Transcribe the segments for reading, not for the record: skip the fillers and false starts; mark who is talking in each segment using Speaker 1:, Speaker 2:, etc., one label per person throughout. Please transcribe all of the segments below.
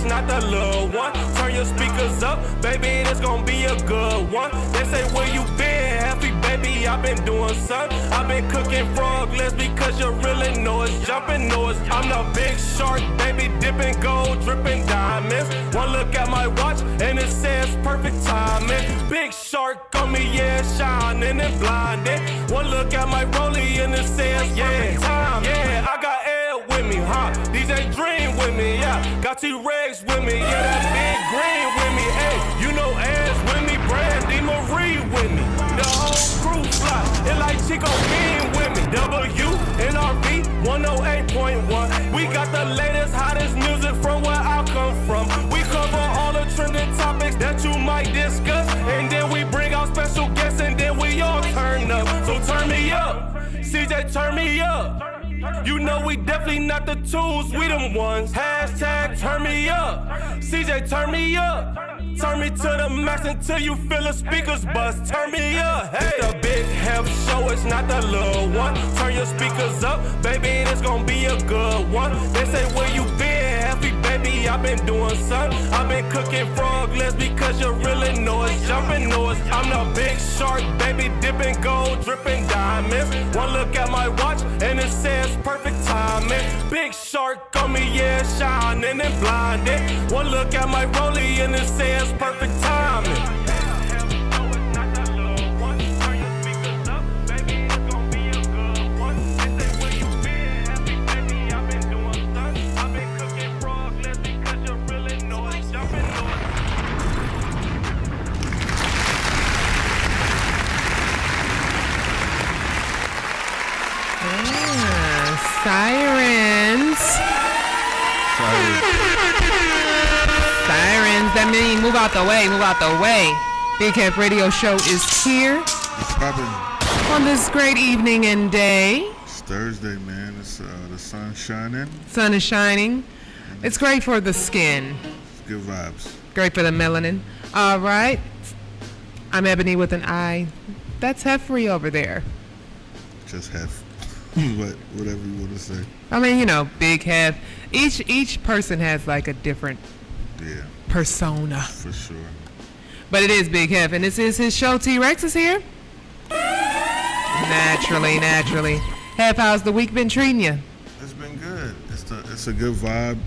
Speaker 1: it's not the little one. Turn your speakers up, baby, it's gonna be a good one. They say, where you been? Happy baby, I've been doing something. I've been cooking frog legs because you really know it's jumping noise. I'm the big shark, baby, dipping gold, dripping diamonds. One look at my watch and it says perfect timing. Big shark on me, yeah, shining and blinded. One look at my rollie and it says, yeah, time. Yeah, I got air with me, huh? DJ Dream with me, yeah. Got T-Rex with me, yeah, that big green with me. Hey, you know ass with me, Brandy Marie with me. The whole crew fly, it like Chico Bean with me. WNRV 108.1. We got the latest, hottest music from where I come from. We cover all the trending topics that you might discuss. And then we bring out special guests and then we all turn up. So turn me up, CJ, turn me up. You know we definitely not the tools, we them ones. Hashtag turn me up, CJ, turn me up. Turn me to the max until you feel the speakers bust. Turn me up, hey. It's the big Heff show, it's not the little one. Turn your speakers up, baby, it's gonna be a good one. They say, where you been? Happy baby, I've been doing something. I've been cooking frog legs because you really know it's jumping noise. I'm the big shark, baby, dipping gold, dripping diamonds. One look at my watch and it says perfect timing. Big shark on me, yeah, shining and blinded. One look at my rollie and it says perfect timing.
Speaker 2: Sirens. Sirens. That means move out the way. Move out the way. Big Heff Radio Show is here.
Speaker 3: What's poppin'?
Speaker 2: On this great evening and day.
Speaker 3: It's Thursday, man. It's the sun's shining.
Speaker 2: Sun is shining. It's great for the skin.
Speaker 3: It's good vibes.
Speaker 2: Great for the melanin. All right. I'm Ebony with an I. That's Heffrey over there.
Speaker 3: Just Heff. Whatever you want to say.
Speaker 2: I mean, you know, Big Heff. Each person has like a different persona.
Speaker 3: For sure.
Speaker 2: But it is Big Heff, and this is his show. T-Rex is here. Naturally. Heff, how's the week been treating you?
Speaker 3: It's been good. It's a good vibe.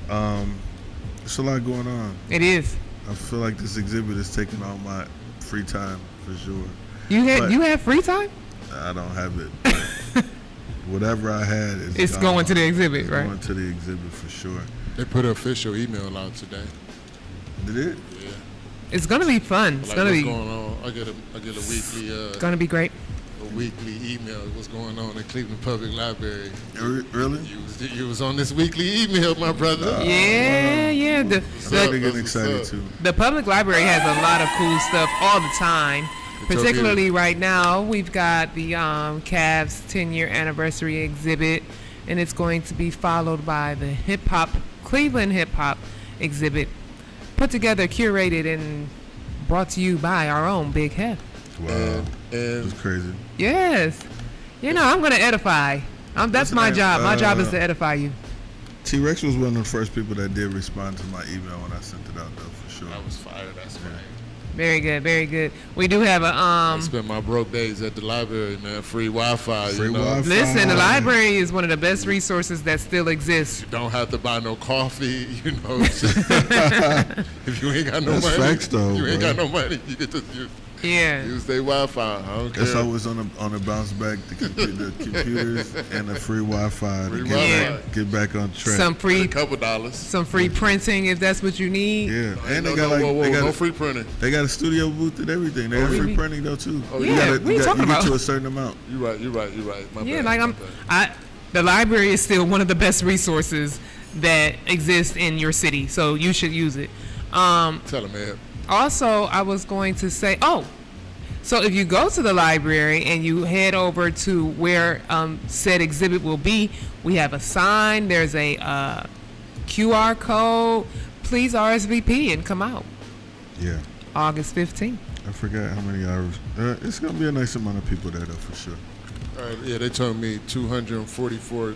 Speaker 3: There's a lot going on.
Speaker 2: It is.
Speaker 3: I feel like this exhibit is taking all my free time for sure.
Speaker 2: You have free time?
Speaker 3: I don't have it. Whatever I had is
Speaker 2: it's going to the exhibit, right?
Speaker 3: Going to the exhibit for sure.
Speaker 4: They put an official email out today.
Speaker 3: Did it?
Speaker 4: Yeah.
Speaker 2: It's gonna be fun. It's gonna be
Speaker 4: going on. I get a weekly.
Speaker 2: It's gonna be great.
Speaker 4: A weekly email. What's going on at Cleveland Public Library?
Speaker 3: Really?
Speaker 4: You was on this weekly email, my brother.
Speaker 2: Yeah.
Speaker 3: I'm getting excited too.
Speaker 2: The public library has a lot of cool stuff all the time. Particularly right now, we've got the Cavs 10-year anniversary exhibit, and it's going to be followed by the Cleveland hip hop exhibit, put together, curated, and brought to you by our own Big Heff.
Speaker 3: Wow, that's crazy.
Speaker 2: Yes, you know I'm going to edify. That's my job. My job is to edify you.
Speaker 3: T-Rex was one of the first people that did respond to my email when I sent it out, though, for sure.
Speaker 4: I was fired. That's right.
Speaker 2: Very good. We do have a
Speaker 4: I spent my broke days at the library, man. Free Wi-Fi.
Speaker 3: Wi-Fi.
Speaker 2: Listen, the library is one of the best resources that still exists.
Speaker 4: You don't have to buy no coffee, you know. If you ain't got no money,
Speaker 3: facts, though,
Speaker 4: you ain't got no money. You get to use their Wi-Fi. I don't care.
Speaker 3: That's always on the bounce back. The computers and the free Wi-Fi to get back on track.
Speaker 2: Some free,
Speaker 4: a couple dollars.
Speaker 2: Some free printing if that's what you need.
Speaker 3: Yeah, and
Speaker 4: they
Speaker 3: got
Speaker 4: no free printing.
Speaker 3: They got a studio booth and everything. They have free printing though too.
Speaker 2: Oh, yeah,
Speaker 3: you get to a certain amount.
Speaker 4: You're right. My
Speaker 2: bad.
Speaker 4: Like
Speaker 2: the library is still one of the best resources that exist in your city, so you should use it.
Speaker 4: Tell them, man.
Speaker 2: Also, I was going to say, so if you go to the library and you head over to where said exhibit will be, we have a sign, there's a QR code. Please RSVP and come out.
Speaker 3: Yeah.
Speaker 2: August 15th.
Speaker 3: I forgot how many hours. It's going to be a nice amount of people there, though, for sure.
Speaker 4: Yeah, they told me 244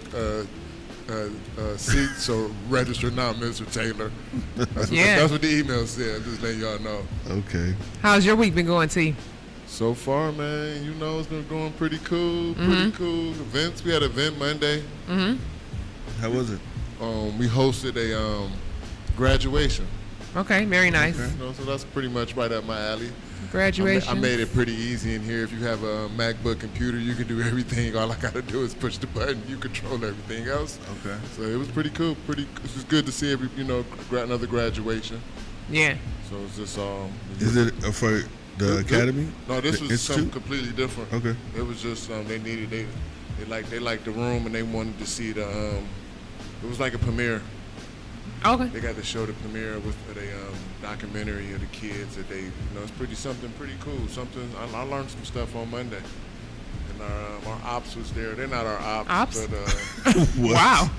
Speaker 4: seats, so register now, Mr. Taylor. That's what the email said. Just letting y'all know.
Speaker 3: Okay.
Speaker 2: How's your week been going, T?
Speaker 4: So far, man, it's been going pretty cool. Pretty cool. Events. We had an event Monday.
Speaker 3: How was it?
Speaker 4: We hosted a graduation.
Speaker 2: Okay, very nice.
Speaker 4: Okay. So that's pretty much right up my alley.
Speaker 2: Graduation.
Speaker 4: I made it pretty easy in here. If you have a MacBook computer, you can do everything. All I got to do is push the button. You control everything else.
Speaker 3: Okay.
Speaker 4: So it was pretty cool. It was good to see another graduation.
Speaker 2: Yeah.
Speaker 4: So it's just
Speaker 3: Is it for the academy?
Speaker 4: No, this was
Speaker 3: Institute?
Speaker 4: something completely different.
Speaker 3: Okay.
Speaker 4: It was just they liked the room and they wanted to see the it was like a premiere.
Speaker 2: Okay.
Speaker 4: They got to show the premiere with a documentary of the kids that they, it's something pretty cool. I learned some stuff on Monday, and our ops was there. They're not our ops? But
Speaker 3: What?
Speaker 2: Wow.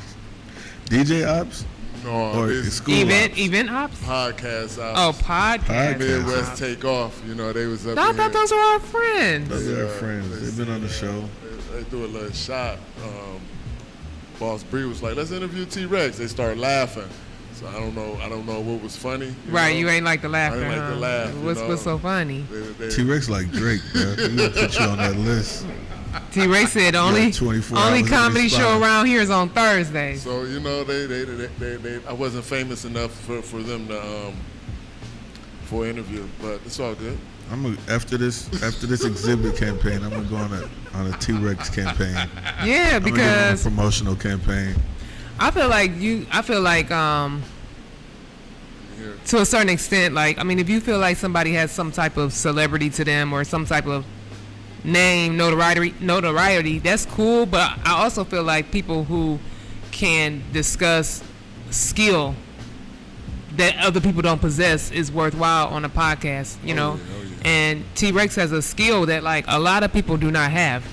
Speaker 3: DJ ops?
Speaker 4: no,
Speaker 3: Or
Speaker 4: it's
Speaker 3: school
Speaker 2: Event ops?
Speaker 4: podcast ops.
Speaker 2: Oh, podcast.
Speaker 4: Midwest Takeoff. They was up.
Speaker 2: I
Speaker 4: here.
Speaker 2: thought those were our friends.
Speaker 3: Those are our friends. They've been on the show.
Speaker 4: They threw a little shot. Boss Bree was like, "Let's interview T-Rex." They started laughing. So I don't know what was funny.
Speaker 2: Right, you ain't like the laughter.
Speaker 4: I didn't like the laugh.
Speaker 2: What's so funny?
Speaker 3: T-Rex like Drake, bro. We gonna put you on that list.
Speaker 2: T-Ray said only
Speaker 3: 24 hours
Speaker 2: only
Speaker 3: in
Speaker 2: comedy
Speaker 3: response.
Speaker 2: show around here is on Thursdays.
Speaker 4: So they I wasn't famous enough for them to for an interview, but it's all good.
Speaker 3: After this exhibit campaign, I'm gonna go on a T-Rex campaign.
Speaker 2: Yeah,
Speaker 3: I'm gonna
Speaker 2: because
Speaker 3: go on a promotional campaign.
Speaker 2: I feel like to a certain extent, like, I mean, if you feel like somebody has some type of celebrity to them or some type of name, notoriety, that's cool. But I also feel like people who can discuss skill that other people don't possess is worthwhile on a podcast, you know.
Speaker 4: Yeah.
Speaker 2: And T-Rex has a skill that like a lot of people do not have,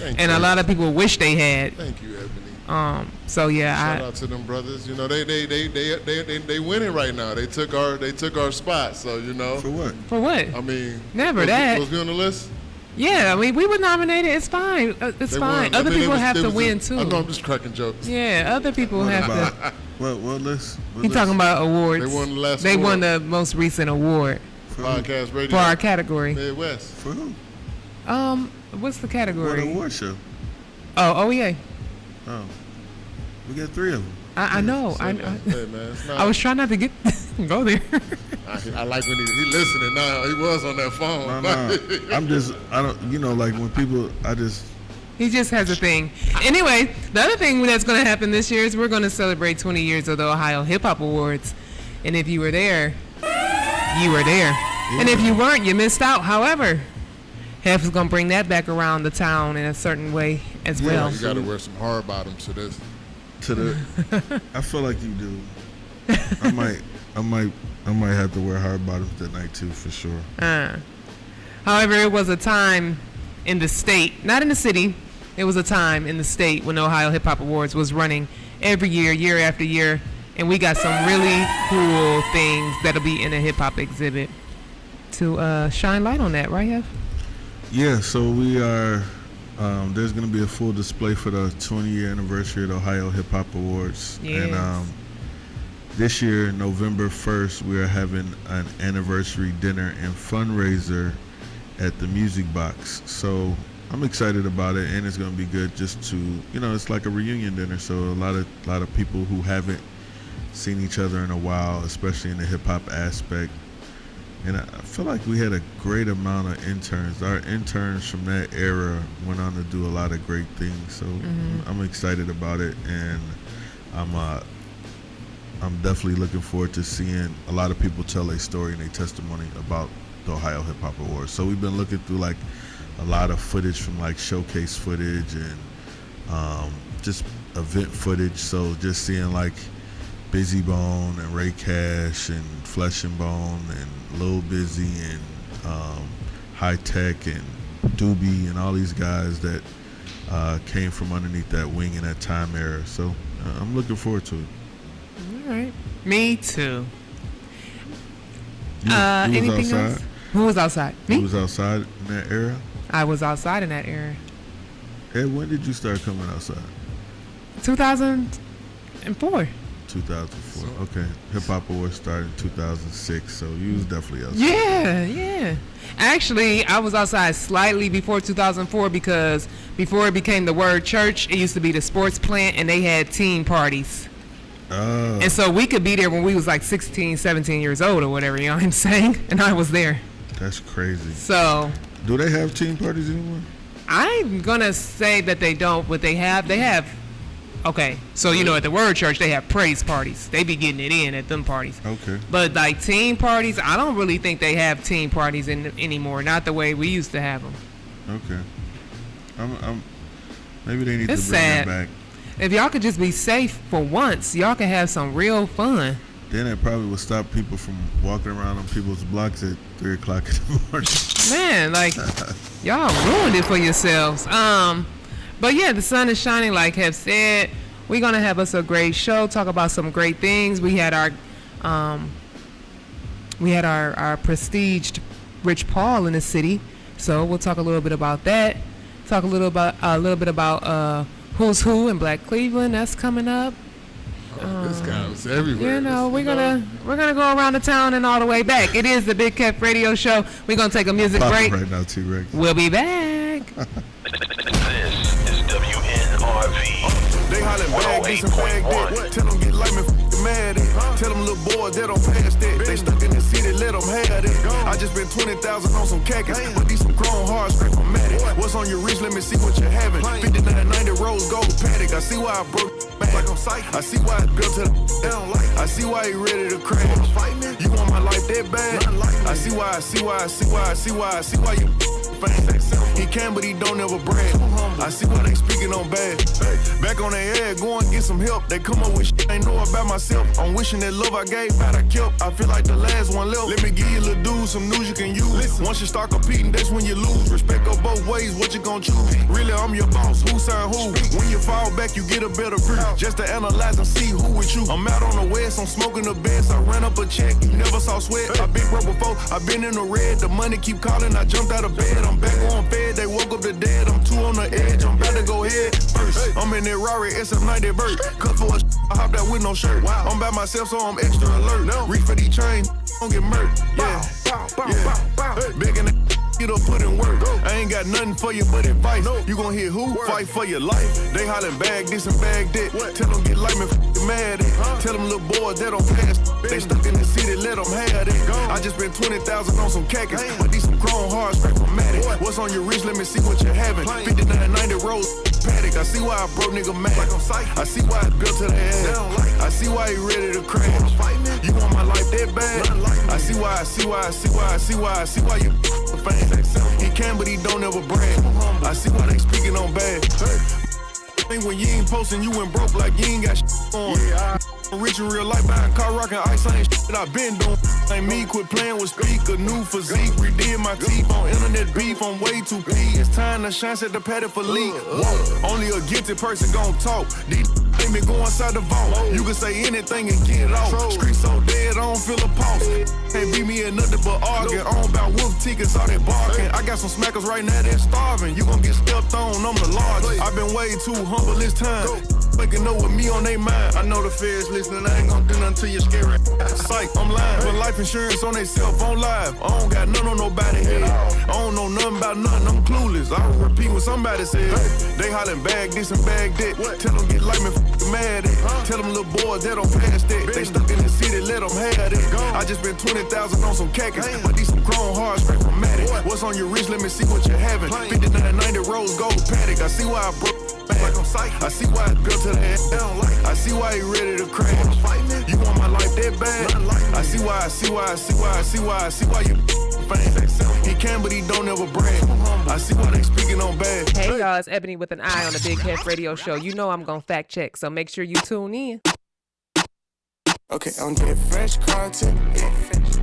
Speaker 2: and
Speaker 4: you.
Speaker 2: a lot of people wish they had.
Speaker 4: Thank you, Ebony.
Speaker 2: So yeah,
Speaker 4: Shout out to them brothers. They winning right now. They took our spot. So
Speaker 3: For what?
Speaker 2: For what?
Speaker 4: I mean,
Speaker 2: Never that.
Speaker 4: Was we on the list?
Speaker 2: Yeah, I mean, we were nominated. It's fine. It's
Speaker 4: They
Speaker 2: fine.
Speaker 4: won.
Speaker 2: Other
Speaker 4: I mean,
Speaker 2: people
Speaker 4: it was-
Speaker 2: have
Speaker 4: it
Speaker 2: to
Speaker 4: was
Speaker 2: win
Speaker 4: a-
Speaker 2: too.
Speaker 4: I know I'm just cracking jokes.
Speaker 2: Yeah, other people have to.
Speaker 3: What list? What
Speaker 2: You
Speaker 3: list?
Speaker 2: talking about awards?
Speaker 4: They won the last
Speaker 2: They won
Speaker 4: award.
Speaker 2: the most recent award
Speaker 4: Podcast radio.
Speaker 2: for our category.
Speaker 4: Midwest.
Speaker 3: For who?
Speaker 2: What's the
Speaker 3: What
Speaker 2: category?
Speaker 3: award show?
Speaker 2: Oh, yeah.
Speaker 3: Oh, we got 3 of them.
Speaker 2: I know.
Speaker 4: Hey, man, it's not,
Speaker 2: I was trying not to go there.
Speaker 4: I like when he listening now. He was on that phone.
Speaker 3: No. Like when people,
Speaker 2: He just has a thing. Anyway, the other thing that's going to happen this year is we're going to celebrate 20 years of the Ohio Hip Hop Awards. And if you were there, you were there. Yeah. And if you weren't, you missed out. However, Heff is going to bring that back around the town in a certain way as well.
Speaker 4: You got to wear some hard bottoms to this.
Speaker 3: I feel like you do. I might have to wear hard bottoms that night too, for sure.
Speaker 2: However, it was a time in the state, not in the city. It was a time in the state when the Ohio Hip Hop Awards was running every year, year after year, and we got some really cool things that'll be in a hip hop exhibit to shine light on that, right, Heff?
Speaker 3: Yeah. So we are. There's going to be a full display for the 20-year anniversary of the Ohio Hip Hop Awards.
Speaker 2: Yes.
Speaker 3: And this year, November 1st, we are having an anniversary dinner and fundraiser at the Music Box. So I'm excited about it, and it's going to be good just to, it's like a reunion dinner. So a lot of people who haven't seen each other in a while, especially in the hip-hop aspect. And I feel like we had a great amount of interns. Our interns from that era went on to do a lot of great things. So I'm excited about it, and I'm definitely looking forward to seeing a lot of people tell their story and their testimony about the Ohio Hip Hop Awards. So we've been looking through like a lot of footage from like showcase footage and just event footage. So just seeing like Busy Bone and Ray Cash and Flesh and Bone and Lil Busy and High Tech and Doobie and all these guys that came from underneath that wing in that time era. So I'm looking forward to it.
Speaker 2: All right. Me too.
Speaker 3: You was
Speaker 2: Anything
Speaker 3: outside?
Speaker 2: else? Who was outside? Me?
Speaker 3: You was outside in that era?
Speaker 2: I was outside in that era.
Speaker 3: Ed, when did you start coming outside?
Speaker 2: 2000, 2004.
Speaker 3: 2004. Okay. Hip Hop Awards started in 2006, so you was definitely outside.
Speaker 2: Yeah. Actually, I was outside slightly before 2004 because before it became the word church, it used to be the sports plant, and they had teen parties. And so we could be there when we was like 16, 17 years old or whatever, you know what I'm saying? And I was there.
Speaker 3: That's crazy.
Speaker 2: So.
Speaker 3: Do they have teen parties anymore?
Speaker 2: I'm going to say that they don't, but they have. Okay, so at the word church, they have praise parties. They be getting it in at them parties.
Speaker 3: Okay.
Speaker 2: But like teen parties, I don't really think they have teen parties anymore. Not the way we used to have them.
Speaker 3: Okay. Maybe they need
Speaker 2: it's
Speaker 3: to bring
Speaker 2: sad.
Speaker 3: that back.
Speaker 2: If y'all could just be safe for once, y'all can have some real fun.
Speaker 3: Then it probably would stop people from walking around on people's blocks at 3 o'clock in the morning.
Speaker 2: Man, like, y'all ruined it for yourselves. But yeah, the sun is shining, like Heff said. We're going to have us a great show, talk about some great things. We had our prestiged Rich Paul in the city. So we'll talk a little bit about that. Talk a little bit about Who's Who in Black Cleveland. That's coming up.
Speaker 4: This guy was everywhere.
Speaker 2: We're gonna go around the town and all the way back. It is the Big Heff Radio Show. We're gonna take a music break.
Speaker 3: Right now, T-Rex.
Speaker 2: We'll be back.
Speaker 5: This is WNRV.
Speaker 6: They hollin' bag this and bag that. Tell them get like me, mad at. Tell them little boys they don't pass that. They stuck in the city, let them have it. I just spent 20,000 on some khakis, but these some chrome hard straight from Matic. What's on your wrist? Let me see what you're having. 5990 rose gold paddock. I see why I broke back. I see why it's built to the down like. I see why he ready to crash. You want my life that bad? I see why you. He can, but he don't ever brag. I see why they speaking on bad. Back on their head, go and get some help. They come up with shit I know about myself. I'm wishing that love I gave back I kept. I feel like the last one left. Let me give you little dude some news you can use. Once you start competing, that's when you lose. Respect go both ways, what you gon' choose? Really, I'm your boss, who signed who? When you fall back, you get a better view. Just to analyze and see who with you. I'm out on the west, I'm smoking the best. I ran up a check, you never saw sweat. I been broke before, I been in the red. The money keep calling, I jumped out of bed. I'm back on fed, they woke up the dead. I'm 2 on the edge, I'm about to go head first. I'm in that Rari SF90 Burt. Cut for a I hop that with no shirt. I'm by myself, so I'm extra alert. Reach for these chains, don't get murked. Yeah. Big in the you don't put in work. I ain't got nothing for you but advice. You gon' hear who? Fight for your life. They hollin' bag this and bag that. Tell them get like me, mad at. Tell them little boys they don't pass. They stuck in the city, let them have it. I just spent 20,000 on some khakis, but these some chrome hard straight from Matic. What's on your wrist? Let me see what you're having. 5990 rose paddock. I see why I broke nigga mad. I see why it's built to the head. I see why he ready to crash. You want my life that bad? I see why you fan. He can, but he don't ever brag. I see why they speaking on bad. Think when you ain't posting, you went broke like you ain't got shit on. Rich in real life, buying car, rockin' ice, I ain't shit I been doing. Ain't me, quit playing with speaker, new physique, redid my teeth on internet beef, I'm way too P. It's time to shine, set the paddock for league. Whoa, only a gifted person gon' talk. These ain't been go inside the vault. You can say anything and get it off. Street so dead, I don't feel a pulse. Can't beat me in nothing but arguing. On about wolf tickets, all that barking. I got some smackers right now that's starving. You gon' get stepped on, I'm the largest. I've been way too humble this time. Waking up with me on they mind. I know the feds listening, I ain't gon' do nothing to you scary. Psych, I'm lying. Put life insurance on they cell phone live. I don't got none on nobody head. I don't know nothing about nothing, I'm clueless. I repeat what somebody said. They hollin' bag this and bag that. Tell them get like me, mad at. Tell them little boys they don't pass that. They stuck in the city, let them have it. I just spent 20,000 on some khakis, but these some chrome hard straight from Matic. What's on your wrist? Let me see what you're having. 5990 rose gold paddock. I see why I broke. I see why it's built to the head. I see why he ready to crash. You want my life that bad? I see why you fan. He can, but he don't ever brag. I see why they speaking on bad.
Speaker 2: Hey y'all, it's Ebony with an eye on the Big Heff Radio Show. You know I'm gonna fact check, so make sure you tune in.
Speaker 7: Okay, I'm that fresh carton.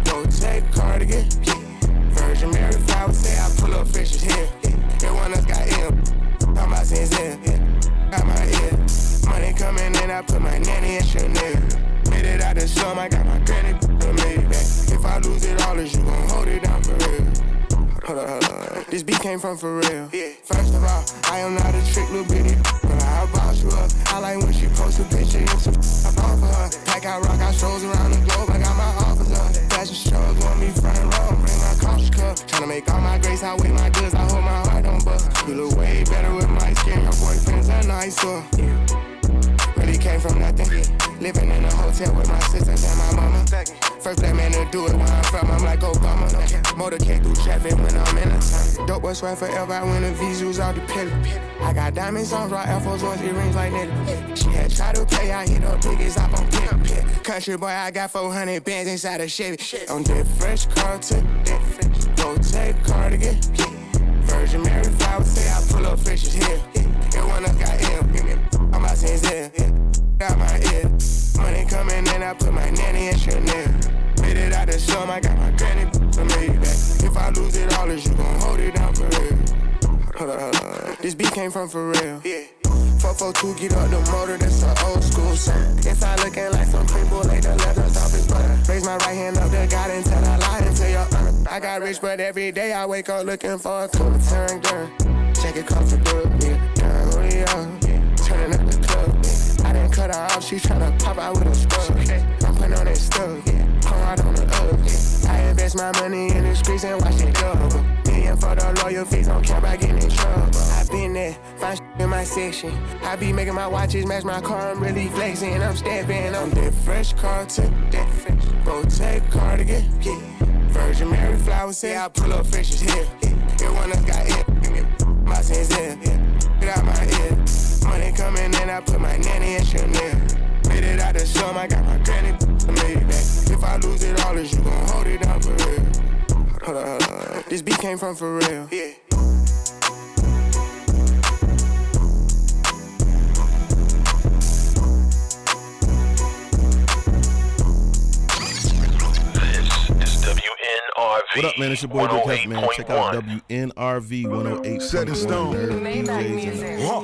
Speaker 7: Go take cardigan. Virgin Mary flowers say I pull up fishes here. Everyone else got him. I'm about to say, got my ear. Money coming in, I put my nanny in Chanel. Made it out the slum, I got my credit, made it back. If I lose it all, is you gon' hold it down for real? Hold up. This beat came from for real. First of all, I am not a trick, little bitty. But I boss you up. I like when she posts a picture and some up off of her. Pack out rock, I shows around the globe, I got my offers up. Fashion shows want me front row, bring my coffee cup. Tryna make all my grace, I weigh my goods, I hold my heart on bust. You look way better with my skin, your boyfriend's a nicer. Really came from nothing. Living in a hotel with my sisters and my mama. First black man to do it where I'm from, I'm like Obama. Motorcade through traffic when I'm in a time. Dope boy swear forever, I win the visuals out the pillar. I got diamonds on, raw Air Force Ones, earrings like Nelly. She had tried to play, I hit her biggest up on pimp. Country boy, I got 400 bands inside a Chevy. On that fresh car tip, go take cardigan. Virgin Mary flowers say I pull up fishes here. And one up got M, all my sins here. Got my ear, money coming in, I put my nanny in Chanel. Made it out the slum, I got my granny, I made it back. If I lose it all, is you gon' hold it down for real? Hold up. This beat came from for real. 442, get up the motor, that's an old school song. Inside looking like some people, like the leathers off his butter. Raise my right hand up to God and tell I lie and tell your honor. I got rich, but every day I wake up looking for a cool turn gun. Check it comfortable, yeah. Turn me up, turning up the club, yeah. I done cut her off, she tryna pop out with a scrub. I'm putting on that stuff, yeah. Come out on the up, yeah. I invest my money in the streets and watch it double. Million for the lawyer fees, don't care about getting in trouble. I been there, find shit in my section. I be making my watches match my car, I'm really flexing. I'm stepping on that fresh car tip, that fresh. Go take cardigan, yeah. Virgin Mary flowers say I pull up fishes here. Yeah. One us got in, my sins here. Get out my ear. Money coming in, I put my nanny in Chanel. Made it out the slum, I got my granny, I made it back. If I lose it all, is you gon' hold it down for real? Hold up. This beat came from for real. Yeah.
Speaker 5: WNRV.
Speaker 8: What up, man? It's your boy Big Heff, man. Check out WNRV 108.
Speaker 6: Set in stone.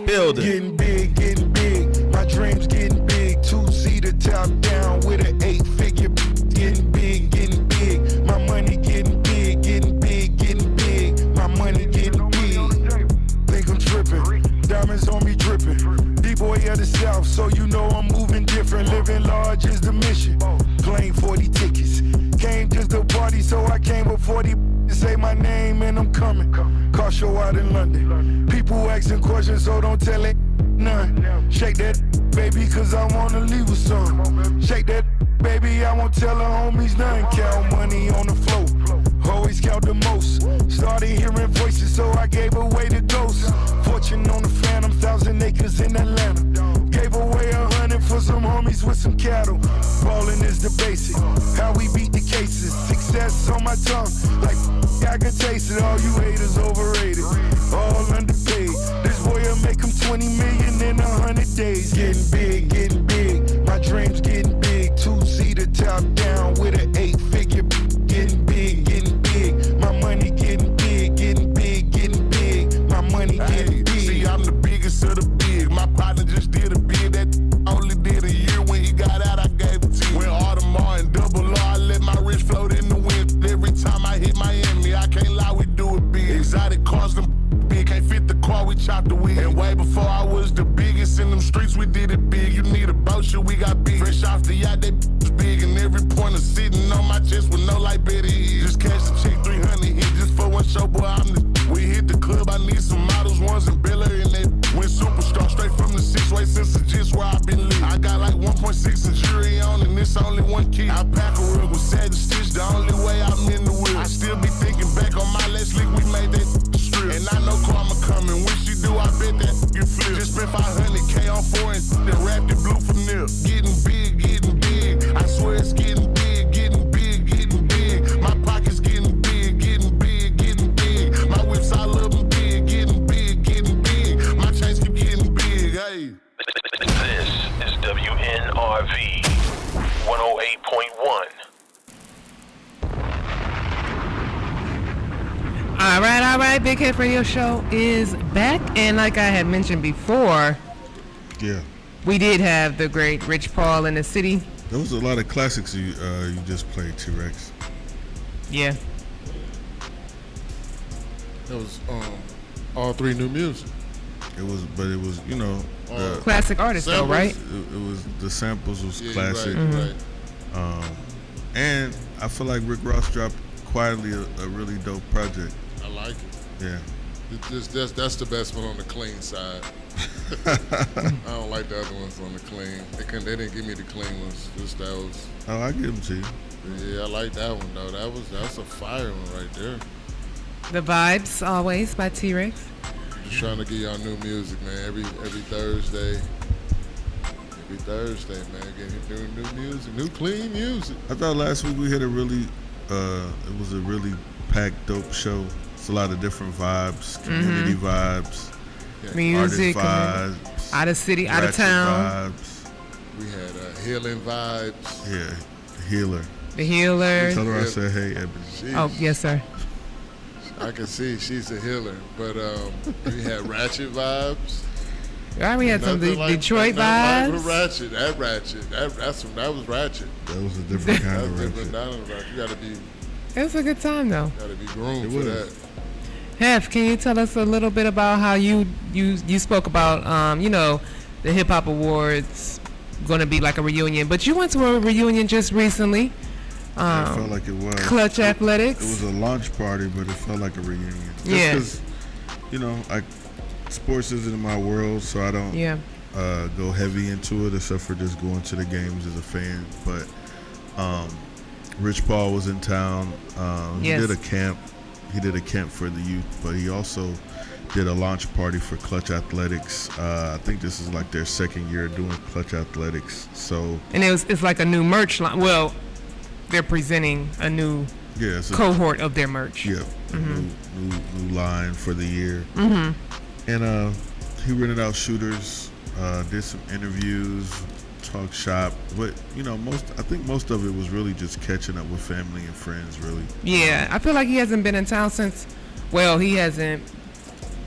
Speaker 8: Building.
Speaker 6: Getting big. My dreams getting big. 2-seater top down with an 8-figure. Getting big. My money getting big. Getting big. My money getting big. Think I'm tripping. Diamonds on me dripping. D-boy of the South, so you know I'm moving different. Living large is the mission. Playing 40 tickets. Came just to party, so I came with 40 to say my name and I'm coming. Car show out in London. People asking questions, so don't tell it none. Shake that baby, cause I wanna leave with some. Shake that baby, I won't tell her homies nothing. Count money on the floor, always count the most. Started hearing voices, so I gave away the ghost. Fortune on the phantom, 1,000 acres in Atlanta. Gave away 100 for some homies with some cattle. Ballin' is the basic, how we beat the cases. Success on my tongue, like I can taste it. All you haters overrated, all underpaid. This boy will make him 20 million in 100 days. Getting big, my dreams getting big. 2-seater top down with an 8-figure. Getting big, my money getting big. Getting big, my money getting big.
Speaker 4: See, I'm the biggest of the big. My partner just did a bid that only did a year. When he got out, I gave it to him. When Audemars and Double R, I let my wrist float in the wind. Every time I hit Miami, I can't lie, we do it big. Exotic cars, them big, can't fit the car, we chopped the wheel. And way before I was the biggest in them streets, we did it big. You need a boat, shit, we got big. Fresh off the yacht, that was big. And every pointer sitting on my chest with no light better is. Just cash the check, 300 hit just for one show, boy, I'm the. We hit the club, I need some models, ones and Bel Air, and they went superstar straight from the 6-way since the just where I've been lit. I got like 1.6 and jury on, and this only one key. I pack a rug with Savage Stitch, the only way I'm in the wheel. I still be thinking back on my last lick, we made that strip. And I know karma coming, when she do, I bet that you flip. Just spent 500K on 4 and then wrapped it blue from nip. Getting big, I swear it's getting big, getting big. My pockets getting big, getting big. My whips, I love them big, getting big. My chains keep getting big, hey.
Speaker 5: This is WNRV 108.1.
Speaker 2: All right. Big Heff Radio Show is back. And like I had mentioned before,
Speaker 3: Yeah.
Speaker 2: we did have the great Rich Paul in the city.
Speaker 3: There was a lot of classics you just played, T-Rex.
Speaker 2: Yeah.
Speaker 4: That was all 3 new music.
Speaker 3: It was, but it was, you know, the
Speaker 2: classic artist though, right?
Speaker 3: It was the samples was
Speaker 4: Yeah,
Speaker 3: classic.
Speaker 4: Right.
Speaker 3: And I feel like Rick Ross dropped quietly a really dope project.
Speaker 4: I like it.
Speaker 3: Yeah.
Speaker 4: That's the best one on the clean side. I don't like the other ones on the clean. They didn't give me the clean ones. That was.
Speaker 3: Oh, I give them to you.
Speaker 4: Yeah, I like that one though. That's a fire one right there.
Speaker 2: The Vibes Always by T-Rex.
Speaker 4: Just trying to get y'all new music, man. Every Thursday. Every Thursday, man. Getting new music, new clean music.
Speaker 3: I thought last week we hit a really, it was a really packed, dope show. It's a lot of different vibes, community vibes,
Speaker 2: music,
Speaker 3: artist vibes,
Speaker 2: out of city, out of town.
Speaker 3: Vibes.
Speaker 4: We had healing vibes.
Speaker 3: Yeah, the healer.
Speaker 2: The healer.
Speaker 3: Tell her I said, hey, Ebony.
Speaker 2: Oh, yes, sir.
Speaker 4: I can see she's a healer, but we had ratchet vibes.
Speaker 2: Right, we had some Detroit vibes.
Speaker 4: Ratchet. That was ratchet.
Speaker 3: That was a different kind of ratchet.
Speaker 4: You gotta be.
Speaker 2: It was a good time though.
Speaker 4: Gotta be groomed for that.
Speaker 2: Heff, can you tell us a little bit about how you spoke about you know, the Hip Hop Awards going to be like a reunion, but you went to a reunion just recently.
Speaker 3: It felt like it was.
Speaker 2: Clutch Athletics.
Speaker 3: It was a launch party, but it felt like a reunion.
Speaker 2: Yeah.
Speaker 3: Because, you know, sports isn't in my world, so I don't go heavy into it except for just going to the games as a fan. But Rich Paul was in town. He did a camp. He did a camp for the youth, but he also did a launch party for Clutch Athletics. I think this is like their second year doing Clutch Athletics. So
Speaker 2: and it's like a new merch line. Well, they're presenting a new cohort of their merch.
Speaker 3: Yeah, new line for the year. Mm-hmm. And he rented out shooters, did some interviews, talk shop. But you know, I think most of it was really just catching up with family and friends. Really.
Speaker 2: Yeah, I feel like he hasn't been in town since. Well, he hasn't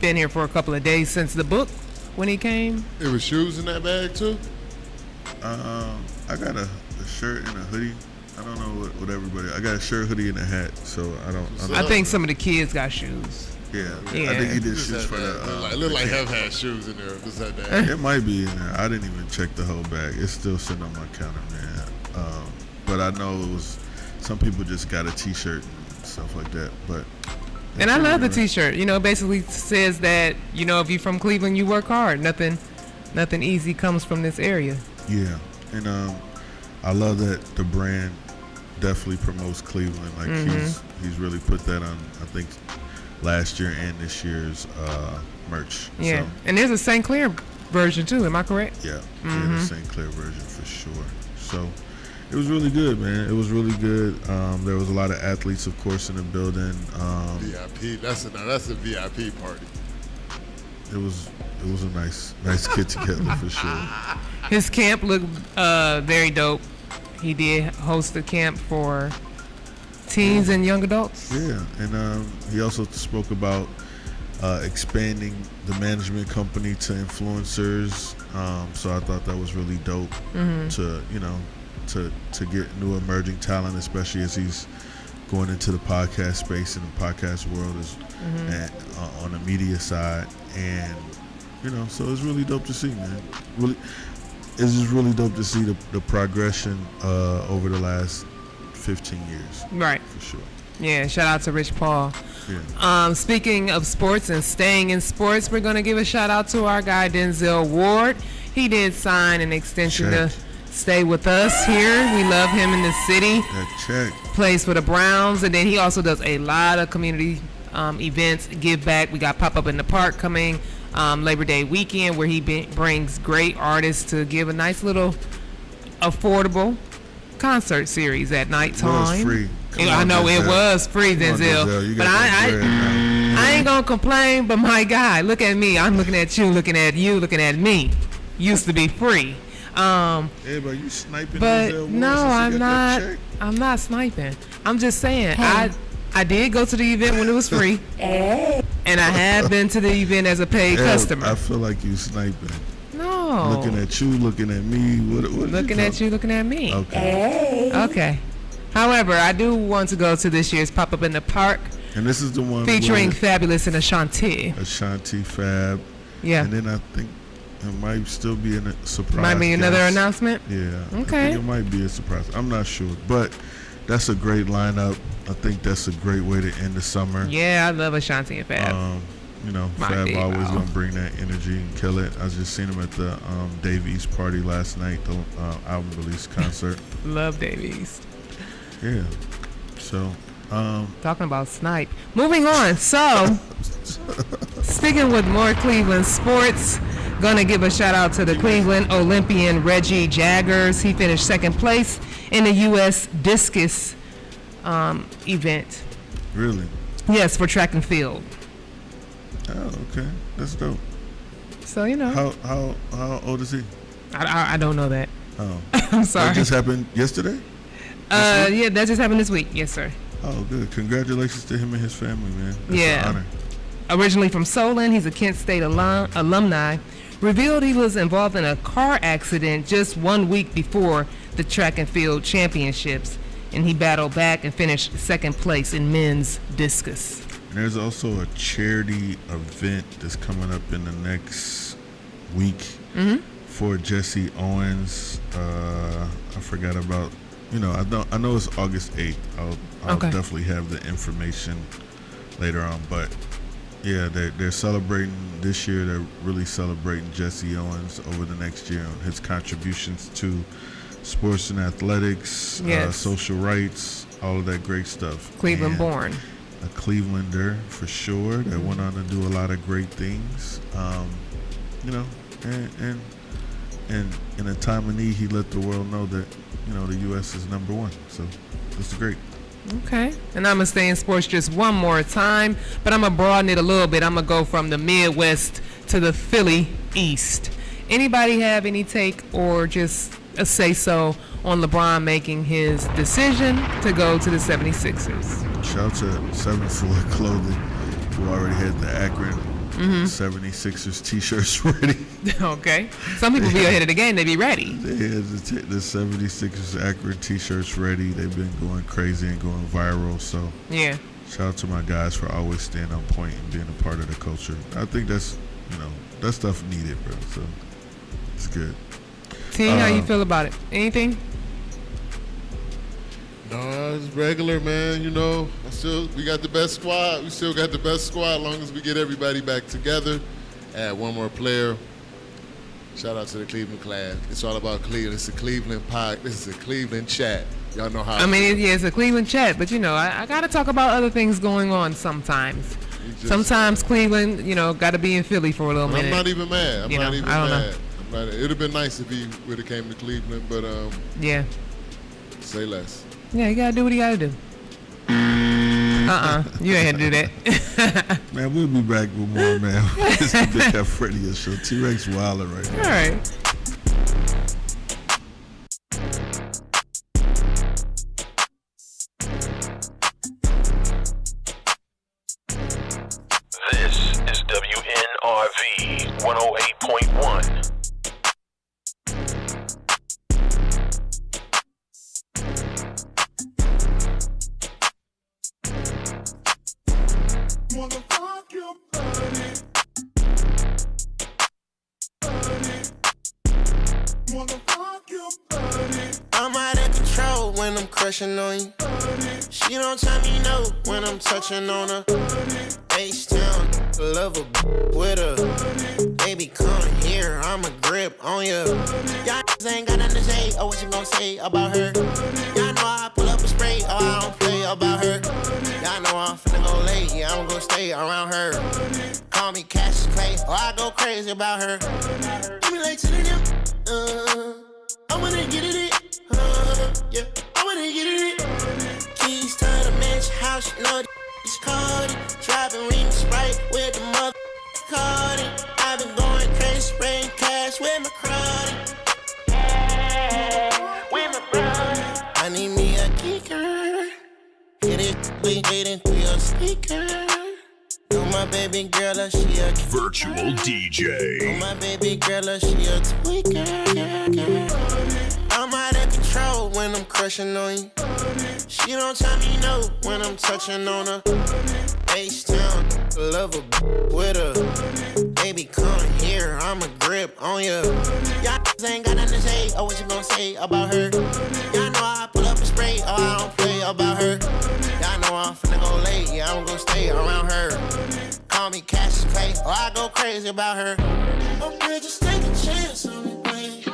Speaker 2: been here for a couple of days since the book when he came.
Speaker 4: There was shoes in that bag too.
Speaker 3: I got a shirt and a hoodie. I don't know what everybody. I got a shirt, hoodie, and a hat. So
Speaker 2: I think some of the kids got shoes.
Speaker 3: Yeah. I think he did shoes for that.
Speaker 4: It looked like Heff had shoes in there. Just had that.
Speaker 3: It might be in there. I didn't even check the whole bag. It's still sitting on my counter, man. But I know it was some people just got a T-shirt and stuff like that. But
Speaker 2: and I love the T-shirt. You know, it basically says that, you know, if you're from Cleveland, you work hard. Nothing easy comes from this area.
Speaker 3: Yeah, and I love that the brand definitely promotes Cleveland. Like he's really put that on, I think, last year and this year's merch.
Speaker 2: Yeah,
Speaker 3: so,
Speaker 2: and there's a St. Clair version too. Am I correct?
Speaker 3: Yeah, the St. Clair version for sure. So it was really good, man. It was really good. There was a lot of athletes, of course, in the building.
Speaker 4: VIP. That's a VIP party.
Speaker 3: It was a nice get together for sure.
Speaker 2: His camp looked very dope. He did host a camp for teens and young adults.
Speaker 3: Yeah, and he also spoke about expanding the management company to influencers. So I thought that was really dope to get new emerging talent, especially as he's going into the podcast space and the podcast world is on the media side. And you know, so it's really dope to see, man. Really, it's just really dope to see the progression over the last 15 years.
Speaker 2: Right.
Speaker 3: For sure.
Speaker 2: Yeah, shout out to Rich Paul.
Speaker 3: Yeah.
Speaker 2: Speaking of sports and staying in sports, we're going to give a shout out to our guy Denzel Ward. He did sign an extension to stay with us here. We love him in the city. Plays for the Browns, and then he also does a lot of community events, give back. We got Pop Up in the Park coming Labor Day weekend, where he brings great artists to give a nice little affordable concert series at nighttime.
Speaker 3: It was free.
Speaker 2: I know it was free, Denzel. But I ain't gonna complain. But my guy, look at me. I'm looking at you, looking at you, looking at me. Used to be free.
Speaker 3: Hey, but you sniping?
Speaker 2: But no, I'm not. I'm not sniping. I'm just saying. I did go to the event when it was free, and I have been to the event as a paid customer.
Speaker 3: I feel like you sniping.
Speaker 2: No.
Speaker 3: Looking at you, looking at me. What
Speaker 2: looking at you, looking at me.
Speaker 3: Okay.
Speaker 2: Okay. However, I do want to go to this year's Pop Up in the Park.
Speaker 3: And this is the one
Speaker 2: featuring Fabulous and Ashanti.
Speaker 3: Ashanti, Fab.
Speaker 2: Yeah.
Speaker 3: And then I think it might still be a surprise.
Speaker 2: Might be another
Speaker 3: guest.
Speaker 2: announcement?
Speaker 3: Yeah.
Speaker 2: Okay.
Speaker 3: I think it might be a surprise. I'm not sure. But that's a great lineup. I think that's a great way to end the summer.
Speaker 2: Yeah, I love Ashanti and Fab.
Speaker 3: You know,
Speaker 2: My
Speaker 3: Fab
Speaker 2: big
Speaker 3: always
Speaker 2: wow.
Speaker 3: gonna bring that energy and kill it. I just seen him at the Dave East party last night, the album release concert.
Speaker 2: Love Davies.
Speaker 3: Yeah. So,
Speaker 2: Talking about Snipe. Moving on. So, sticking with more Cleveland sports, gonna give a shout out to the Cleveland Olympian Reggie Jaggers. He finished second place in the U.S. discus event.
Speaker 3: really?
Speaker 2: Yes, for track and field.
Speaker 3: Oh, okay. That's dope.
Speaker 2: So, you know.
Speaker 3: How old is he?
Speaker 2: I don't know that.
Speaker 3: Oh.
Speaker 2: I'm sorry.
Speaker 3: That just happened yesterday?
Speaker 2: Yeah, that just happened this week. Yes, sir.
Speaker 3: Oh, good. Congratulations to him and his family, man. That's
Speaker 2: Yeah.
Speaker 3: an honor.
Speaker 2: Originally from Solon, he's a Kent State alumni. Revealed he was involved in a car accident just 1 week before the track and field championships, and he battled back and finished second place in men's discus.
Speaker 3: And there's also a charity event that's coming up in the next week for Jesse Owens. I forgot about. I know it's August 8th. I'll
Speaker 2: Okay.
Speaker 3: definitely have the information later on. But yeah, they're celebrating this year. They're really celebrating Jesse Owens over the next year on his contributions to sports and athletics,
Speaker 2: Yes.
Speaker 3: social rights, all of that great stuff.
Speaker 2: Cleveland
Speaker 3: And
Speaker 2: born.
Speaker 3: a Clevelander for sure that went on to do a lot of great things. And in a time of need, he let the world know that the U.S. is number one. So that's great.
Speaker 2: Okay. And I'm going to stay in sports just one more time, but I'm going to broaden it a little bit. I'm going to go from the Midwest to the Philly East. Anybody have any take or just a say-so on LeBron making his decision to go to the 76ers?
Speaker 3: Shout out to 7 Floyd Clothing, who already had the Akron 76ers t-shirts ready.
Speaker 2: Okay. Some people be ahead of the game. They be ready.
Speaker 3: They had the 76ers Akron t-shirts ready. They've been going crazy and going viral. So
Speaker 2: Yeah.
Speaker 3: shout out to my guys for always staying on point and being a part of the culture. I think that's, that stuff needed, bro. So it's good.
Speaker 2: T, how you feel about it? Anything?
Speaker 4: No, it's regular, man. We got the best squad. We still got the best squad as long as we get everybody back together. Add one more player. Shout out to the Cleveland class. It's all about Cleveland. It's a Cleveland pod. This is a Cleveland chat. Y'all know how.
Speaker 2: I mean, it's a Cleveland chat, but I got to talk about other things going on sometimes. Sometimes Cleveland, got to be in Philly for a little minute.
Speaker 4: I'm not even mad. I'm not even
Speaker 2: I don't
Speaker 4: mad.
Speaker 2: know.
Speaker 4: It would have been nice if he would have came to Cleveland, but
Speaker 2: Yeah.
Speaker 4: say less.
Speaker 2: Yeah, you got to do what you got to do. You ain't had to do that.
Speaker 3: Man, we'll be back with more, man. It's the Big Heff Radio Show. T-Rex Wilder right now.
Speaker 2: All right.
Speaker 5: This is WNRV 108.1.
Speaker 7: I'm out of control when I'm crushing on you. She don't tell me no when I'm touching on her. H-Town, love a with her. Baby, come here, I'm a grip on you. Y'all ain't got nothing to say. Oh, what you gonna say about her? Y'all know I pull up a spray. Oh, I don't play about her. Y'all know I'm finna go late. Yeah, I'm gonna stay around her. Call me Cash Clay. Oh, I go crazy about her. Give me like to the I wanna get it, yeah. I wanna get it. Keys to the mansion house, you know it's called it. Driving ring Sprite with the mother called it. I've been going crazy, spraying cash with my crowd. With my brother. I need me a kicker. Get it, we waiting through your speaker. Oh, my baby girl, she a
Speaker 5: Virtual DJ.
Speaker 7: Oh, my baby girl, she a tweaker. I'm out of control. control when I'm crushing on you. She don't tell me no when I'm touching on her. H-Town, love her with her. Baby, come here, I'ma grip on ya. Y'all ain't got nothing to say, oh, what you gon' say about her? Y'all know I pull up and spray, oh, I don't play about her. Y'all know I'm finna go late, yeah, I'm gon' stay around her. Call me Cassius Clay, or I go crazy about her. Okay, just take a chance on me, babe.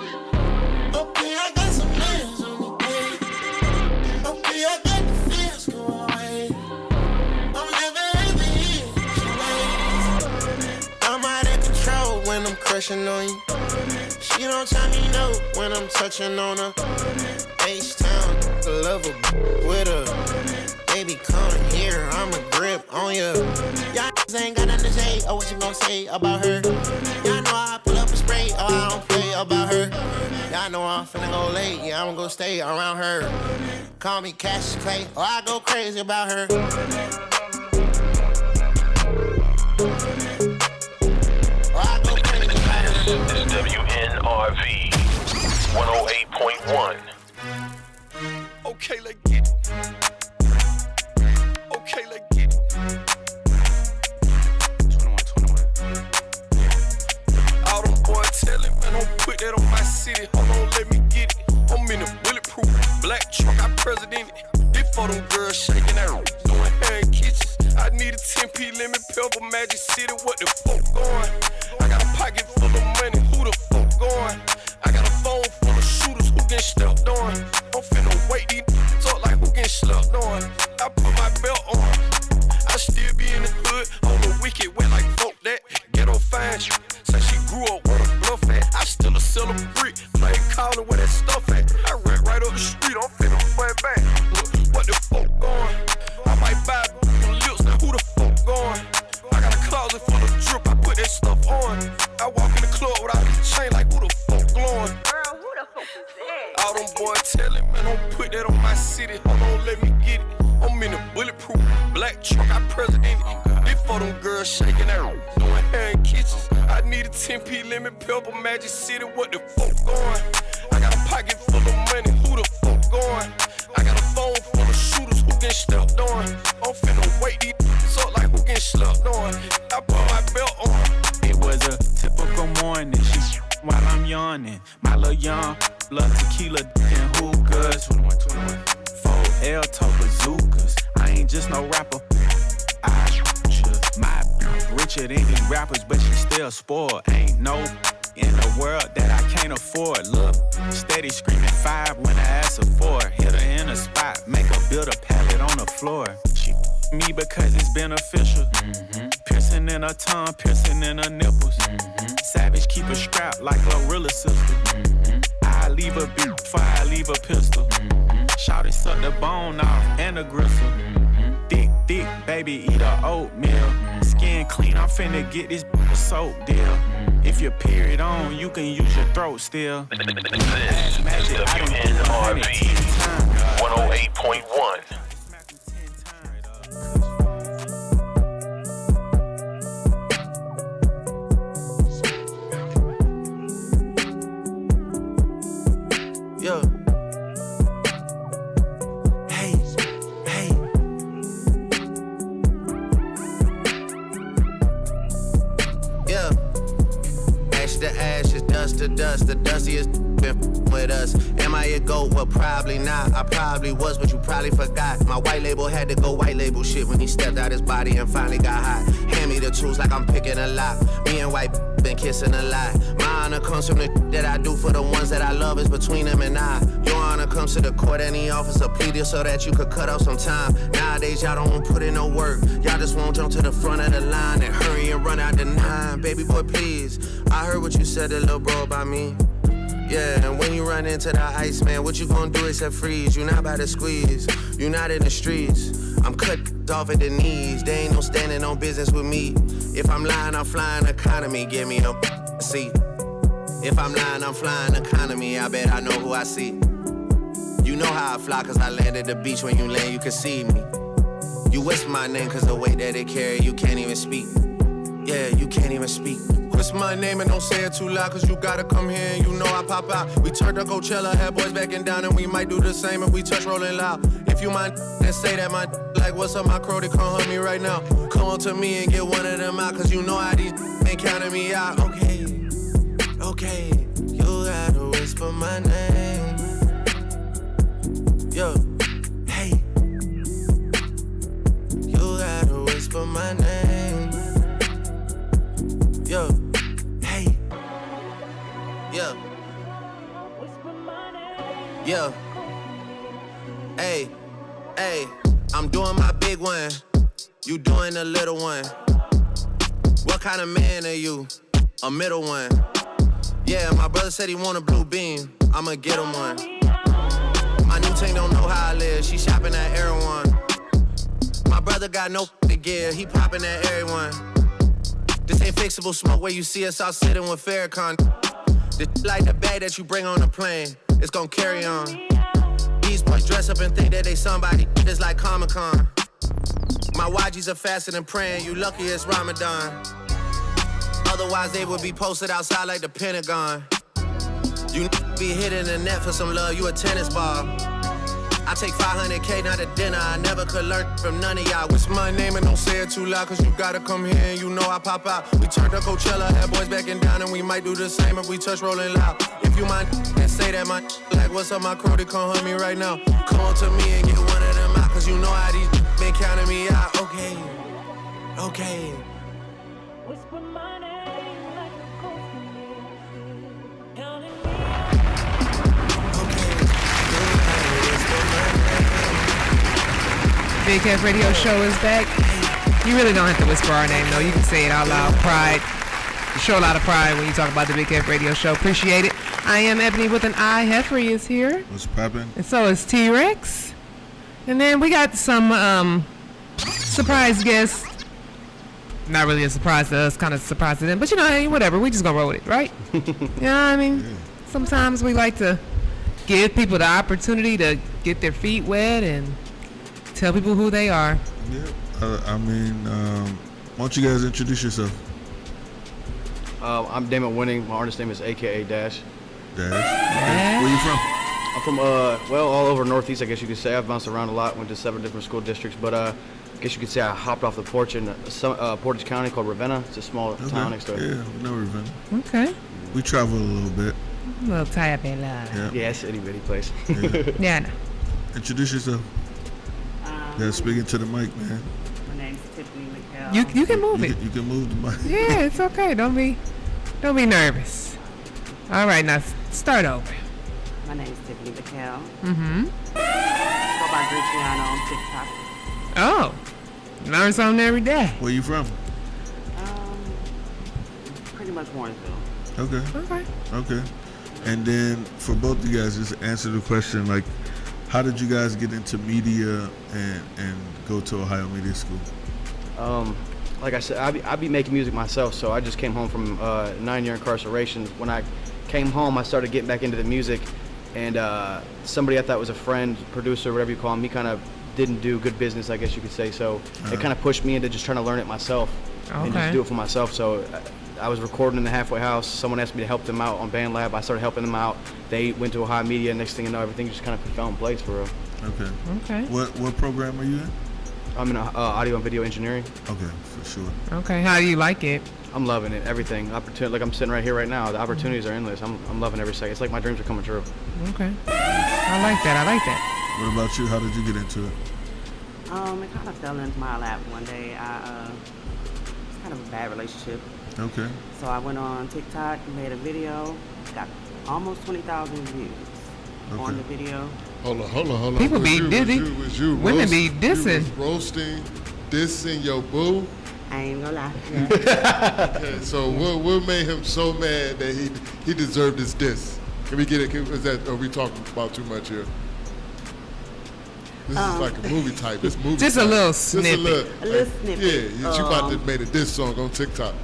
Speaker 7: Okay, I got some plans on me, babe. Okay, I got the fears go away. I'm never ever here, I'm out of control when I'm crushing on you. She don't tell me no when I'm touching on her. H-Town, love her with her. Baby, come here, I'ma grip on ya. Y'all ain't got nothing to say, oh, what you gon' say about her? Y'all know I pull up and spray, oh, I don't play about her. Y'all know I'm finna go late, yeah, I'm gonna stay around her. Call me Cassius Clay, or I go crazy about her. Or I go crazy about her.
Speaker 5: This is WNRV 108.1.
Speaker 6: Okay, let's get it. Okay, let's get it. 21. All them boys telling, man, don't put that on my city. Hold on, let me get it. I'm in a bulletproof black truck, I president it. This for them girls shaking out, doing hair in kitchens. I need a 10p lemon pepper, Magic City, what the fuck going? I got a pocket full of money, who the fuck going? I got a phone full of shooters, who getting stepped on? I'm finna wait these talk like who getting slept on. I put my belt on, I still be in the hood, on the wicked wet like fuck that. Ghetto fine, say she grew up with a bluff at. I still a sell a brick, play calling where that stuff at. I ran right up the street, I'm finna fight back. Look, what the fuck going? I might buy some lips, now who the fuck going? I got a closet full of drip, I put that stuff on. I walk in the club without this chain like who the fuck glowing?
Speaker 9: Girl, who the fuck is that?
Speaker 6: All them boys telling, man, don't put that on my city. Hold on, let me get it. I'm in a bulletproof black truck, I president it. This for them girls shaking out, doing hair in kitchens. I need a 10p lemon pepper, Magic City, what the fuck going? I got a pocket full of money, who the fuck going? I got a phone full of shooters, who getting stepped on? I'm finna wait these up like who getting slept on. I put my belt on.
Speaker 10: It was a typical morning, she while I'm yawning. My little young, love tequila and hookahs. 4L talk bazookas. I ain't just no rapper. My richer than these rappers, but she still spoiled. Ain't no in the world that I can't afford. Look, steady screaming 5 when I ask her for it. Hit her in a spot, make her build a pallet on the floor. She me because it's beneficial. Piercing in her tongue, piercing in her nipples. Savage keep a strap like Glorilla's sister. I leave a beat before I leave a pistol. Shawty suck the bone off and the gristle. Thick, baby, eat a oatmeal. Skin clean, I'm finna get this soap deal. If your period on, you can use your throat still.
Speaker 5: This is WNRV 108.1.
Speaker 7: Yeah. Dust to dust, the dustiest been with us. Am I a goat? Well, probably not. I probably was, but you probably forgot. My white label had to go white label shit when he stepped out his body and finally got hot. Hand me the tools like I'm picking a lock. Me and white been kissing a lot. My honor comes from the that I do for the ones that I love is between them and I. Your honor comes to the court and the officer pleaded so that you could cut off some time. Nowadays y'all don't want to put in no work. Y'all just won't jump to the front of the line and hurry and run out the 9. Baby boy, please. I heard what you said to little bro about me. Yeah, and when you run into the ice, man, what you gonna do except freeze? You not by the squeeze, you not in the streets. I'm cut off at the knees, there ain't no standing on business with me. If I'm lying, I'm flying economy, give me a seat. If I'm lying, I'm flying economy, I bet I know who I see. You know how I fly, cause I land at the beach. When you land, you can see me. You whisper my name, cause the way that it carry, you can't even speak. Yeah, you can't even speak. Whisper my name and don't say it too loud, cause you gotta come here and you know I pop out. We turned up Coachella, had boys backing down, and we might do the same if we touch rolling loud. If you mind and say that my like, what's up, my crow, they come hunt me right now. Come on to me and get one of them out, cause you know how these ain't counting me out. Okay, you gotta whisper my name. Yo, hey, you gotta whisper my name. Yo, hey, yeah, yeah, hey, I'm doing my big one, you doing the little one. What kind of man are you? A middle one. Yeah, my brother said he want a blue beam, I'ma get him one. My new team don't know how I live, she shopping at everyone. My brother got no gear, he popping at everyone. This ain't fixable smoke where you see us all sitting with Farrakhan. This like the bag that you bring on the plane, it's gon' carry on. These boys dress up and think that they somebody, it's like Comic-Con. My YGs are faster than praying, you lucky it's Ramadan. Otherwise they would be posted outside like the Pentagon. You be hitting the net for some love, you a tennis ball. I take 500K, not a dinner, I never could learn from none of y'all. Whisper my name and don't say it too loud, cause you gotta come here and you know I pop out. We turned up Coachella, had boys backing down, and we might do the same if we touch rolling loud. If you mind and say that my like, what's up, my crow, they come hunt me right now. Come on to me and get one of them out, cause you know how these been counting me out. Okay.
Speaker 9: Whisper my name like a ghost, counting me
Speaker 2: Big Heff Radio Show is back. You really don't have to whisper our name, though. You can say it out loud. Pride. You show a lot of pride when you talk about the Big Heff Radio Show. Appreciate it. I am Ebony with an I. Heffrey is here.
Speaker 3: What's poppin'?
Speaker 2: And so is T-Rex. And then we got some surprise guests. Not really a surprise to us, kind of surprise to them. But, you know, hey, whatever. We just gonna roll with it, right? You know what I mean? Yeah. Sometimes we like to give people the opportunity to get their feet wet and tell people who they are.
Speaker 3: Yeah. Why don't you guys introduce yourself?
Speaker 11: I'm Damon Winning. My artist name is AKA Dash.
Speaker 3: Dash? Okay. Where you from?
Speaker 11: I'm from, all over Northeast, I guess you could say. I've bounced around a lot, went to 7 different school districts, but I guess you could say I hopped off the porch in Portage County called Ravenna. It's a small town next door.
Speaker 3: Yeah, we know Ravenna.
Speaker 2: Okay.
Speaker 3: We travel a little bit.
Speaker 2: A little tired, yeah.
Speaker 11: Yeah, it's an itty bitty place.
Speaker 2: Yeah, I know.
Speaker 3: Introduce yourself. Yeah, speaking to the mic, man.
Speaker 12: My name's Tiffany McHale.
Speaker 2: You can move it.
Speaker 3: You can move the mic.
Speaker 2: Yeah, it's okay. Don't be nervous. All right, now start over.
Speaker 12: My name's Tiffany McHale.
Speaker 2: Mm-hmm.
Speaker 12: Go by Graciano on TikTok.
Speaker 2: Oh, learn something every day.
Speaker 3: Where you from?
Speaker 12: Pretty much Warrensville.
Speaker 3: Okay. And then for both of you guys, just answer the question, like, how did you guys get into media and go to Ohio Media School?
Speaker 11: Like I said, I be making music myself, so I just came home from 9-year incarceration. When I came home, I started getting back into the music, and somebody I thought was a friend, producer, whatever you call him, he kind of didn't do good business, I guess you could say, so it kind of pushed me into just trying to learn it myself and just do it for myself. So I was recording in the halfway house. Someone asked me to help them out on Band Lab. I started helping them out. They went to Ohio Media. Next thing you know, everything just kind of fell in place for real.
Speaker 3: Okay. What program are you in?
Speaker 11: I'm in audio and video engineering.
Speaker 3: Okay, for sure.
Speaker 2: Okay, how do you like it?
Speaker 11: I'm loving it. Everything. Opportunity. Like I'm sitting right here right now. The opportunities are endless. I'm loving every second. It's like my dreams are coming true.
Speaker 2: Okay. I like that.
Speaker 3: What about you? How did you get into it?
Speaker 12: It kind of fell into my lap one day. It's kind of a bad relationship.
Speaker 3: Okay.
Speaker 12: So I went on TikTok, made a video, got almost 20,000 views on the video.
Speaker 4: Hold on.
Speaker 2: People be dizzy. Women be dissing.
Speaker 4: You was dissing your boo.
Speaker 12: I ain't gonna lie.
Speaker 4: Okay, so what made him so mad that he deserved this diss? Can we get it? Are we talking about too much here? This is like a movie type. This movie.
Speaker 2: Just
Speaker 4: type.
Speaker 2: A little snippet.
Speaker 12: A little snippet.
Speaker 4: Yeah, you about to made a diss song on TikTok.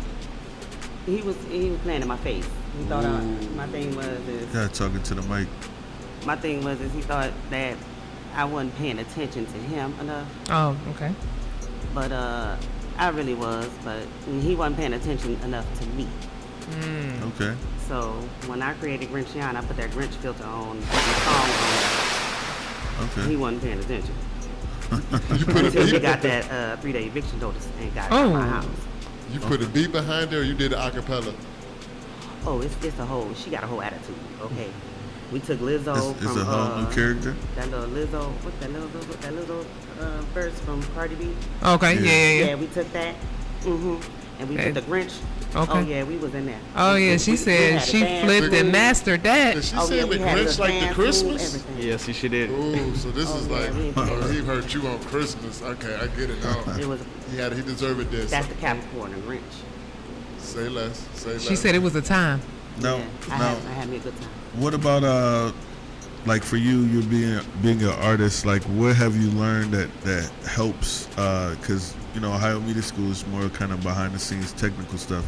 Speaker 12: He was playing in my face. He thought my thing was is.
Speaker 3: Yeah, talking to the mic.
Speaker 12: My thing was is he thought that I wasn't paying attention to him enough.
Speaker 2: Oh, okay.
Speaker 12: But I really was, but he wasn't paying attention enough to me.
Speaker 3: Okay.
Speaker 12: So when I created Grinchiana, I put that Grinch filter on every song on there.
Speaker 3: Okay.
Speaker 12: He wasn't paying attention.
Speaker 4: You put a
Speaker 12: Until she
Speaker 4: beat.
Speaker 12: got that 3-day eviction notice and got out of my house.
Speaker 4: You put a beat behind her, or you did it a cappella?
Speaker 12: Oh, it's a whole. She got a whole attitude. Okay. We took Lizzo
Speaker 3: It's
Speaker 12: from
Speaker 3: a whole new character.
Speaker 12: that little Lizzo. What's that little verse from Cardi B?
Speaker 2: Okay, yeah.
Speaker 12: Yeah, we took that. And we put the Grinch.
Speaker 2: Okay.
Speaker 12: Oh yeah, we was in there.
Speaker 2: Oh yeah, she said she flipped and mastered that.
Speaker 4: Did she
Speaker 12: Oh,
Speaker 4: say
Speaker 12: yeah,
Speaker 4: the
Speaker 12: we had
Speaker 4: Grinch
Speaker 12: the
Speaker 4: like the
Speaker 12: dance
Speaker 4: Christmas?
Speaker 12: move, everything.
Speaker 11: Yes, she did.
Speaker 4: Ooh, so this is
Speaker 12: yeah,
Speaker 4: like,
Speaker 12: we did.
Speaker 4: oh, he hurt you on Christmas. Okay, I get it now.
Speaker 12: It was.
Speaker 4: He deserved this.
Speaker 12: That's the Capricorn and Grinch.
Speaker 4: Say less. Say less.
Speaker 2: She said it was a time.
Speaker 3: No,
Speaker 12: Yeah, I had me a good time.
Speaker 3: What about like for you being an artist? Like, what have you learned that helps? Because Ohio Media School is more kind of behind the scenes technical stuff.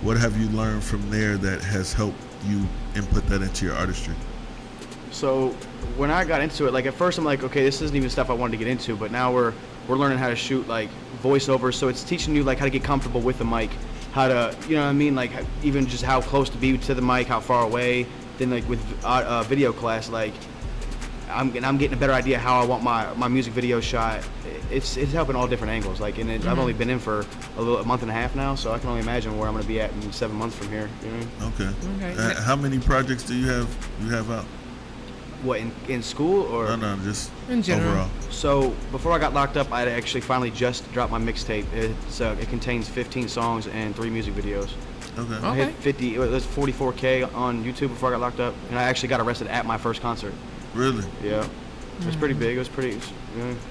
Speaker 3: What have you learned from there that has helped you input that into your artistry?
Speaker 11: So when I got into it, like at first I'm like, okay, this isn't even stuff I wanted to get into, but now we're learning how to shoot like voiceovers. So it's teaching you like how to get comfortable with the mic, how to, you know what I mean, like even just how close to be to the mic, how far away. Then like with video class, like I'm getting a better idea how I want my music video shot. It's helping all different angles. Like, and I've only been in for a month and a half now, so I can only imagine where I'm going to be at in 7 months from here. You know?
Speaker 3: Okay. How many projects do you have out?
Speaker 11: What, in school or?
Speaker 3: No, just
Speaker 2: in general.
Speaker 3: Overall.
Speaker 11: So before I got locked up, I actually finally just dropped my mixtape. It contains 15 songs and 3 music videos.
Speaker 3: Okay.
Speaker 11: I hit 50. It was 44K on YouTube before I got locked up, and I actually got arrested at my first concert.
Speaker 3: Really?
Speaker 11: Yeah. It was pretty big. It was pretty.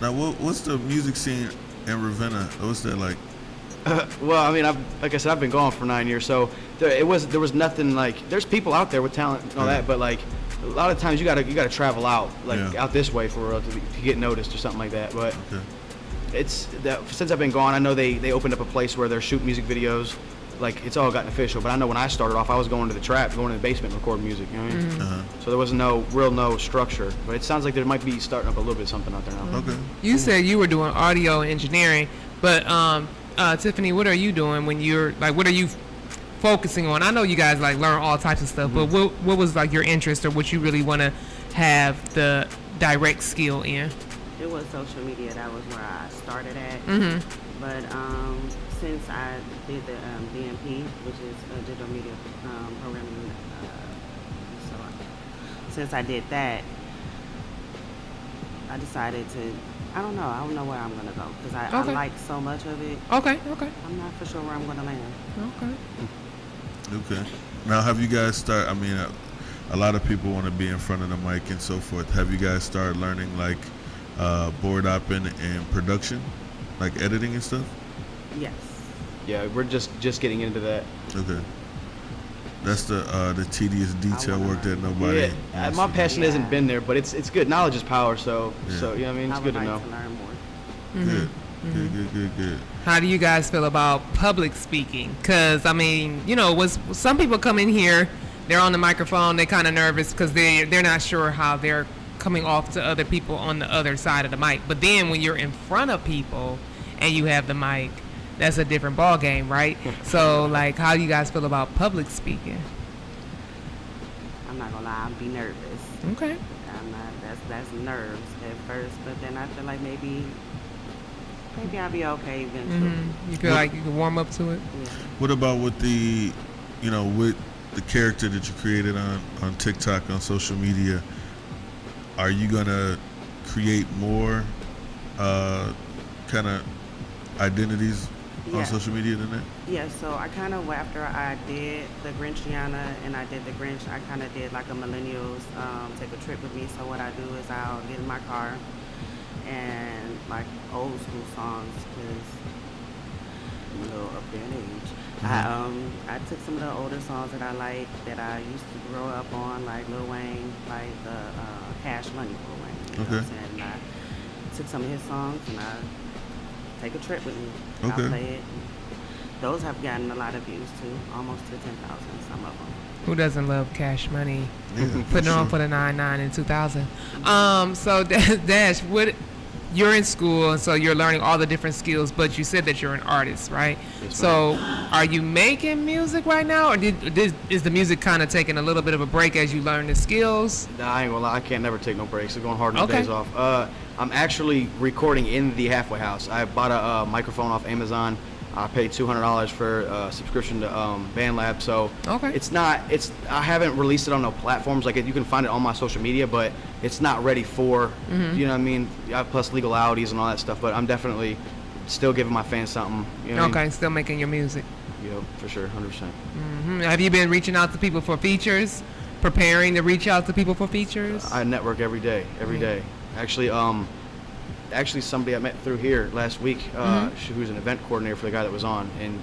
Speaker 3: Now, what's the music scene in Ravenna? What's that like?
Speaker 11: Well, I mean, like I said, I've been gone for 9 years, so there was nothing like. There's people out there with talent and all that, but like a lot of times you gotta travel out, like out this way for real to get noticed or something like that. But it's that since I've been gone, I know they opened up a place where they're shooting music videos. Like it's all gotten official, but I know when I started off, I was going to the trap, going to the basement, and recording music. You know what I mean? So there was no structure. But it sounds like there might be starting up a little bit something out there now.
Speaker 3: Okay.
Speaker 2: You said you were doing audio engineering, but Tiffany, what are you doing when you're like? What are you focusing on? I know you guys like learn all types of stuff, but what was like your interest or what you really want to have the direct skill in?
Speaker 12: It was social media. That was where I started at. But since I did the DMP, which is digital media programming, so since I did that, I decided to. I don't know where I'm gonna go because I like so much of it.
Speaker 2: Okay.
Speaker 12: I'm not for sure where I'm gonna land.
Speaker 3: Okay. Now, have you guys started? I mean, a lot of people want to be in front of the mic and so forth. Have you guys started learning like board opping and production, like editing and stuff?
Speaker 12: Yes.
Speaker 11: Yeah, we're just getting into that.
Speaker 3: Okay. That's the tedious detail work that nobody.
Speaker 11: Yeah, my passion hasn't been there, but it's good. Knowledge is power, so you know what I mean. It's good to know.
Speaker 12: To learn more.
Speaker 3: Good.
Speaker 2: How do you guys feel about public speaking? Because I mean, some people come in here, they're on the microphone, they're kind of nervous because they're not sure how they're coming off to other people on the other side of the mic. But then when you're in front of people and you have the mic, that's a different ball game, right? So, like, how do you guys feel about public speaking?
Speaker 12: I'm not gonna lie, I'd be nervous.
Speaker 2: Okay.
Speaker 12: I'm not. That's nerves at first, but then I feel like maybe I'll be okay eventually.
Speaker 2: You feel like you can warm up to it?
Speaker 12: Yeah.
Speaker 3: What about with the, with the character that you created on TikTok, on social media? Are you gonna create more kind of identities on social media than that?
Speaker 12: Yeah, so I kind of, after I did the Grinchiana and I did the Grinch, I kind of did like a millennials take a trip with me. So what I do is I'll get in my car and like old school songs because I'm a little up there in age. I took some of the older songs that I like that I used to grow up on, like Lil Wayne, like the Cash Money Lil Wayne. You know what I'm saying? And I took some of his songs and I take a trip with me. I'll play it. Those have gotten a lot of views too, almost to 10,000, some of them.
Speaker 2: Who doesn't love Cash Money? Putting on for the 99 in 2000. So Dash, what you're in school, and so you're learning all the different skills, but you said that you're an artist, right?
Speaker 11: Yes,
Speaker 2: so are you making music right now, or is the music kind of taking a little bit of a break as you learn the skills?
Speaker 11: Nah, I ain't gonna lie, I can't never take no breaks. I'm going hard on the
Speaker 2: Okay.
Speaker 11: days off. I'm actually recording in the halfway house. I bought a microphone off Amazon. I paid $200 for a subscription to BandLab. So I haven't released it on no platforms. Like you can find it on my social media, but it's not ready for, you know what I mean? Plus legalities and all that stuff. But I'm definitely still giving my fans something. You know what I mean?
Speaker 2: Still making your music.
Speaker 11: Yep, for sure, 100%.
Speaker 2: Have you been reaching out to people for features? Preparing to reach out to people for features?
Speaker 11: I network every day. Actually, somebody I met through here last week, who was an event coordinator for the guy that was on, and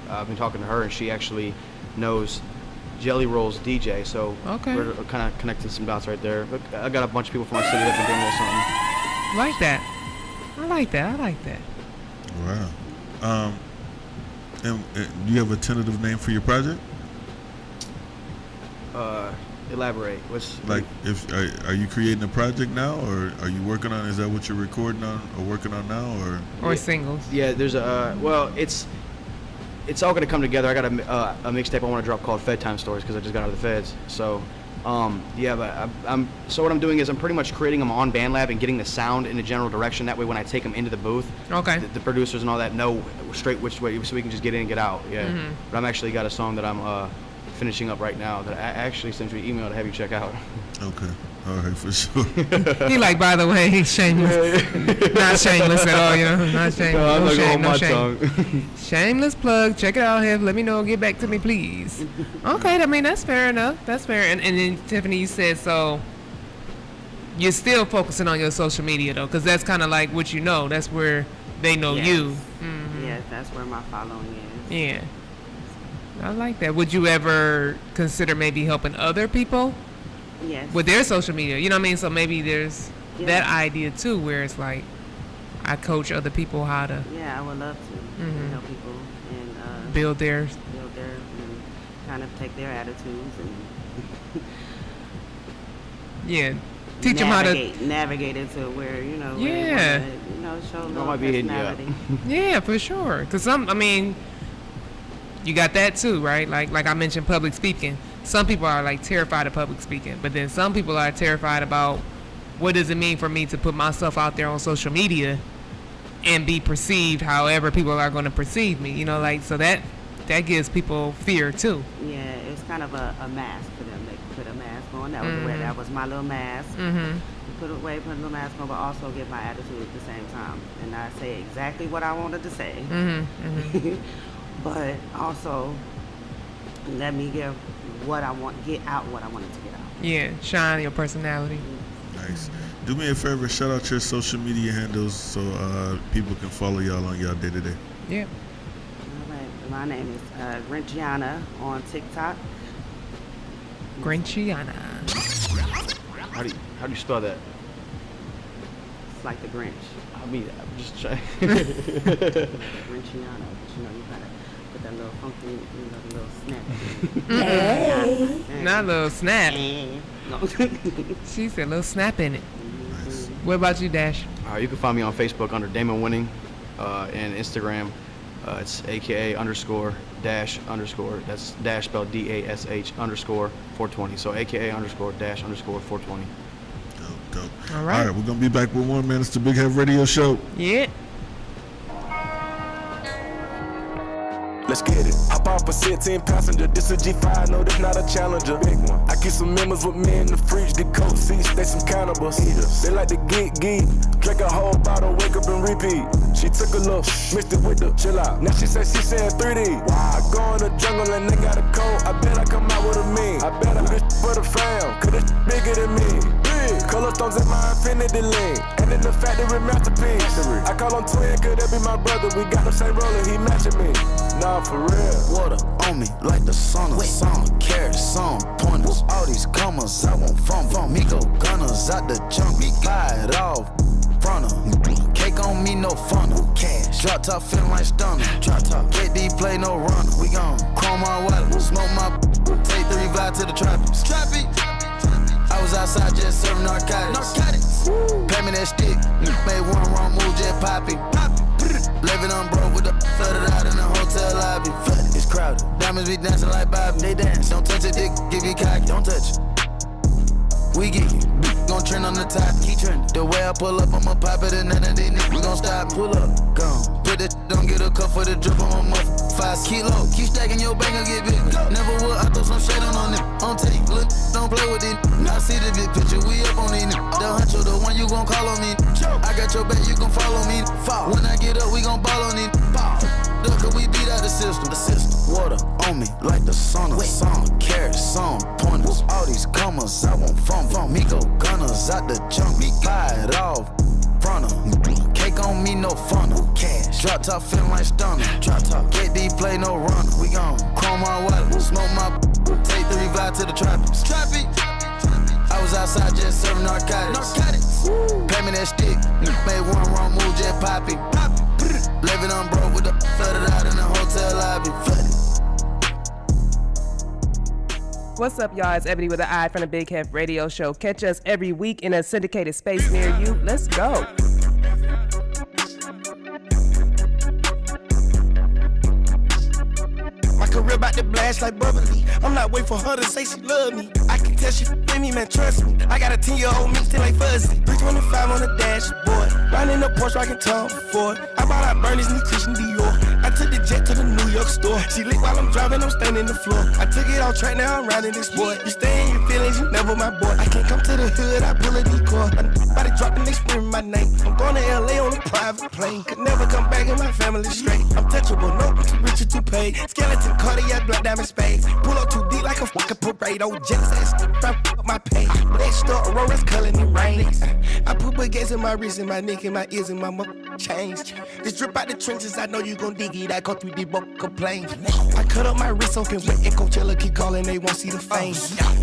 Speaker 11: I've been talking to her, and she actually knows Jelly Roll's DJ, so we're kind of connecting some dots right there. But I got a bunch of people from my city that have been doing a little something.
Speaker 2: I like that.
Speaker 3: Wow. And do you have a tentative name for your project?
Speaker 11: Elaborate.
Speaker 3: Are you creating a project now, or are you working on? Is that what you're recording on or working on now,
Speaker 2: or singles? Yeah,
Speaker 11: there's it's all gonna come together. I got a mixtape I want to drop called Fed Time Stories because I just got out of the feds. So, so what I'm doing is I'm pretty much creating them on BandLab and getting the sound in a general direction. That way, when I take them into the booth, the producers and all that know straight which way, so we can just get in and get out. Yeah. But I'm actually got a song that I'm finishing up right now that I actually sent you an email to have you check out.
Speaker 3: Okay. All right, for sure.
Speaker 2: He by the way, he's shameless. Not shameless at all, not shameless. No shame. Shameless plug. Check it out, Heff. Let me know. Get back to me, please. Okay, I mean, that's fair enough. That's fair. And then, Tiffany, you said, so you're still focusing on your social media, though, because that's kind of like what you know. That's where they know you.
Speaker 12: Mm-hmm. Yes, that's where my following is.
Speaker 2: Yeah. I like that. Would you ever consider maybe helping other people?
Speaker 12: Yes.
Speaker 2: With their social media, you know what I mean? So maybe there's that idea too, where it's like I coach other people how to.
Speaker 12: Yeah, I would love to help people and
Speaker 2: build their and
Speaker 12: kind of take their attitudes and
Speaker 2: teach them how to
Speaker 12: navigate it to where show a little personality.
Speaker 2: Yeah, for sure. Because you got that too, right? Like I mentioned, public speaking. Some people are like terrified of public speaking, but then some people are terrified about what does it mean for me to put myself out there on social media and be perceived however people are going to perceive me. So that gives people fear too.
Speaker 12: Yeah, it's kind of a mask for them. They put a mask on. That was my little mask. Put a little mask on, but also get my attitude at the same time, and I say exactly what I wanted to say. But also let me get what I wanted to get out.
Speaker 2: Yeah, shine your personality.
Speaker 3: Nice. Do me a favor, shout out your social media handles so people can follow y'all on y'all day to day.
Speaker 2: Yeah.
Speaker 12: All right. My name is Grinchiana on TikTok.
Speaker 2: Grinchiana.
Speaker 11: How do you spell that?
Speaker 12: It's like the Grinch.
Speaker 11: I'm just trying.
Speaker 12: Grinchiana, but you gotta put that little funky, little snap.
Speaker 2: Not a little snap.
Speaker 12: No.
Speaker 2: She said a little snap in it. Nice. What about you, Dash?
Speaker 11: You can find me on Facebook under Damon Winning, and Instagram. It's AKA _ dash _ that's dash spelled DASH _ 420. So AKA _ dash _ 420.
Speaker 3: Dope.
Speaker 2: All right,
Speaker 3: we're gonna be back with more, man. It's the Big Heff Radio Show.
Speaker 2: Yeah.
Speaker 13: Let's get it. Hop off a 16 passenger. This a G5, no, this not a Challenger. Big one. I keep some members with me in the fridge. The coat seats, they some cannibals. They like to geek. Drink a whole bottle, wake up and repeat. She took a look, mixed it with the chill out. Now she said she saying 3D. I go in the jungle and they got a coat. I bet I come out with a mean. I bet I do this for the fam, cause this bigger than me. Color stones in my infinity lane. And in the factory masterpiece. I call him twin, cause that be my brother. We got the same roller, he matching me. Nah, for real.
Speaker 14: Water on me like the sauna. Some carrots, some pointers. All these commas, I want from me. Go gunners out the jungle. Buy it off, front of. Cake on me, no funnel. Cash. Drop top feeling like stunner. Drop top. KD play no runner. We gon' chrome my wallet. Smoke my. Take 3 vibe to the trappies. Trappy. I was was outside just serving narcotics. Pay me that stick, made one wrong move, just pop it. Living on broke with the flooded out in the hotel lobby. It's crowded. Diamonds be dancing like Bobby. They dance. Don't touch it, dick. Give you cocky. Don't touch it. We get it. Gon' trend on the top. Keep trending. The way I pull up, I'ma pop it, and none of these niggas gon' stop. Pull up. Gone. Put that don't get a cup for the drip on my muff. 5 kilo. Keep stacking your bank and get bigger. Never would. I throw some shade on it. On tape. Look, don't play with it. I see the big picture. We up on it. The huncho, the one you gon' call on me. I got your back, you gon' follow me. When I get up, we gon' ball on it. Look, we beat out the system. Water on me like the sauna. Some carrots, some pointers. All these commas, I want from me. Go gunners out the jump. Buy it off. Front cake on me, no funnel. Cash. Drop top feeling like stunner. Drop top. Get D play, no runner. We gon' chrome my wallet. Smoke my. Take 3 vibe to the tropics. I was outside just serving narcotics. Pay me that stick. Made one wrong move, just pop it. Living on broke with the flooded out in the hotel lobby.
Speaker 15: What's up, y'all? It's Ebony with an eye from the Big Heff radio show. Catch us every week in a syndicated space near you. Let's go.
Speaker 16: My career about to blast like bubbly. I'm not waiting for her to say she love me. I can tell she f***ing me, man, trust me. I got a 10-year-old me still like fuzzy. 325 on the dashboard. Riding the Porsche, rockin' Tom Ford. I bought out Bernie's new Christian Dior. I took the jet to the New York store. She lit while I'm driving, I'm standing the floor. I took it off track, now I'm riding this boy. You stay in your feelings, you never my boy. I can't come to the hood, I pull a decoy. Body dropping, they screaming my name. I'm going to LA on a private plane. Could never come back and my family straight. I'm touchable, no, I'm too rich or too paid. Skeleton, cardiac, black diamond spades. Pull up too deep like a fucking parade. Oh, jealous ass, try up my pay. They store Aurora's color in rain. I put baguettes in my wrist, in my neck, in my ears, and my chains. Just drip out the trenches, I know you gon' dig it. I go through the book, complain. I cut up my wrist open wet, and Coachella keep calling, they won't see the fame.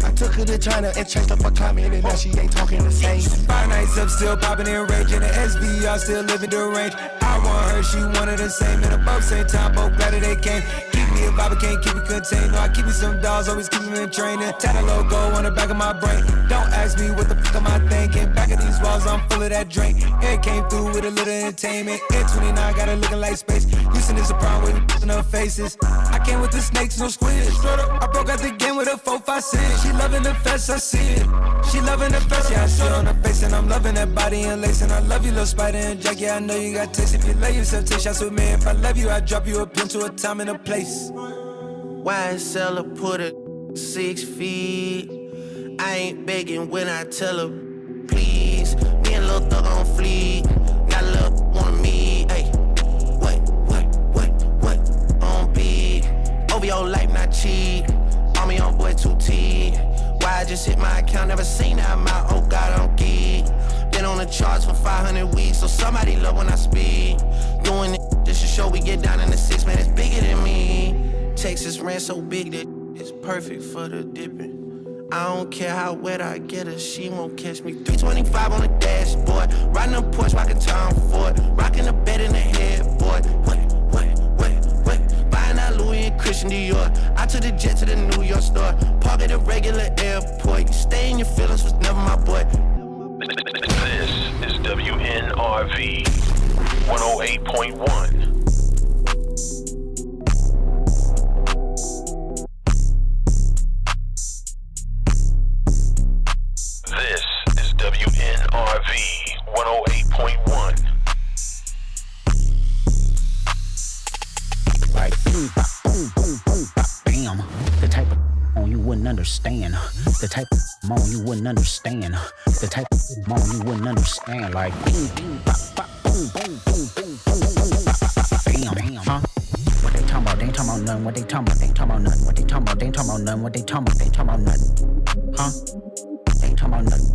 Speaker 16: I took her to China and changed up her climate, and now she ain't talking the same.
Speaker 17: 5 nights up, still popping and raging. The SVR still living the range. I want her, she wanted the same. And above same time, both glad that they came. Keep me a vibe, can't keep it contained. No, I keep me some dolls, always keep me in training. Tatted logo on the back of my brain. Don't ask me what the fuck am I thinking. Back of these walls, I'm full of that drink. It came through with a little entertainment. In 29, got her looking like space. Houston is a problem with me in her faces. I came with the snakes, no squids. I broke out the game with a 4-5-6. She loving the fest, I see it. She loving the fest, yeah, I see it on her face. And I'm loving that body and lace. And I love you, little Spider and Jack. Yeah, I know you got taste. If you love yourself, take shots with me. If I love you, I drop you a pin to a time and a place.
Speaker 16: YSL put her 6 feet. I ain't begging when I tell her, please. Me and Lil Thug on fleek. Got a little on me. Hey, what? On beat. Over your life, not cheap. On me on boy 2T. Why I just hit my account, never seen that amount. Oh God, I'm geek. Been on the charts for 500 weeks, so somebody love when I speak. Doing it just to show we get down in the 6, man, it's bigger than me. Texas ran so big that it's perfect for the dipping. I don't care how wet I get her, she won't catch me. 325 on the dashboard, riding a Porsche, rockin' Tom Ford, rocking a bed in the headboard. What? Buying out Louis and Christian Dior. I took the jet to the New York store, park at a regular airport. You stay in your feelings was never my boy.
Speaker 5: This is WNRV 108.1. This is WNRV 108.1.
Speaker 18: Like boom, boom, boom, boom, bam. The type of on you wouldn't understand. The type of moan you wouldn't understand. The type of moan you wouldn't understand. Like boom, boom, bop, bop, boom, boom, boom, boom, boom, boom, bop, bop, bam, bam. Huh? What they talking about? They ain't talking about nothing. What they talking about? They ain't talking about nothing. What they talking about? They ain't talking about nothing. What they talking about? They ain't talking about nothing. Huh? They ain't talking about nothing.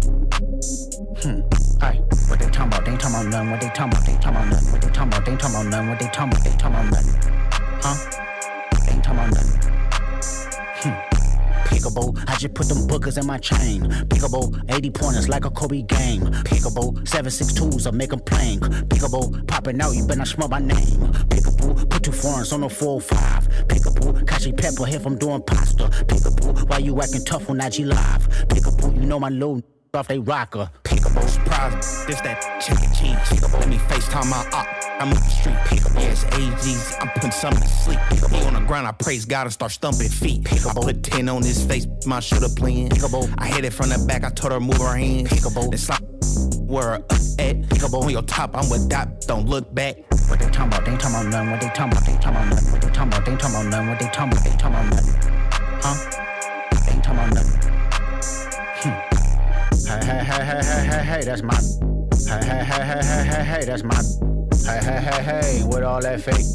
Speaker 18: Aye. What they talking about? They ain't talking about nothing. What they talking about? They ain't talking about nothing. What they talking about? They ain't talking about nothing. What they talking about? They ain't talking about nothing. Huh? They ain't talking about nothing. Pick a Pickable, I just put them bookers in my chain. Pickable, 80 pointers like a Kobe game. Pickable, 7.62s, I make them plain. Pickable, popping out, you better not smell my name. Pickable, put 2 foreigns on the 405. Pickable, Kashi Pepper, if I'm doing pasta. Pickable, why you acting tough on IG Live? Pickable, you know my little off they rocker. Pickable,
Speaker 19: surprise, this that chicken cheese. Pickable, let me FaceTime my op. I'm on the street. Pickable, yeah, it's AGs. I'm putting something to sleep. Pickable, he on the ground, I praise God and start stumping feet. Pickable, I put 10 on his face, my shoulder playing. Pickable, I hit it from the back, I told her move her hands. Pickable, it's like where up at. Pickable, on your top, I'm with that. Don't look back.
Speaker 18: What they talking about? They ain't talking about nothing. What they talking about? They ain't talking about nothing. What they talking about? They ain't talking about nothing. What they talking about? They ain't talking about nothing. Huh? They ain't talking about nothing. Hey, that's my. Hey, that's my. Hey, with all that fake.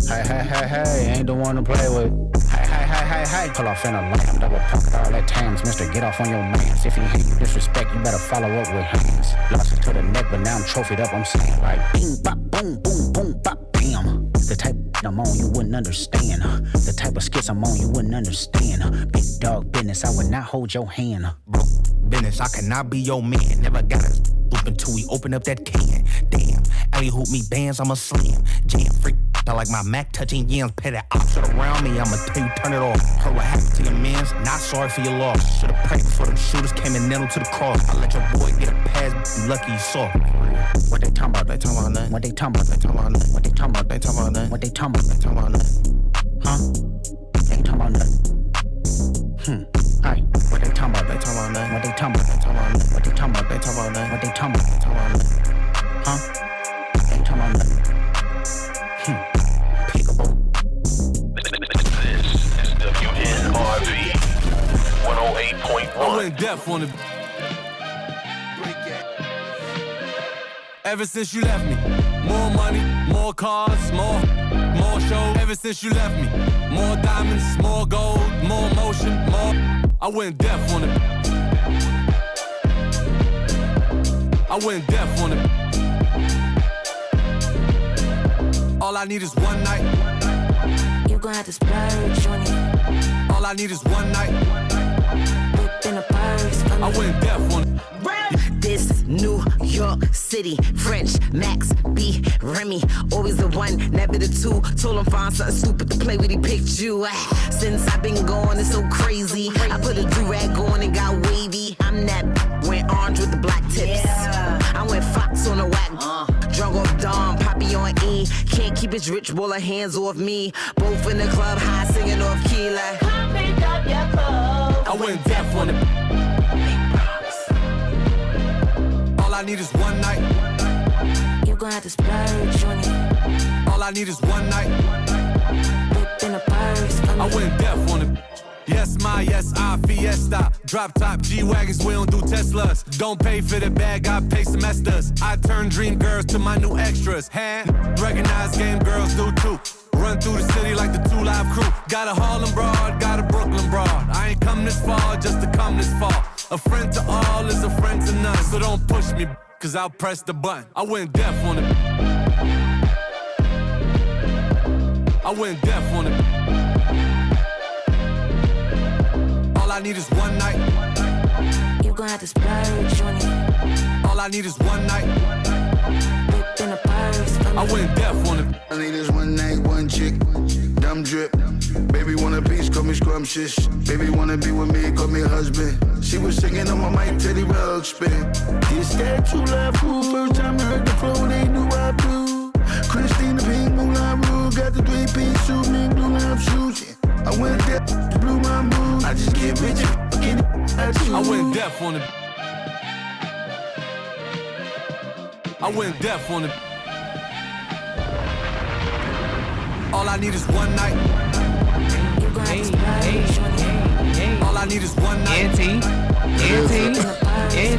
Speaker 18: Hey, ain't the one to play with. Hey. Pull off in a lamb, double pocket all that tams. Mister, get off on your mans. If he hate you disrespect, you better follow up with hands. Lost it to the neck, but now I'm trophied up. I'm saying like, bing, bop, boom, boom, boom, bop, bam. The type of I'm on, you wouldn't understand. The type of skits I'm on, you wouldn't understand. Big dog business, I would not hold your hand.
Speaker 19: Bro, business, I cannot be your man. Never got a loop until we open up that can. Damn, alley hoop me bands, I'm a slam. Jam freak, I like my Mac touching yams. Pay that option around me, I'ma tell you turn it off. Heard what happened to your mans, not sorry for your loss. Should've prayed before them shooters came and nailed him to the cross. I let your boy get a pass, you lucky you saw.
Speaker 18: What they talking about?
Speaker 19: They talking about nothing.
Speaker 18: What they talking about?
Speaker 19: They talking about nothing.
Speaker 18: What they talking about?
Speaker 19: They talking about nothing.
Speaker 18: What they talking about?
Speaker 19: They talking about nothing.
Speaker 18: Huh? They ain't talking about nothing. Aye. What they talking about?
Speaker 19: They talking about nothing.
Speaker 18: What they talking about? They talking about nothing. What they talking about?
Speaker 19: They talking about nothing.
Speaker 18: What they talking about?
Speaker 19: They talking about nothing.
Speaker 18: Huh? They ain't talking about nothing. Pickable.
Speaker 5: This is WNRV 108.1.
Speaker 1: I went deaf on the. Ever since you left me, more money, more cars, more shows. Ever since you left me, more diamonds, more gold, more motion, more. I went deaf on it. I went deaf on it. All I need is one night.
Speaker 20: You gon' have to splurge on it.
Speaker 1: All I need is one night.
Speaker 20: Whip in a purse.
Speaker 1: I went deaf on it.
Speaker 21: This New York City, French, Max, B, Remy, always the one, never the two. Told him find something stupid to play with, he picked you. Since I've been gone, it's so crazy. I put a do-rag on and got wavy. I'm that went orange with the black tips. I went Fox on the whack. Drunk off Dom, Poppy on E. Can't keep his rich baller hands off me. Both in the club, high singing off key like. Come pick up your clothes.
Speaker 1: I went deaf on it. All I need is one night.
Speaker 20: You gon' have to splurge on it.
Speaker 1: All I need is one night.
Speaker 20: Whip in a purse.
Speaker 1: I went deaf on it. Yes, I Fiesta. Drop top G-Wagons, we don't do Teslas. Don't pay for the bag, I pay semesters. I turn dream girls to my new extras. Hand, recognize game girls do too. Run through the city like the 2 Live crew. Got a Harlem broad, got a Brooklyn broad. I ain't come this far just to come this far. A friend to all is a friend to none. So don't push me, cause I'll press the button. I went deaf on it. I went deaf on it. All I need is one night.
Speaker 20: You gon' have to splurge on it.
Speaker 1: All I need is one night.
Speaker 20: Whip in a purse.
Speaker 1: I went deaf on it.
Speaker 6: I need is one night, one chick, dumb drip. Baby want a piece, call me scrumptious. Baby wanna be with me, call me husband. She was singing on my mic, Teddy Rug spin. This that true love fool, first time I heard the flow, they knew I blew. Christina Pink, Moulin Rouge, got the 3-piece suit, me blue love shoes. Yeah. I went deaf, blew my mood. I just get rich and fucking at you.
Speaker 1: I went deaf on it. I went deaf on it. All I need is one night. All I need is one night.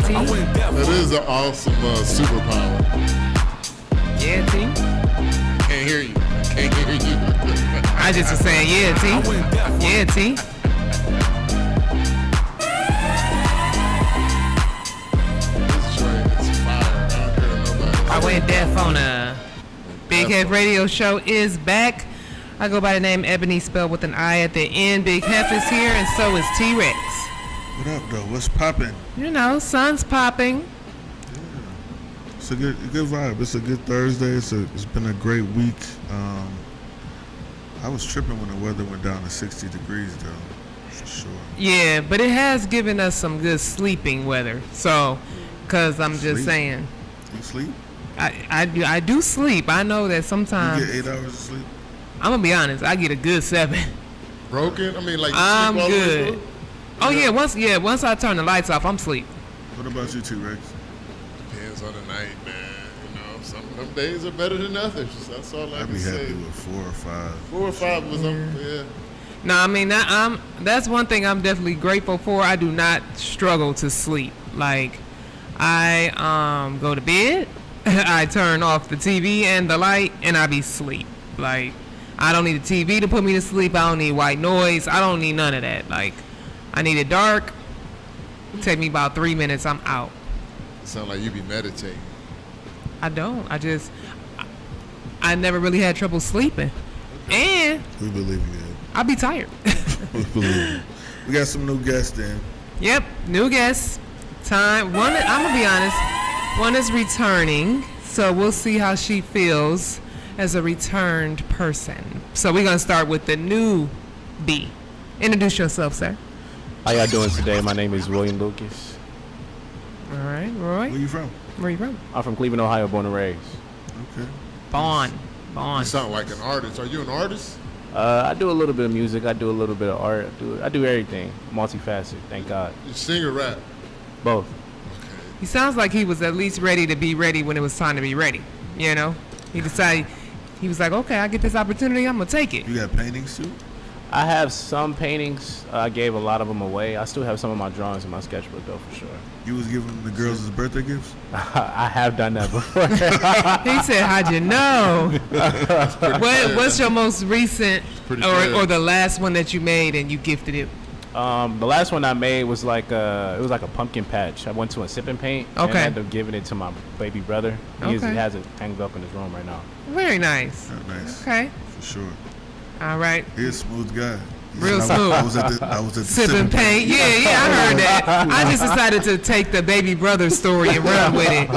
Speaker 1: I went deaf.
Speaker 4: That is an awesome superpower.
Speaker 2: Yeah, T.
Speaker 4: Can't hear you. Can't hear you.
Speaker 2: I just was saying, yeah, T. Yeah, T.
Speaker 4: This joint is fire. I don't hear nobody.
Speaker 2: I went deaf on a Big Heff Radio Show is back. I go by the name Ebony, spelled with an I at the end. Big Heff is here, and so is T-Rex.
Speaker 3: What up, though? What's popping?
Speaker 2: You know, sun's popping.
Speaker 3: It's a good vibe. It's a good Thursday. It's been a great week. I was tripping when the weather went down to 60 degrees, though, for sure.
Speaker 2: Yeah, but it has given us some good sleeping weather. So, because I'm just saying.
Speaker 3: You sleep?
Speaker 2: I do sleep. I know that sometimes.
Speaker 3: You get 8 hours of sleep?
Speaker 2: I'm going to be honest. I get a good 7.
Speaker 4: Broken? I mean, like,
Speaker 2: I'm
Speaker 4: sleep all the way
Speaker 2: good.
Speaker 4: through?
Speaker 2: Oh, once I turn the lights off, I'm asleep.
Speaker 3: What about you two, Rex?
Speaker 4: Depends on the night, man. You know, some of them days are better than others. That's all I
Speaker 3: I'd
Speaker 4: can
Speaker 3: be
Speaker 4: say.
Speaker 3: happy with 4 or 5.
Speaker 4: 4 or 5 was yeah.
Speaker 2: No, I mean, that's one thing I'm definitely grateful for. I do not struggle to sleep. Like, I go to bed, I turn off the TV and the light, and I be asleep. Like, I don't need the TV to put me to sleep. I don't need white noise. I don't need none of that. Like, I need it dark. Take me about 3 minutes. I'm out.
Speaker 4: It sound like you be meditating.
Speaker 2: I don't. I never really had trouble sleeping. And
Speaker 3: we believe you.
Speaker 2: I be tired.
Speaker 3: We believe you. We got some new guests in.
Speaker 2: Yep, new guests. I'm gonna be honest. One is returning, so we'll see how she feels as a returned person. So we're gonna start with the new B. Introduce yourself, sir.
Speaker 8: How y'all doing today? My name is William Lucas.
Speaker 2: All right, Roy.
Speaker 3: Where you from?
Speaker 2: Where you from?
Speaker 8: I'm from Cleveland, Ohio, born and raised.
Speaker 3: Okay.
Speaker 2: Bond.
Speaker 4: You sound like an artist. Are you an artist?
Speaker 8: I do a little bit of music. I do a little bit of art. I do everything. Multifaceted, thank God.
Speaker 4: You sing or rap?
Speaker 8: Both.
Speaker 2: He sounds like he was at least ready to be ready when it was time to be ready. You know? He decided, he was like, okay, I get this opportunity, I'm going to take it.
Speaker 3: You got paintings too?
Speaker 8: I have some paintings. I gave a lot of them away. I still have some of my drawings in my sketchbook, though, for sure.
Speaker 3: You was giving the girls as birthday gifts?
Speaker 8: I have done that before.
Speaker 2: He said, how'd you know? What's your most recent or the last one that you made and you gifted it?
Speaker 8: The last one I made was it was like a pumpkin patch. I went to a sip and paint.
Speaker 2: Okay.
Speaker 8: And I ended up giving it to my baby brother. He has it hanged up in his room right now.
Speaker 2: Very nice.
Speaker 3: Oh, nice.
Speaker 2: Okay.
Speaker 3: For sure.
Speaker 2: All right.
Speaker 3: He's a smooth guy.
Speaker 2: Real smooth.
Speaker 3: I was at the
Speaker 2: sip and paint. Yeah, I heard that. I just decided to take the baby brother story and run with it.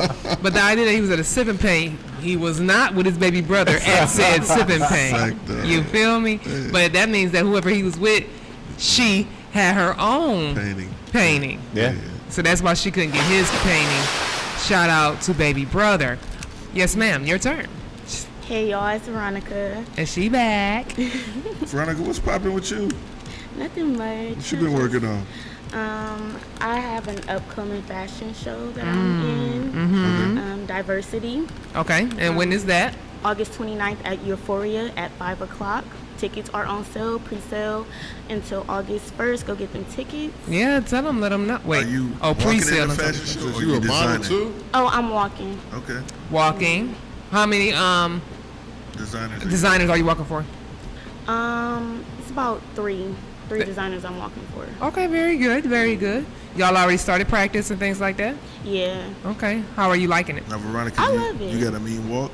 Speaker 2: But the idea that he was at a sip and paint, he was not with his baby brother at said sip and paint. You feel me? Yeah. But that means that whoever he was with, she had her own painting.
Speaker 8: Yeah.
Speaker 2: So that's why she couldn't get his painting. Shout out to baby brother. Yes, ma'am. Your turn.
Speaker 22: Hey y'all, it's Veronica.
Speaker 2: And she back.
Speaker 3: Veronica, what's popping with you?
Speaker 22: Nothing much.
Speaker 3: What you been working on?
Speaker 22: I have an upcoming fashion show that I'm in. Diversity.
Speaker 2: Okay, and when is that?
Speaker 22: August 29th at Euphoria at 5 o'clock. Tickets are on sale, pre-sale until August 1st. Go get them tickets.
Speaker 2: Yeah, tell them, let them know. Wait,
Speaker 3: Are you
Speaker 2: pre-sale.
Speaker 3: walking in the fashion show or
Speaker 4: you a model
Speaker 3: designing?
Speaker 4: too?
Speaker 22: Oh, I'm walking.
Speaker 3: Okay.
Speaker 2: Walking. How many designers are you walking for?
Speaker 22: It's about three designers I'm walking for.
Speaker 2: Okay, very good, very good. Y'all already started practice and things like that?
Speaker 22: Yeah.
Speaker 2: Okay. How are you liking it?
Speaker 3: Now, Veronica,
Speaker 22: love it.
Speaker 3: You got a mean walk?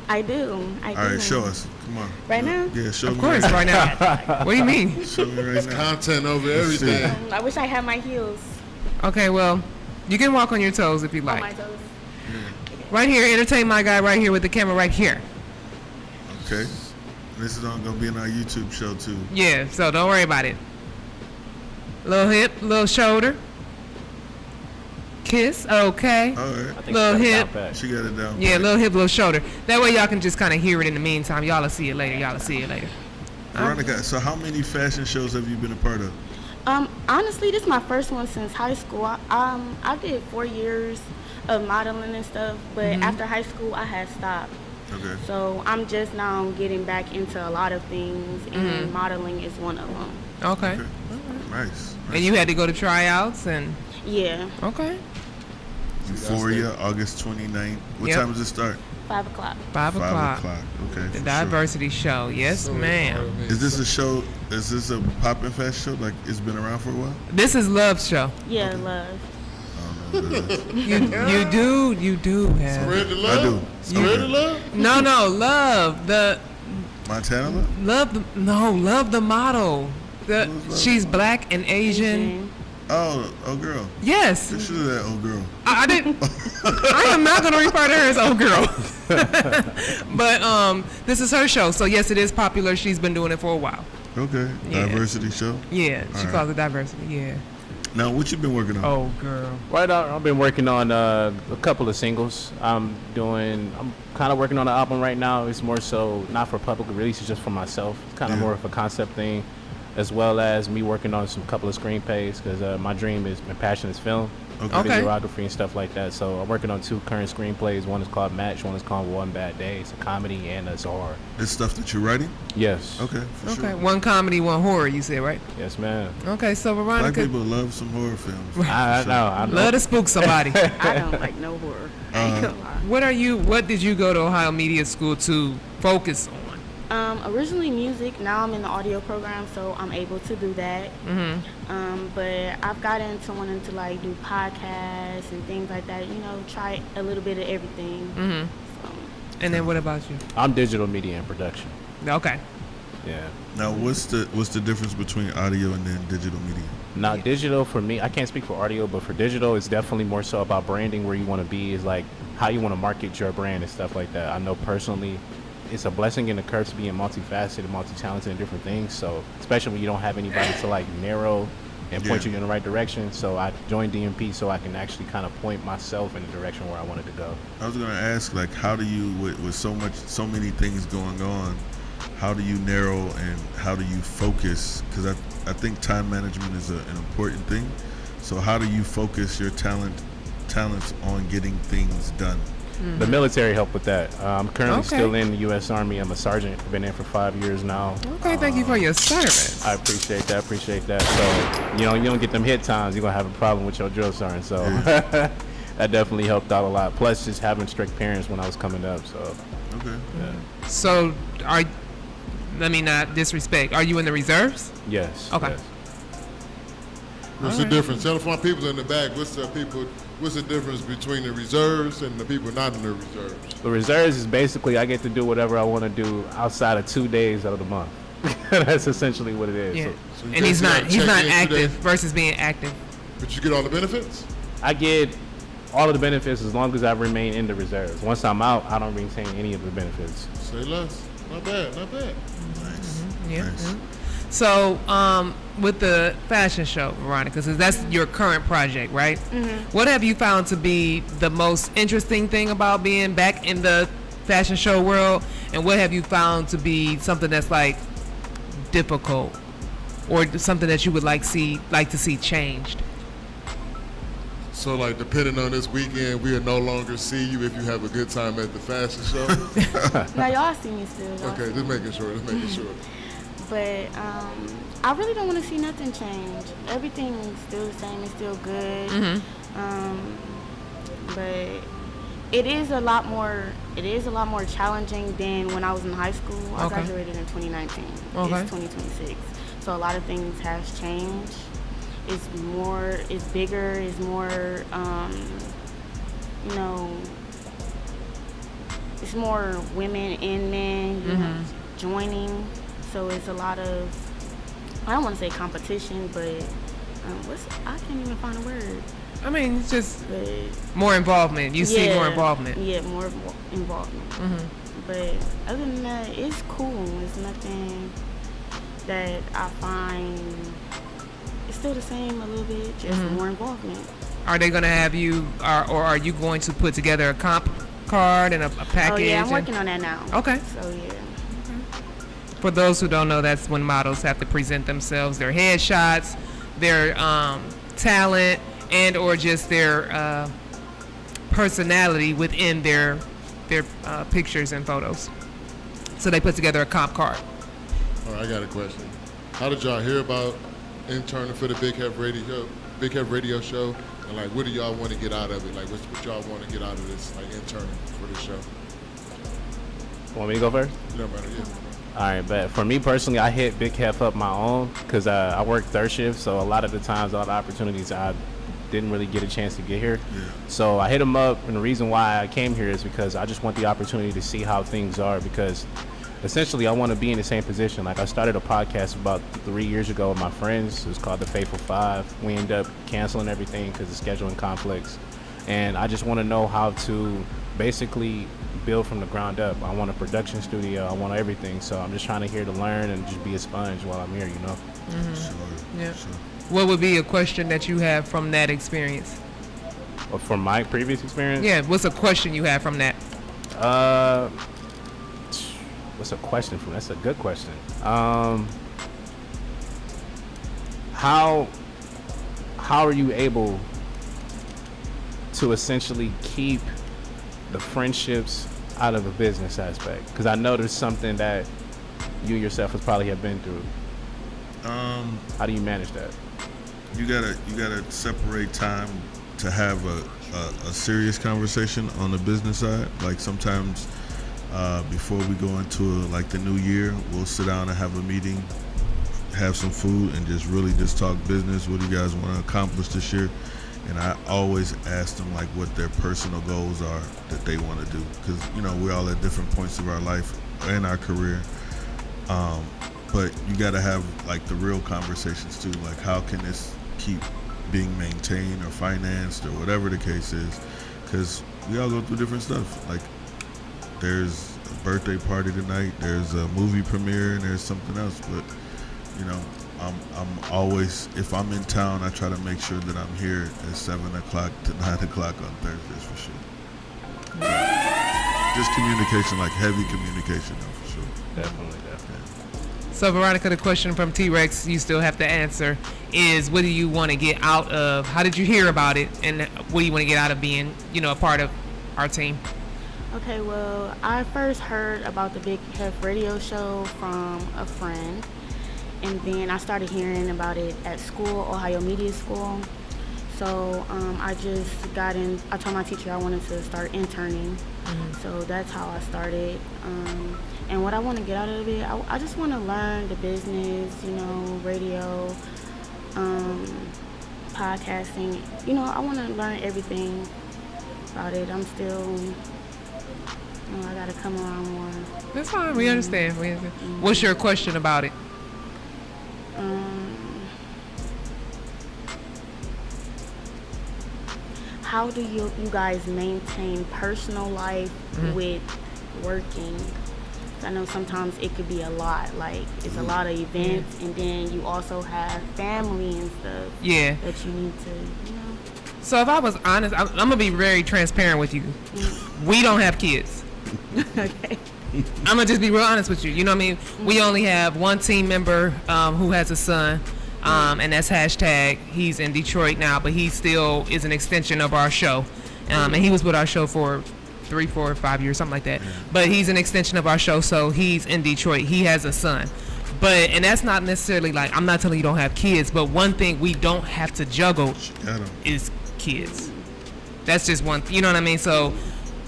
Speaker 22: I do.
Speaker 3: All right, show us. Come on.
Speaker 22: Right now?
Speaker 3: Yeah, show me.
Speaker 2: Of course, right now. What do you mean?
Speaker 3: Show me right now.
Speaker 4: Content over everything.
Speaker 22: I wish I had my heels.
Speaker 2: Okay, well, you can walk on your toes if you like.
Speaker 22: On my toes.
Speaker 2: Right here, entertain my guy right here with the camera right here.
Speaker 3: Okay. This is going to be in our YouTube show too.
Speaker 2: Yeah, so don't worry about it. Little hip, little shoulder. Kiss, okay.
Speaker 3: All right.
Speaker 2: Little hip.
Speaker 3: She got it down.
Speaker 2: Yeah, little hip, little shoulder. That way y'all can just kind of hear it in the meantime. Y'all will see it later.
Speaker 3: Veronica, so how many fashion shows have you been a part of?
Speaker 22: Honestly, this is my first one since high school. I did 4 years of modeling and stuff, but after high school, I had stopped.
Speaker 3: Okay.
Speaker 22: So I'm just now getting back into a lot of things, and modeling is one of them.
Speaker 2: Okay.
Speaker 3: Nice.
Speaker 2: And you had to go to tryouts and.
Speaker 22: Yeah.
Speaker 2: Okay.
Speaker 3: Euphoria, August 29th. What time does it start?
Speaker 22: 5 o'clock.
Speaker 2: 5 o'clock.
Speaker 3: 5 o'clock. Okay.
Speaker 2: The diversity show. Yes, ma'am.
Speaker 3: Is this a show? Is this a pop and fashion show? Like it's been around for a while?
Speaker 2: This is Love's show.
Speaker 22: Yeah, Love.
Speaker 2: You do have.
Speaker 4: Spread the love.
Speaker 3: I do.
Speaker 4: Spread the love.
Speaker 2: No, Love.
Speaker 3: Montana?
Speaker 2: Love the model. She's black and Asian.
Speaker 3: Oh girl.
Speaker 2: Yes.
Speaker 3: You should have that old girl.
Speaker 2: I didn't. I am not going to refer to her as old girl. But this is her show, so yes, it is popular. She's been doing it for a while.
Speaker 3: Okay.
Speaker 2: Yeah.
Speaker 3: Diversity show.
Speaker 2: Yeah,
Speaker 3: All
Speaker 2: she
Speaker 3: right.
Speaker 2: calls it diversity. Yeah.
Speaker 3: Now, what you been working on?
Speaker 2: Oh girl.
Speaker 8: Right now, I've been working on a couple of singles. I'm kind of working on an album right now. It's more so not for public release, it's just for myself. It's kind of more of a concept thing, as well as me working on some couple of screenplays because my dream is, my passion is film, videography and stuff like that. So I'm working on 2 current screenplays. One is called Match, one is called One Bad Day. It's a comedy and a horror.
Speaker 3: This stuff that you're writing?
Speaker 8: Yes.
Speaker 3: Okay. For sure.
Speaker 2: One comedy, one horror. You said, right?
Speaker 8: Yes, ma'am.
Speaker 2: Okay, so Veronica.
Speaker 3: Black people love some horror films.
Speaker 8: I know.
Speaker 2: Love to spook somebody.
Speaker 12: I don't like no horror. I ain't gonna lie.
Speaker 2: What did you go to Ohio Media School to focus on?
Speaker 12: Originally music. Now I'm in the audio program, so I'm able to do that. But I've gotten into wanting to like do podcasts and things like that. You know, try a little bit of everything. So.
Speaker 2: And then what about you?
Speaker 8: I'm digital media and production.
Speaker 2: Okay.
Speaker 8: Yeah.
Speaker 3: Now, what's the difference between audio and then digital media?
Speaker 8: Now, digital for me, I can't speak for audio, but for digital, it's definitely more so about branding, where you want to be, is like how you want to market your brand and stuff like that. I know personally, it's a blessing and a curse being multifaceted, multi-talented in different things. So, especially when you don't have anybody to like narrow and point you in the right direction. So I joined DMP so I can actually kind of point myself in the direction where I wanted to go.
Speaker 3: I was gonna ask, like, how do you, with so many things going on, how do you narrow and how do you focus? Because I think time management is an important thing. So how do you focus your talents on getting things done?
Speaker 8: The military helped with that. I'm currently still in the U.S. Army. I'm a sergeant. I've been in for 5 years now.
Speaker 2: Okay, thank you for your service.
Speaker 8: I appreciate that. So, you don't get them hit times, you're going to have a problem with your drill sergeant. So that definitely helped out a lot. Plus, just having strict parents when I was coming up. So, yeah.
Speaker 2: So, let me not disrespect. Are you in the reserves?
Speaker 8: Yes.
Speaker 2: Okay.
Speaker 8: Yes.
Speaker 4: What's the difference? Tell my people in the back, what's the difference between the reserves and the people not in the reserves?
Speaker 8: The reserves is basically I get to do whatever I want to do outside of 2 days out of the month. That's essentially what it is.
Speaker 2: Yeah.
Speaker 4: So
Speaker 2: and he's not active versus being active.
Speaker 4: But you get all the benefits?
Speaker 8: I get all of the benefits as long as I remain in the reserves. Once I'm out, I don't retain any of the benefits.
Speaker 4: Say less. Not bad.
Speaker 3: Nice.
Speaker 2: Yeah.
Speaker 3: Nice.
Speaker 2: So, with the fashion show, Veronica, because that's your current project, right? What have you found to be the most interesting thing about being back in the fashion show world, and what have you found to be something that's like difficult, or something that you would like to see changed?
Speaker 4: So, like, depending on this weekend, we'll no longer see you if you have a good time at the fashion show.
Speaker 12: Now y'all see me still.
Speaker 4: Okay, just making sure.
Speaker 12: But I really don't want to see nothing change. Everything's still the same. It's still good. But it is a lot more challenging than when I was in high school. I graduated in 2019. It's 2026. So a lot of things has changed. It's bigger, it's more, it's more women and men, joining. So it's a lot of, I don't want to say competition, but I can't even find a word.
Speaker 2: I mean, it's just more involvement. You see more involvement.
Speaker 12: Yeah, more involvement. But other than that, it's cool. It's nothing that I find, it's still the same a little bit, just more involvement.
Speaker 2: Are they going to have you, or are you going to put together a comp card and a package?
Speaker 12: Oh yeah, I'm working on that now.
Speaker 2: Okay.
Speaker 12: So yeah.
Speaker 2: For those who don't know, that's when models have to present themselves, their headshots, their talent, and or just their personality within their pictures and photos. So they put together a comp card.
Speaker 4: All right, I got a question. How did y'all hear about interning for the Big Heff Radio Show? And like, what do y'all want to get out of it? Like, what y'all want to get out of this, like, interning for this show?
Speaker 8: Want me to go first?
Speaker 4: No matter, yeah.
Speaker 8: All right, but for me personally, I hit Big Heff up my own because I work third shift, so a lot of the times, a lot of opportunities, I didn't really get a chance to get here. Yeah. So I hit him up, and the reason why I came here is because I just want the opportunity to see how things are, because essentially I want to be in the same position. Like I started a podcast about 3 years ago with my friends. It was called The Faithful Five. We ended up canceling everything because of scheduling conflicts. And I just want to know how to basically build from the ground up. I want a production studio. I want everything. So I'm just trying to here to learn and just be a sponge while I'm here, you know?
Speaker 3: Sure.
Speaker 2: Yeah. What would be a question that you have from that experience?
Speaker 8: Or from my previous experience?
Speaker 2: Yeah, what's a question you have from that?
Speaker 8: What's a question from? That's a good question. How are you able to essentially keep the friendships out of a business aspect? Because I know there's something that you yourself has probably have been through. How do you manage that?
Speaker 3: You gotta separate time to have a serious conversation on the business side. Like sometimes before we go into like the new year, we'll sit down and have a meeting, have some food, and just really just talk business. What do you guys want to accomplish this year? And I always ask them like what their personal goals are that they want to do, because you know we're all at different points of our life and our career. But you got to have like the real conversations too, like how can this keep being maintained or financed or whatever the case is, because we all go through different stuff. Like there's a birthday party tonight, there's a movie premiere, and there's something else. But you know, I'm always, if I'm in town, I try to make sure that I'm here at 7 o'clock to 9 o'clock on Thursdays for sure. Just communication, like heavy communication though, for sure.
Speaker 8: Definitely.
Speaker 2: So Veronica, the question from T-Rex you still have to answer is, what do you want to get out of, how did you hear about it, and what do you want to get out of being, you know, a part of our team?
Speaker 22: Okay, well, I first heard about the Big Heff radio show from a friend, and then I started hearing about it at school, Ohio Media School. So I just got in, I told my teacher I wanted to start interning. So that's how I started. And what I want to get out of it, I just want to learn the business, you know, radio, podcasting. You know, I want to learn everything about it. I'm still, you know, I got to come around more.
Speaker 2: That's fine. We understand. What's your question about it?
Speaker 22: How do you guys maintain personal life with working? I know sometimes it could be a lot, like it's a lot of events, and then you also have family and stuff that you need to, you know.
Speaker 2: So if I was honest, I'm gonna be very transparent with you. We don't have kids.
Speaker 22: Okay.
Speaker 2: I'm gonna just be real honest with you. You know what I mean? We only have one team member who has a son, and that's hashtag. He's in Detroit now, but he still is an extension of our show, and he was with our show for 3, 4, 5 years, something like that. But he's an extension of our show, so he's in Detroit. He has a son. And that's not necessarily like, I'm not telling you don't have kids, but one thing we don't have to juggle is kids. That's just one, you know what I mean? So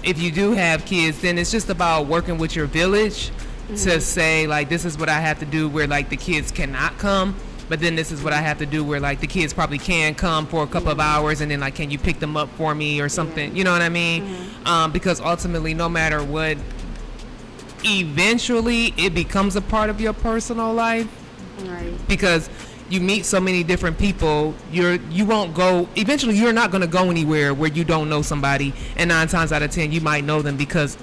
Speaker 2: if you do have kids, then it's just about working with your village to say, like, this is what I have to do where, like, the kids cannot come. But then this is what I have to do where, like, the kids probably can come for a couple of hours, and then, like, can you pick them up for me or something? You know what I mean? Because ultimately, no matter what, eventually it becomes a part of your personal life.
Speaker 22: Right.
Speaker 2: Because you meet so many different people, you won't go, eventually you're not going to go anywhere where you don't know somebody, and 9 times out of 10 you might know them because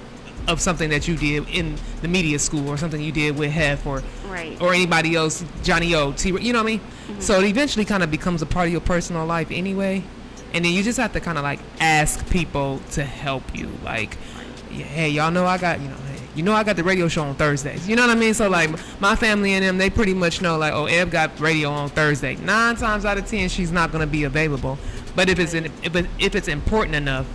Speaker 2: of something that you did in the media school or something you did with Heff or anybody else, Johnny O, T, you know what I mean? So it eventually kind of becomes a part of your personal life anyway, and then you just have to kind of like ask people to help you, like, hey, y'all know I got, I got the radio show on Thursdays, you know what I mean? So like my family and them, they pretty much know, like, oh, Eb got radio on Thursday. 9 times out of 10 she's not going to be available, but if it's important enough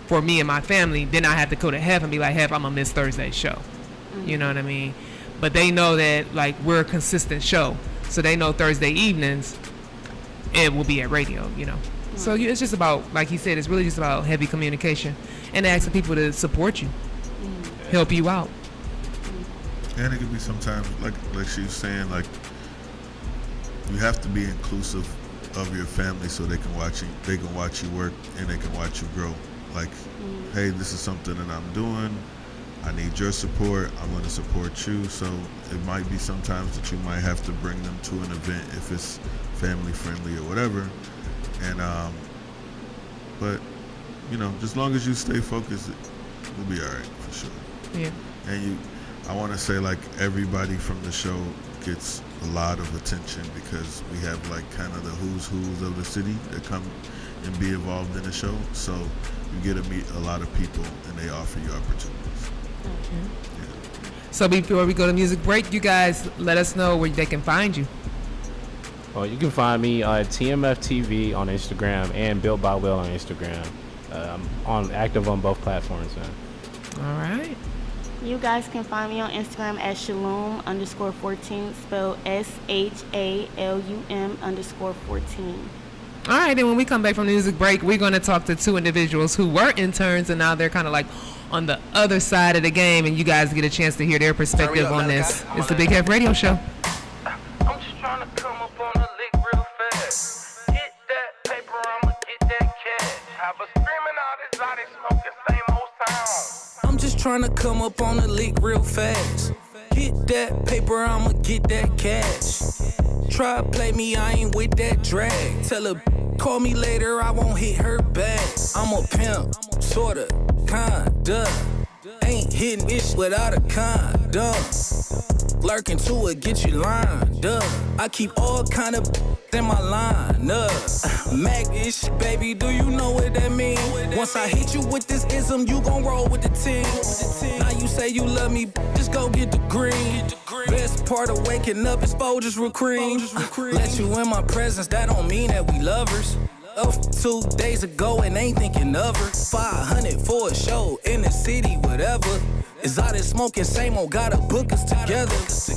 Speaker 2: for me and my family, then I have to go to Heff and be like, Heff, I'm gonna miss Thursday's show. You know what I mean? But they know that, like, we're a consistent show, so they know Thursday evenings it will be at radio, you know. So it's just about, like he said, it's really just about heavy communication and asking people to support you, help you out.
Speaker 3: And it could be sometimes, like she was saying, like, you have to be inclusive of your family so they can watch you work and they can watch you grow. Like, hey, this is something that I'm doing. I need your support. I'm going to support you. So it might be sometimes that you might have to bring them to an event if it's family friendly or whatever. And but you know, just as long as you stay focused, we'll be all right for sure.
Speaker 2: Yeah.
Speaker 3: And I want to say, like, everybody from the show gets a lot of attention because we have like kind of the who's of the city that come and be involved in the show. So you get to meet a lot of people and they offer you opportunities.
Speaker 2: Okay. So before we go to music break, you guys let us know where they can find you.
Speaker 8: Well, you can find me at TMF TV on Instagram and Built by Will on Instagram. I'm active on both platforms, man.
Speaker 2: All right.
Speaker 22: You guys can find me on Instagram at Shalom_14, spelled SHALUM_14.
Speaker 2: All right, and when we come back from the music break, we're going to talk to two individuals who were interns and now they're kind of like on the other side of the game, and you guys get a chance to hear their perspective on this. It's the Big Heff Radio Show.
Speaker 7: I'm just trying to come up on a lick real fast. Get that paper, I'ma get that cash. Have a screaming out his body, smoking same old sound. I'm just trying to come up on a lick real fast. Get that paper, I'ma get that cash. Try to play me, I ain't with that drag. Tell her, call me later, I won't hit her back. I'm a pimp, sorta, kinda. Ain't hitting bitch without a condom. Lurking to it, get you lined up. I keep all kind of in my line up. Mac-ish, baby, do you know what that mean? Once I hit you with this ism, you gon' roll with the team. Now you say you love me, just go get the green. Best part of waking up is Folgers with cream. Let you in my presence, that don't mean that we lovers. Up 2 days ago and ain't thinking of her. 500 for a show in the city, whatever. Is out there smoking, same old, gotta book us together.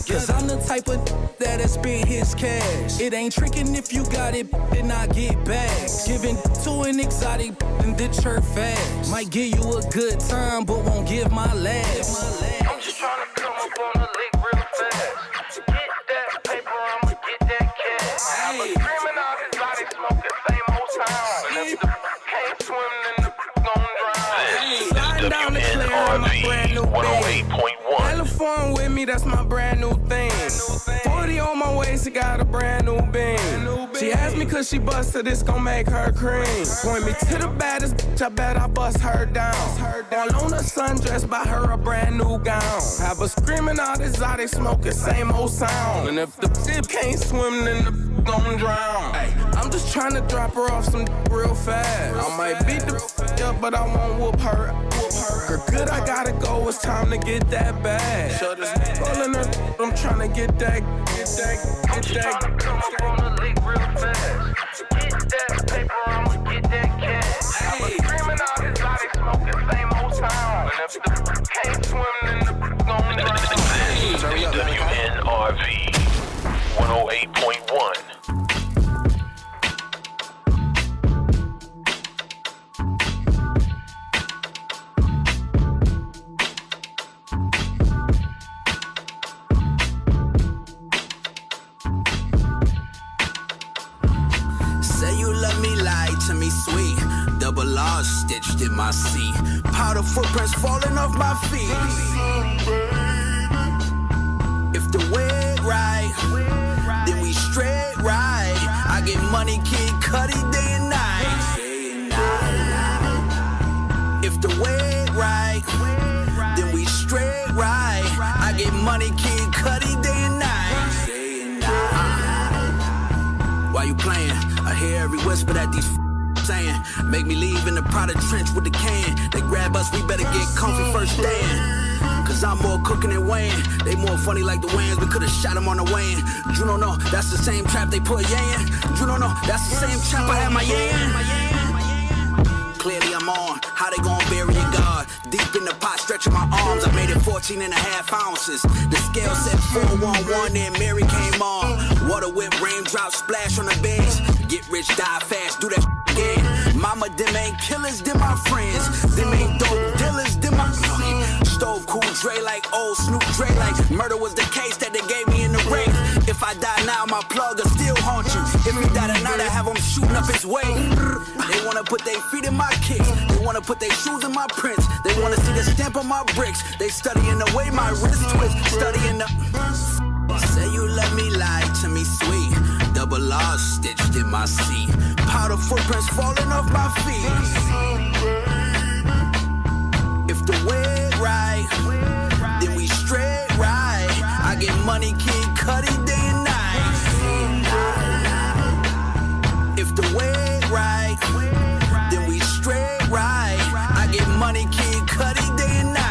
Speaker 7: Cause I'm the type of that'll spend his cash. It ain't tricking if you got it and I get back. Giving to an exotic and ditch her fast. Might give you a good time, but won't give my last. I'm just trying to come up on a lick real fast. Get that paper, I'ma get that cash. I'm a screaming out his body, smoking same old sound. And if the can't swim, then the gon' drown. Sliding down the clear in my brand new
Speaker 5: 108.1.
Speaker 7: Telephone with me, that's my brand new thing. 40 on my waist, she got a brand new beam. She asked me cause she busted, this gon' make her cream. Point me to the baddest bitch, I bet I bust her down. All on a sundress, buy her a brand new gown. Have her screaming out exotic, smoking same old sound. And if the zip can't swim, then the gon' drown. Ay, I'm just trying to drop her off some real fast. I might beat the up, but I won't whoop her. Her good, I gotta go, it's time to get that bag. Shut this pulling her, I'm trying to get that. I'm just trying to come up on a lick real fast. Get that paper, I'ma get that cash. I'm screaming out exotic, smoking same old sound. And if the can't swim, then the gon' drown.
Speaker 5: WNRV 108.1.
Speaker 14: Sweet, double R stitched in my seat. Powder footprints falling off my feet. If the way right, then we straight right. I get money, Kid Cudi day and night. If the way right, then we straight right. I get money, Kid Cudi day and night. Why you playing? I hear every whisper that these saying. Make me leave in the Prada trench with the can. They grab us, we better get comfy first stand. Cause I'm more cooking than Wayne. They more funny like the Wayans, we could've shot them on the Wayne. You don't know, that's the same trap they put Ye in. You don't know, that's the same trap I had my Ye in. Clearly I'm on, how they gon' bury a god? Deep in the pot, stretching my arms, I made it 14 and a half ounces. The scale said 411, then Mary came on. Water whip, raindrops, splash on the bench. Get rich, die fast, do that again. Mama, them ain't killers, them my friends. Them ain't dope dealers, them my Stove cool Dre like old Snoop Dre like murder was the case that they gave me in the rape. If If I die now, my plug will still haunt you. If he die tonight, I have him shooting up his way. They wanna put their feet in my kicks. They wanna put their shoes in my prints. They wanna see the stamp on my bricks. They studying the way my wrist twist. Studying the... Say you love me, lie to me, sweet. Double R stitched in my seat. Powder footprints falling off my feet. If the way right, then we straight right. I get money, Kid Cudi day and night. If the way right, then we straight right. I get money, Kid Cudi day and night.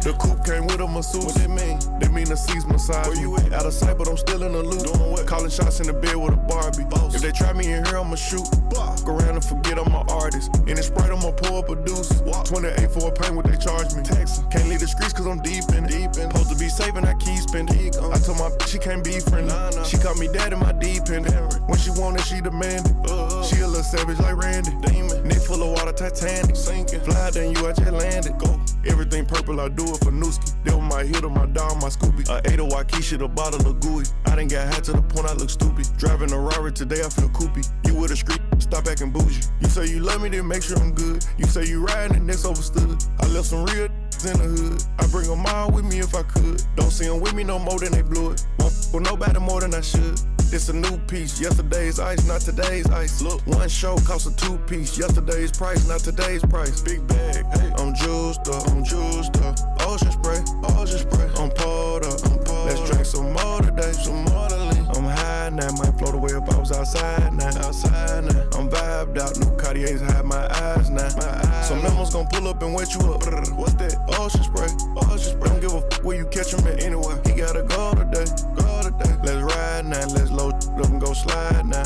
Speaker 6: The coupe came with a masseuse. What that mean? That mean the C's massage. Where you at? Out of sight, but I'm still in the loop. Doing what? Calling shots in the bed with a Barbie. Boss. If they try me in here, I'ma shoot. Go around and forget I'm an artist. In the Sprite, I'ma pour up a deuce. 28 for a pain, what they charge me. Texas. Can't leave the streets cause I'm deep in it. Supposed to be saving, I keep spending. I told my bitch she can't be friendly. She called me dad in my deep end. When she wanted, she demanded. She a little savage like Randy. Demon. Neck full of water, Titanic. Sinking. Fly than you, I just landed. Go. Everything purple, I do it for Nooski. They on my hitter, my dog, my Scooby. I ate a Waikisha, the bottle of gooey. I done got high to the point I look stupid. Driving a Rari today, I feel coopy. You with a street, stop acting bougie. You say you love me, then make sure I'm good. You say you riding, and that's overstood. I left some real in the hood. I bring them all with me if I could. Don't see them with me no more than they blew it. Won't for nobody more than I should. It's a new piece, yesterday's ice, not today's ice. Look, one show costs a 2-piece. Yesterday's price, not today's price. Big bag, hey. I'm juiced up, Ocean spray, I'm poured up, Let's drink some more today, some more to lean. I'm high now, might float away if I was outside now. I'm vibed out, new Cartiers hide my eyes now. Some memos gon' pull up and wet you up. What's that? Ocean spray, don't give a f where you catch him at anywhere. He gotta go today. Let's ride now, let's load up and go slide now.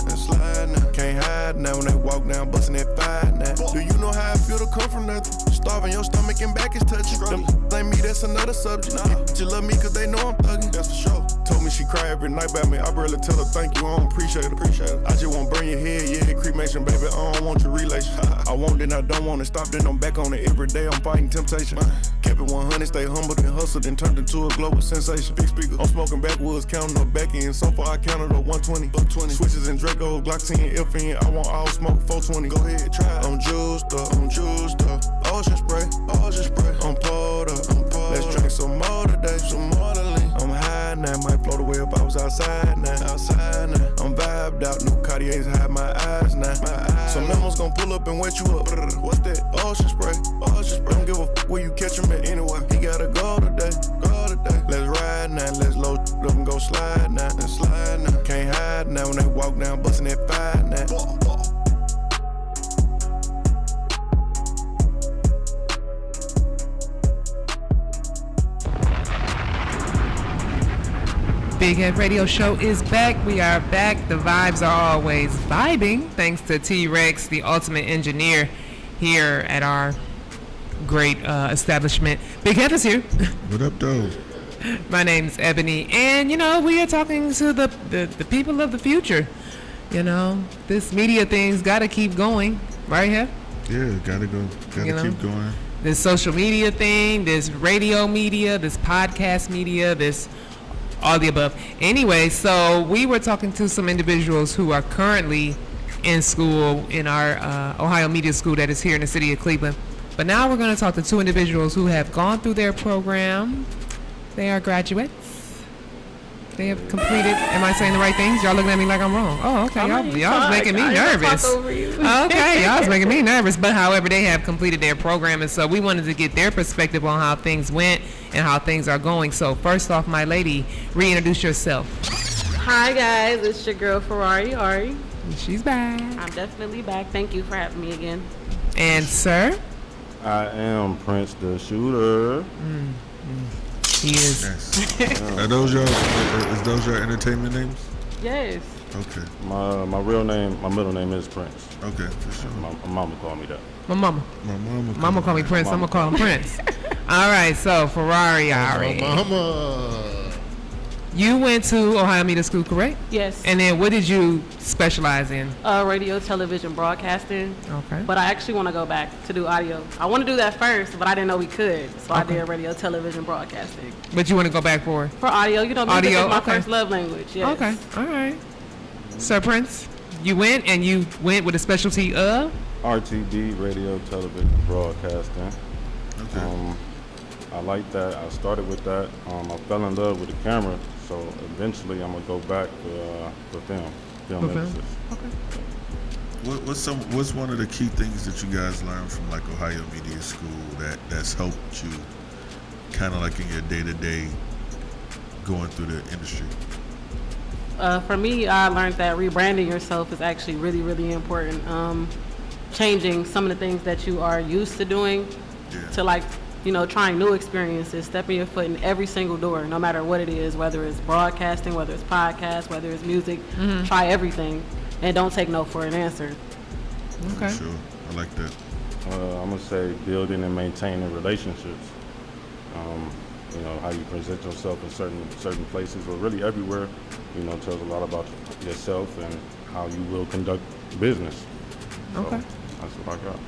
Speaker 6: Can't hide now when they walk down, bustin' that 5 now. Do you know how I feel to come from nothing? Starving your stomach and back is touching. Them ain't me, that's another subject. You love me cause they know I'm thugging. That's for sure. Told me she cry every night about me. I barely tell her thank you, I don't appreciate it. I just want burn your head, yeah, cremation, baby. I don't want your relation. I want it, I don't want it. Stop, then I'm back on it every day. I'm fighting temptation. Kept it 100, stay humble, then hustled, then turned into a global sensation. Big speaker, I'm smoking backwoods, counting up back end. So far I counted up 120. Switches and Draco, Glock 10, FN. I want all smoke 420. Go ahead, try it. I'm juiced up. Ocean spray. I'm poured up. Let's drink some more today, some more to lean. I'm high now, might float away if I was outside now. I'm vibed out, new Cartiers hide my eyes now. Some memos gon' pull up and wet you up. What's that? Ocean spray. Don't give a f where you catch him at anywhere. He gotta go today. Let's ride now, let's load up and go slide now. Can't hide now when they walk down, bustin' that 5 now.
Speaker 2: Big Heff Radio Show is back. We are back. The vibes are always vibing. Thanks to T-Rex, the ultimate engineer here at our great establishment. Big Heff is here.
Speaker 3: What up, though?
Speaker 2: My name's Ebony, and we are talking to the people of the future. This media thing's got to keep going, right, Heff?
Speaker 3: Yeah, gotta go. Gotta keep going.
Speaker 2: This social media thing, this radio media, this podcast media, this all the above. Anyway, so we were talking to some individuals who are currently in school in our Ohio Media School that is here in the city of Cleveland. But now we're going to talk to 2 individuals who have gone through their program. They are graduates. They have completed. Am I saying the right things? Y'all looking at me like I'm wrong. Oh, okay. Y'all's making me nervous. Okay, y'all's making me nervous. But however, they have completed their program, and so we wanted to get their perspective on how things went and how things are going. So first off, my lady, reintroduce yourself.
Speaker 12: Hi guys, it's your girl Ferrari Ari.
Speaker 2: She's back.
Speaker 12: I'm definitely back. Thank you for having me again.
Speaker 2: And sir?
Speaker 9: I am Prince the Shooter.
Speaker 2: He is.
Speaker 3: Yes. Are those your entertainment names?
Speaker 12: Yes.
Speaker 3: Okay.
Speaker 9: My real name, my middle name is Prince.
Speaker 3: Okay, for sure.
Speaker 9: My mama called me that.
Speaker 2: My mama.
Speaker 3: My mama.
Speaker 2: Mama call me Prince. I'm gonna call him Prince. All right. So Ferrari.
Speaker 4: Mama.
Speaker 2: You went to Ohio Media School, correct?
Speaker 10: Yes.
Speaker 2: And then what did you specialize in?
Speaker 10: Radio, television, broadcasting.
Speaker 2: Okay.
Speaker 10: But I actually want to go back to do audio. I want to do that first, but I didn't know we could. So I did radio, television, broadcasting.
Speaker 2: But you want to go back for?
Speaker 10: For audio, you know, music
Speaker 2: Audio,
Speaker 10: is my
Speaker 2: okay.
Speaker 10: first love language. Yes.
Speaker 2: Okay. All right. Sir Prince, you went with a specialty of?
Speaker 9: RTD, radio, television, broadcasting.
Speaker 3: Okay.
Speaker 9: I like that. I started with that. I fell in love with the camera, so eventually I'm gonna go back to film emphasis.
Speaker 2: Okay.
Speaker 3: What's one of the key things that you guys learned from like Ohio Media School that's helped you kind of like in your day-to-day going through the industry?
Speaker 10: For me, I learned that rebranding yourself is actually really, really important. Changing some of the things that you are used to doing to like, you know, trying new experiences, stepping your foot in every single door, no matter what it is, whether it's broadcasting, whether it's podcast, whether it's music, try everything and don't take no for an answer.
Speaker 2: Okay.
Speaker 3: Sure. I like that.
Speaker 9: I'm gonna say building and maintaining relationships. You know, how you present yourself in certain places or really everywhere, you know, tells a lot about yourself and how you will conduct business. So
Speaker 2: Okay.
Speaker 9: that's what I got.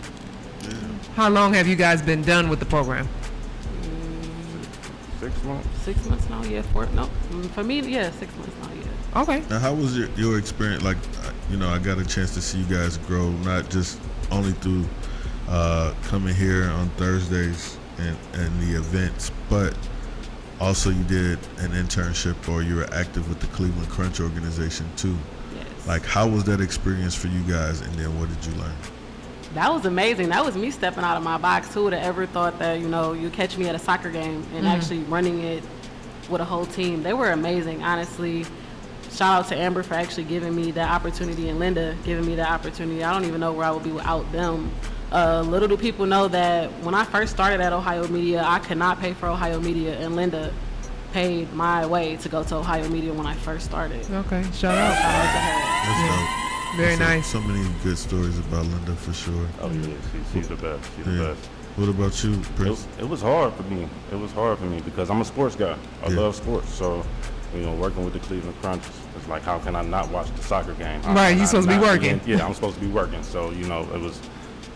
Speaker 3: Yeah.
Speaker 2: How long have you guys been done with the program?
Speaker 9: 6 months.
Speaker 10: 6 months now, yeah. For me, yeah, 6 months now, yeah.
Speaker 2: Okay.
Speaker 3: Now, how was your experience? Like, you know, I got a chance to see you guys grow, not just only through coming here on Thursdays and the events, but also you did an internship or you were active with the Cleveland Crunch organization too.
Speaker 10: Yes.
Speaker 3: Like, how was that experience for you guys, and then what did you learn?
Speaker 10: That was amazing. That was me stepping out of my box. Who would have ever thought that, you know, you catch me at a soccer game and actually running it with a whole team. They were amazing, honestly. Shout out to Amber for actually giving me that opportunity and Linda giving me that opportunity. I don't even know where I would be without them. Little do people know that when I first started at Ohio Media, I could not pay for Ohio Media, and Linda paid my way to go to Ohio Media when I first started.
Speaker 2: Okay, shout out.
Speaker 10: Shout out to her.
Speaker 3: That's dope.
Speaker 2: Very nice.
Speaker 3: So many good stories about Linda for sure.
Speaker 9: Oh yeah, she's the best. She's the best.
Speaker 3: What about you, Prince?
Speaker 9: It was hard for me. It was hard for me because I'm a sports guy. I love sports. So, you know, working with the Cleveland Crunch, it's like, how can I not watch the soccer game?
Speaker 2: Right, you're supposed to be working.
Speaker 9: Yeah, I'm supposed to be working. So, you know, it was,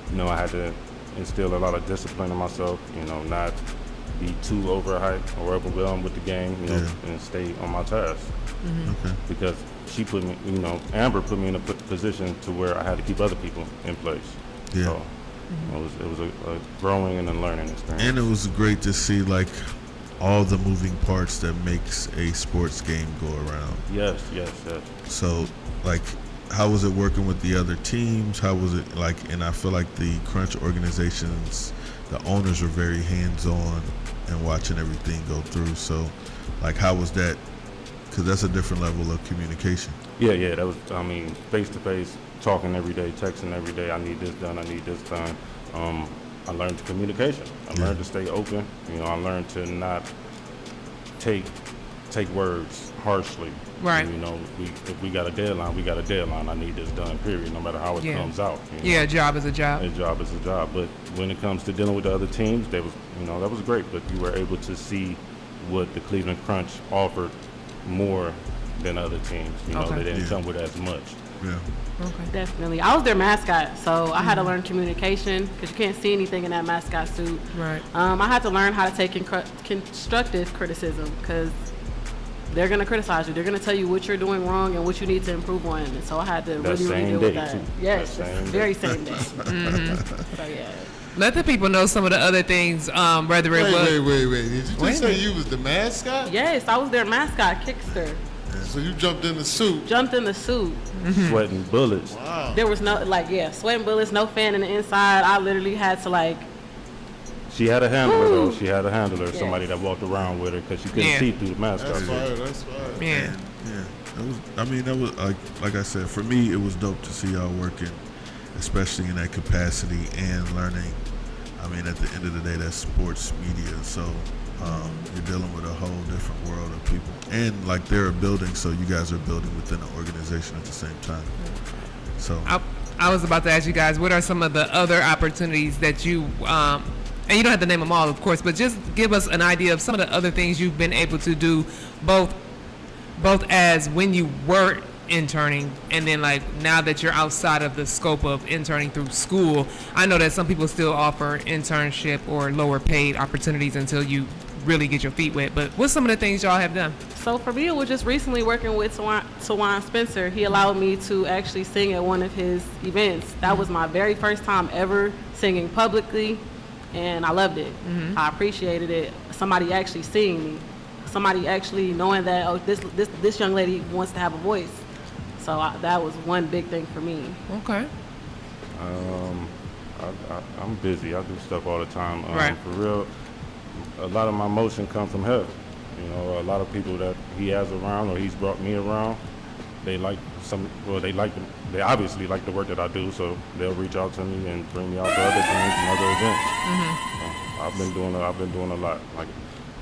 Speaker 9: you know, I had to instill a lot of discipline in myself, you know, not be too overhyped or overwhelmed with the game, you know, and stay on my task.
Speaker 3: Okay.
Speaker 9: Because she put me, you know, Amber put me in a position to where I had to keep other people in place.
Speaker 3: Yeah.
Speaker 9: So it was a growing and a learning experience.
Speaker 3: And it was great to see like all the moving parts that makes a sports game go around.
Speaker 9: Yes.
Speaker 3: So like, how was it working with the other teams? How was it like, and I feel like the Crunch organizations, the owners were very hands-on and watching everything go through. So like, how was that? Because that's a different level of communication.
Speaker 9: Yeah, that was, I mean, face-to-face, talking every day, texting every day, I need this done, I need this done. I learned communication. I learned to stay open. You know, I learned to not take words harshly.
Speaker 2: Right.
Speaker 9: You know, if we got a deadline, we got a deadline. I need this done, period, no matter how it comes out. You know?
Speaker 2: Yeah, a job is a job.
Speaker 9: A job is a job. But when it comes to dealing with the other teams, that was great. But you were able to see what the Cleveland Crunch offered more than other teams. You know, they didn't come with as much.
Speaker 3: Yeah.
Speaker 10: Okay. Definitely. I was their mascot, so I had to learn communication because you can't see anything in that mascot suit.
Speaker 2: Right.
Speaker 10: I had to learn how to take constructive criticism because they're going to criticize you. They're going to tell you what you're doing wrong and what you need to improve on. And so I had to really deal with that.
Speaker 9: Too.
Speaker 10: Yes, very same day.
Speaker 2: Mm-hmm.
Speaker 10: So yeah.
Speaker 2: Let the people know some of the other things, whether it was...
Speaker 4: Wait. Did you just say you was the mascot?
Speaker 10: Yes, I was their mascot, Kickster.
Speaker 4: So you jumped in the suit.
Speaker 9: Sweating bullets.
Speaker 4: Wow.
Speaker 10: There was no, sweating bullets, no fan in the inside. I literally had to,
Speaker 9: She had a handler, though. She had a handler, somebody that walked around with her because she couldn't see through the mascot.
Speaker 4: That's fire.
Speaker 2: Yeah.
Speaker 3: That was like I said, for me, it was dope to see y'all working, especially in that capacity and learning. I mean, at the end of the day, that's sports media. So You're dealing with a whole different world of people, and like they're a building, so you guys are building within an organization at the same time. So
Speaker 2: I was about to ask you guys, what are some of the other opportunities that you, and you don't have to name them all, of course, but just give us an idea of some of the other things you've been able to do, both as when you were interning and then like now that you're outside of the scope of interning through school. I know that some people still offer internship or lower paid opportunities until you really get your feet wet, but what's some of the things y'all have done?
Speaker 10: So for me, it was just recently working with Tawan Spencer. He allowed me to actually sing at one of his events. That was my very first time ever singing publicly, and I loved it. I appreciated it. Somebody actually seeing me, somebody actually knowing that, oh, this young lady wants to have a voice. So that was one big thing for me.
Speaker 2: Okay.
Speaker 9: I'm busy. I do stuff all the time.
Speaker 2: Right.
Speaker 9: For real, a lot of my motion comes from Heff. You know, a lot of people that he has around or he's brought me around, they obviously like the work that I do, so they'll reach out to me and bring me out to other things and other events. I've been doing a lot. Like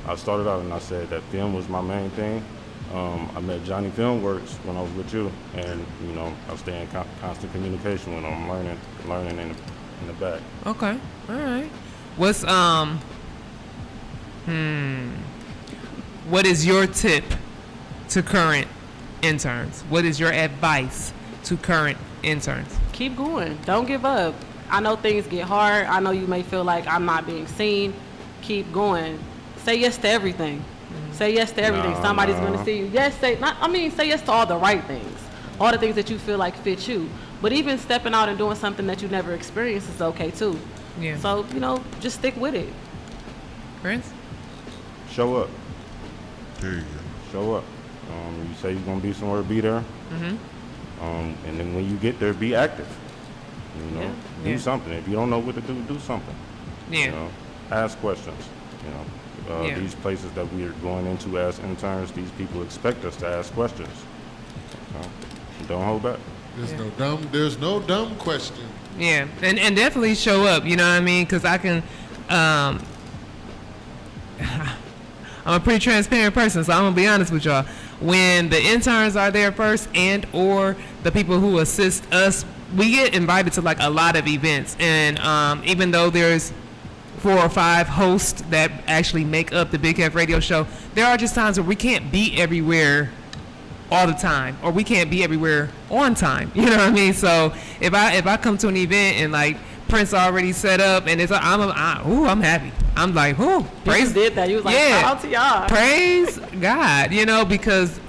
Speaker 9: I started out and I said that film was my main thing. I met Johnny Filmworks when I was with you, and you know I stay in constant communication with him. I'm learning in the back.
Speaker 2: Okay, all right. What's what is your tip to current interns? What is your advice to current interns?
Speaker 10: Keep going. Don't give up. I know things get hard. I know you may feel like I'm not being seen. Keep going. Say yes to everything. Say yes to everything. Somebody's going to see you. Say yes to all the right things. All the things that you feel like fit you. But even stepping out and doing something that you never experienced is okay too.
Speaker 2: Yeah.
Speaker 10: So, just stick with it.
Speaker 2: Prince?
Speaker 9: Show up.
Speaker 3: There you go.
Speaker 9: Show up. You say you're gonna be somewhere, be there. And then when you get there, be active. Do something. If you don't know what to do something.
Speaker 2: Yeah.
Speaker 9: Ask questions. These places that we are going into as interns, these people expect us to ask questions. Don't hold back.
Speaker 4: There's no dumb question.
Speaker 2: Yeah, and definitely show up. You know what I mean? Because I can. I'm a pretty transparent person, so I'm gonna be honest with y'all. When the interns are there first, and or the people who assist us, we get invited to like a lot of events, and even though there's 4 or 5 hosts that actually make up the Big Heff Radio Show, there are just times where we can't be everywhere all the time, or we can't be everywhere on time. You know what I mean? So if I come to an event and like Prince already set up and I'm happy. I'm like, praise.
Speaker 10: You did that. You was like, shout out to y'all.
Speaker 2: Praise God, because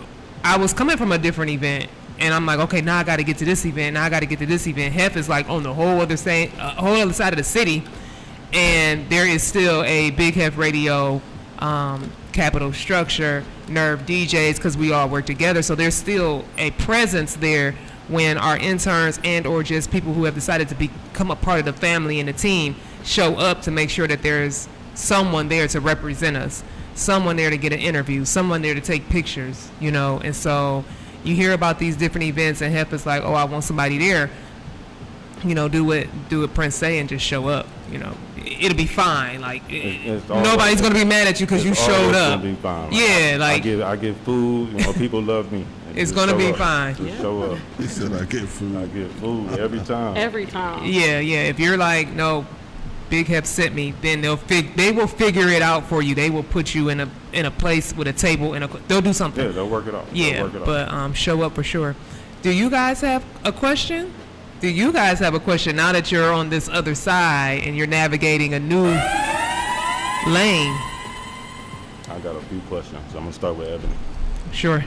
Speaker 2: I was coming from a different event. And I'm like, okay, now I got to get to this event. Now I got to get to this event. Heff is like on the whole other side of the city. And there is still a Big Heff Radio capital structure, Nerve DJs, because we all work together. So there's still a presence there when our interns and or just people who have decided to become a part of the family and the team show up to make sure that there's someone there to represent us, someone there to get an interview, someone there to take pictures, And so you hear about these different events and Heff is like, oh, I want somebody there. Do what Prince say and just show up. It'll be fine. Like nobody's gonna be mad at you because you showed up.
Speaker 9: Gonna be fine.
Speaker 2: Yeah,
Speaker 9: I get food. People love me.
Speaker 2: It's gonna be fine.
Speaker 9: Just show up.
Speaker 3: He said, I get food.
Speaker 9: I get food every time.
Speaker 10: Every time.
Speaker 2: Yeah. If you're like, no, Big Heff sent me, then they will figure it out for you. They will put you in a place with a table and they'll do something.
Speaker 9: Yeah, they'll work it out.
Speaker 2: Yeah, but show up for sure. Do you guys have a question? Do you guys have a question now that you're on this other side and you're navigating a new lane?
Speaker 9: I got a few questions. I'm gonna start with Ebony.
Speaker 2: Sure.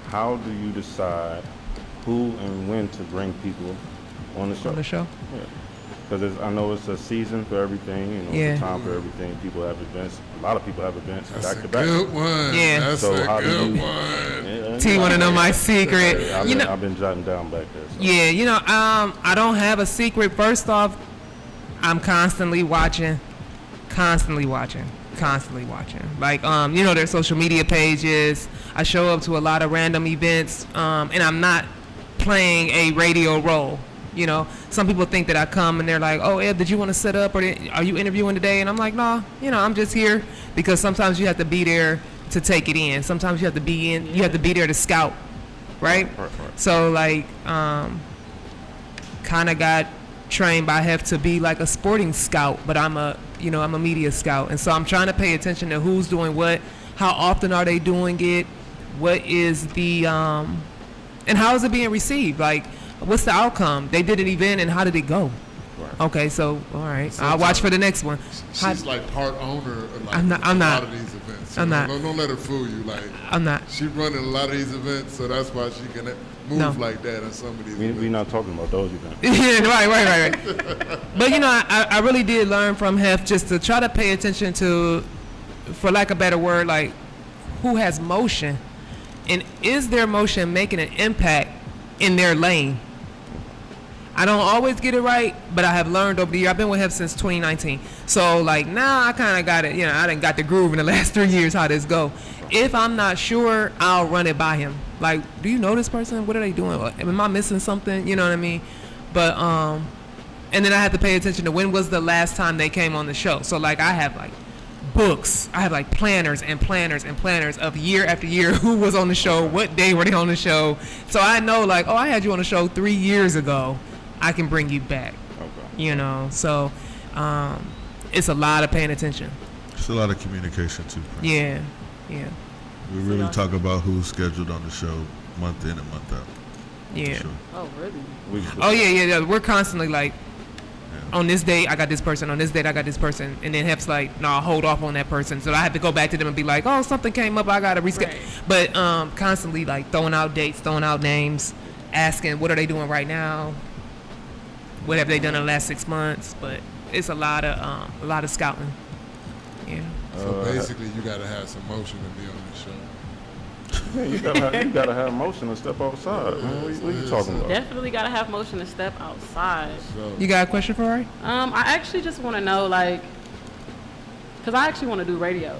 Speaker 9: How do you decide who and when to bring people on the show?
Speaker 2: On the show?
Speaker 9: Yeah. Because I know it's a season for everything. It's a time for everything. People have events. A lot of people have events back to back.
Speaker 4: Good one.
Speaker 2: Yeah.
Speaker 4: That's a good one.
Speaker 2: T, want to know my secret?
Speaker 9: I've been jotting down back there. So.
Speaker 2: Yeah, I don't have a secret. First off, I'm constantly watching. Like, their social media pages. I show up to a lot of random events, and I'm not playing a radio role. You know, some people think that I come and they're like, oh, Ed, did you want to set up, or are you interviewing today? And I'm like, nah, you know, I'm just here because sometimes you have to be there to take it in. Sometimes you have to be in, you have to be there to scout, right? Right. So like, kind of got trained by Heff to be like a sporting scout, but I'm a media scout, and so I'm trying to pay attention to who's doing what, how often are they doing it, what is the and how is it being received? Like, what's the outcome? They did an event, and how did it go? Right. Okay, so all right, I'll watch for the next one.
Speaker 4: She's like part owner of like
Speaker 2: I'm not.
Speaker 4: a lot of these events. So
Speaker 2: I'm not.
Speaker 4: Don't let her fool you. Like,
Speaker 2: I'm not.
Speaker 4: She running a lot of these events, so that's why she can move like that on some of these events.
Speaker 9: We're not talking about those events.
Speaker 2: Yeah, right. But you know, I really did learn from Heff just to try to pay attention to, for lack of a better word, like who has motion, and is their motion making an impact in their lane? I don't always get it right, but I have learned over the year. I've been with Heff since 2019. So like now I kind of got it, you know, I done got the groove in the last 3 years how this go. If I'm not sure, I'll run it by him. Like, do you know this person? What are they doing? Am I missing something? You know what I mean? But and then I have to pay attention to when was the last time they came on the show. So like I have like books. I have like planners and planners and planners of year after year who was on the show, what day were they on the show. So I know like, oh, I had you on the show 3 years ago. I can bring you back. Okay. You know, so it's a lot of paying attention.
Speaker 3: It's a lot of communication too.
Speaker 2: Yeah.
Speaker 3: We really talk about who's scheduled on the show month in and month out.
Speaker 2: Yeah.
Speaker 3: Sure.
Speaker 10: Oh, really?
Speaker 2: Oh, yeah. We're constantly like, on this date, I got this person. On this date, I got this person. And then Heff's like, no, I'll hold off on that person. So I have to go back to them and be like, oh, something came up. I got to reschedule. Right. But constantly like throwing out dates, throwing out names, asking what are they doing right now? What have they done in the last 6 months? But it's a lot of scouting. Yeah.
Speaker 4: So basically, you got to have some motion to be on the show.
Speaker 9: Yeah, you gotta have motion to step outside. Man. What are you talking about?
Speaker 10: Definitely gotta have motion to step outside.
Speaker 2: You got a question for Ari?
Speaker 10: I actually just want to know, like, cause I actually want to do radio.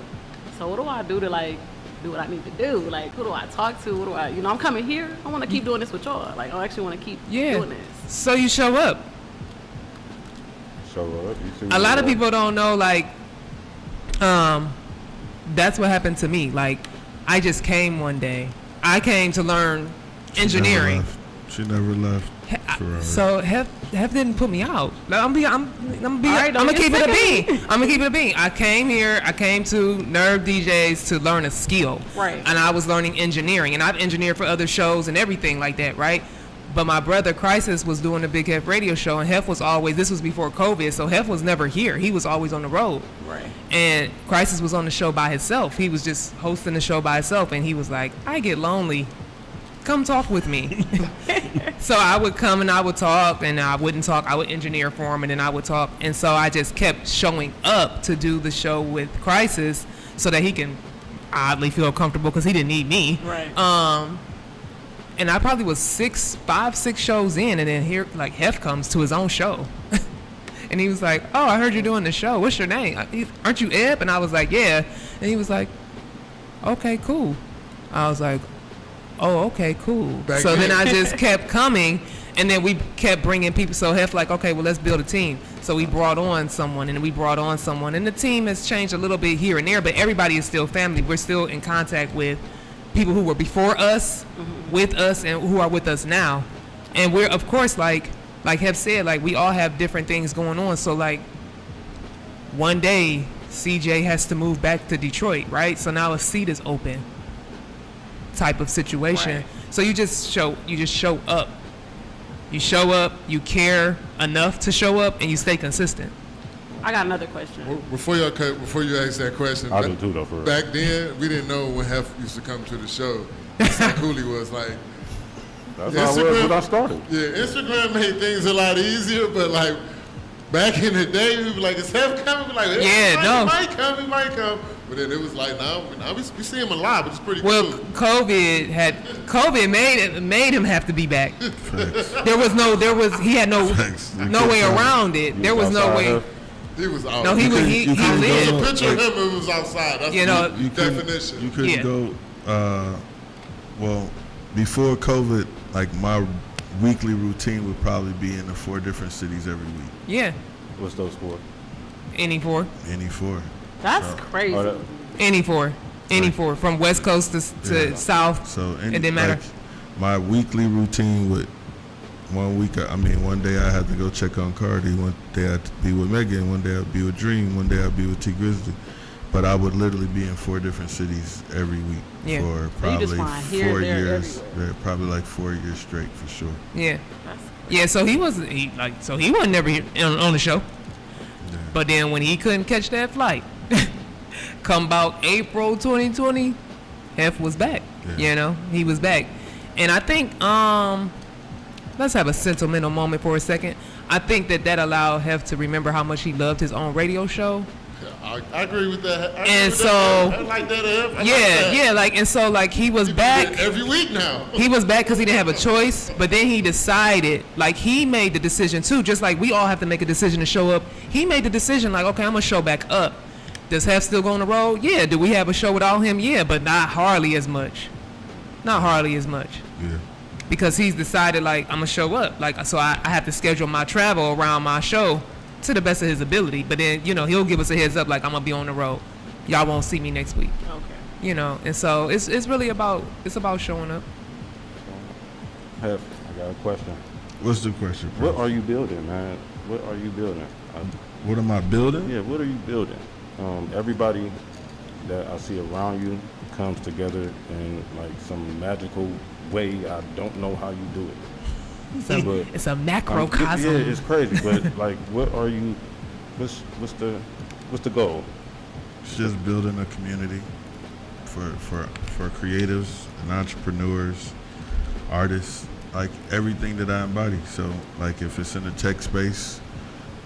Speaker 10: So what do I do to like do what I need to do? Like, who do I talk to? What do I, I'm coming here. I want to keep doing this with y'all. Like, I actually want to keep doing this.
Speaker 2: So you show up. A lot of people don't know, like, that's what happened to me. Like, I just came one day. I came to learn engineering.
Speaker 3: She never left.
Speaker 2: So Heff didn't put me out. I'm gonna keep it a bean. I'm gonna keep it a bean. I came here. I came to Nerve DJs to learn a skill.
Speaker 10: Right.
Speaker 2: And I was learning engineering, and I've engineered for other shows and everything like that. Right. But my brother Crisis was doing the Big Heff radio show, and Heff was always, this was before COVID, so Heff was never here. He was always on the road.
Speaker 10: Right.
Speaker 2: And Crisis was on the show by himself. He was just hosting the show by himself, and he was like, I get lonely. Come talk with me. So I would come and I would talk, and I wouldn't talk. I would engineer for him, and then I would talk. And so I just kept showing up to do the show with Crisis so that he can oddly feel comfortable because he didn't need me.
Speaker 10: Right.
Speaker 2: And I probably was 5, 6 shows in, and then here, like, Heff comes to his own show. And he was like, oh, I heard you're doing the show. What's your name? Aren't you Eb? And I was like, yeah. And he was like, okay, cool. I was like, oh, okay, cool. So then I just kept coming, and then we kept bringing people. So Heff like, okay, well, let's build a team. So we brought on someone, and we brought on someone. And the team has changed a little bit here and there, but everybody is still family. We're still in contact with people who were before us, with us, and who are with us now. And we're, of course, like Heff said, like, we all have different things going on. So, like, one day, CJ has to move back to Detroit, right? So now a seat is open type of situation. Right. So you just show up. You show up, you care enough to show up, and you stay consistent.
Speaker 10: I got another question.
Speaker 4: Before you ask that question,
Speaker 9: I do too, though, for real.
Speaker 4: Back then, we didn't know when Heff used to come to the show. That's how cool he was. Like,
Speaker 9: that's how it was when I started.
Speaker 4: Yeah, Instagram made things a lot easier, but like back in the day, we were like, "Is Heff coming?" We're like,
Speaker 2: yeah,
Speaker 4: he might come. But then it was like, now we see him a lot, but it's pretty cool.
Speaker 2: Well, COVID made him have to be back. He had no way around it. There was no way.
Speaker 4: He was out.
Speaker 2: No, he lived.
Speaker 4: There's a picture of him who was outside. That's the definition.
Speaker 3: You couldn't go. Well, before COVID, like my weekly routine would probably be in the 4 different cities every week.
Speaker 2: Yeah.
Speaker 9: What's those for?
Speaker 2: Any 4.
Speaker 3: Any 4.
Speaker 10: That's crazy.
Speaker 2: Any 4. Any 4. From West Coast to South.
Speaker 3: So
Speaker 2: it didn't matter.
Speaker 3: Like, my weekly routine would, one day I had to go check on Cardi, one day I'd be with Megan, one day I'd be with Dream, one day I'd be with T Grizzly. But I would literally be in 4 different cities every week for probably 4 years. Yeah, probably like 4 years straight for sure.
Speaker 2: Yeah. Yeah, so he wasn't never on the show. Yeah. But then when he couldn't catch that flight, come about April 2020, Heff was back. Yeah. You know, he was back. And I think let's have a sentimental moment for a second. I think that allowed Heff to remember how much he loved his own radio show.
Speaker 4: I agree with that.
Speaker 2: I
Speaker 4: like that.
Speaker 2: He was back
Speaker 4: every week now.
Speaker 2: He was back because he didn't have a choice, but then he decided, like, he made the decision too, just like we all have to make a decision to show up. He made the decision, like, okay, I'm gonna show back up. Does Heff still go on the road? Yeah. Do we have a show without him? Yeah, but not hardly as much.
Speaker 3: Yeah.
Speaker 2: Because he's decided, like, I'm gonna show up. Like, so I have to schedule my travel around my show to the best of his ability. But then, you know, he'll give us a heads up, like, I'm gonna be on the road. Y'all won't see me next week.
Speaker 10: Okay.
Speaker 2: You know, and so it's really about showing up.
Speaker 9: Heff, I got a question.
Speaker 3: What's the question, bro?
Speaker 9: What are you building, man? What are you building?
Speaker 3: What am I building?
Speaker 9: Yeah, what are you building? Everybody that I see around you comes together in like some magical way. I don't know how you do it.
Speaker 2: It's a macrocosm.
Speaker 9: Yeah, it's crazy. But like, what are you? What's the goal?
Speaker 3: It's just building a community for creatives and entrepreneurs, artists, like everything that I embody. So like, if it's in the tech space,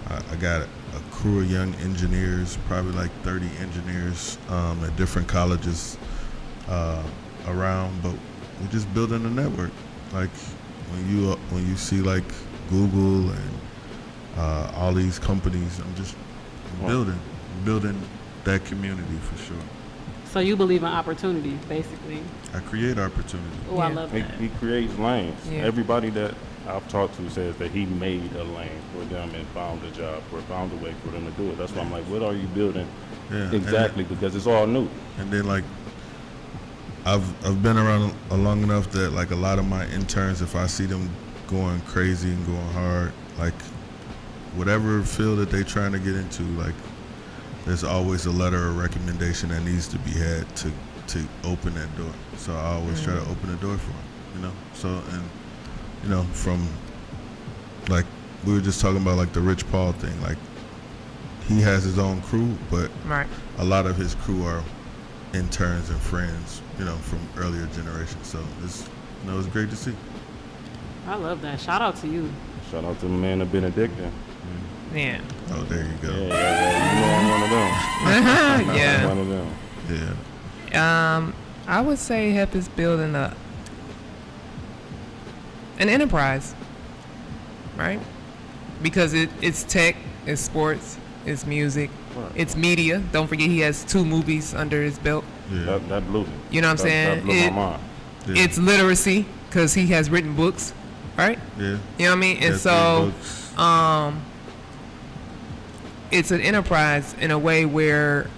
Speaker 3: I got a crew of young engineers, probably like 30 engineers at different colleges around. But we're just building a network. Like, when you see like Google and all these companies, I'm just building that community for sure.
Speaker 10: So you believe in opportunity, basically.
Speaker 3: I create opportunity.
Speaker 10: Oh, yeah. I love that.
Speaker 9: He creates lanes.
Speaker 2: Yeah.
Speaker 9: Everybody that I've talked to says that he made a lane for them and found a job or found a way for them to do it. That's why I'm like, what are you building exactly? Because it's all new.
Speaker 3: And then like, I've been around long enough that like a lot of my interns, if I see them going crazy and going hard, like whatever field that they're trying to get into, like there's always a letter of recommendation that needs to be had to open that door. So I always try to open the door for them, you know? So, and you know, from like we were just talking about like the Rich Paul thing, like he has his own crew, but a lot of his crew are interns and friends, you know, from earlier generations. So it's great to see.
Speaker 10: I love that. Shout out to you.
Speaker 9: Shout out to the man of Benedictine.
Speaker 2: Yeah.
Speaker 3: Oh, there you go.
Speaker 9: Yeah. You know I'm one of them.
Speaker 2: Yeah.
Speaker 9: I'm one of them.
Speaker 3: Yeah.
Speaker 2: I would say Heff is building an enterprise, right? Because it's tech, it's sports, it's music, it's media. Don't forget he has 2 movies under his belt.
Speaker 9: Yeah. That blew me.
Speaker 2: You know what I'm saying?
Speaker 9: That blew my mind. Yeah.
Speaker 2: It's literacy because he has written books, right?
Speaker 3: Yeah.
Speaker 2: You know what I mean? And so, it's an enterprise in a way where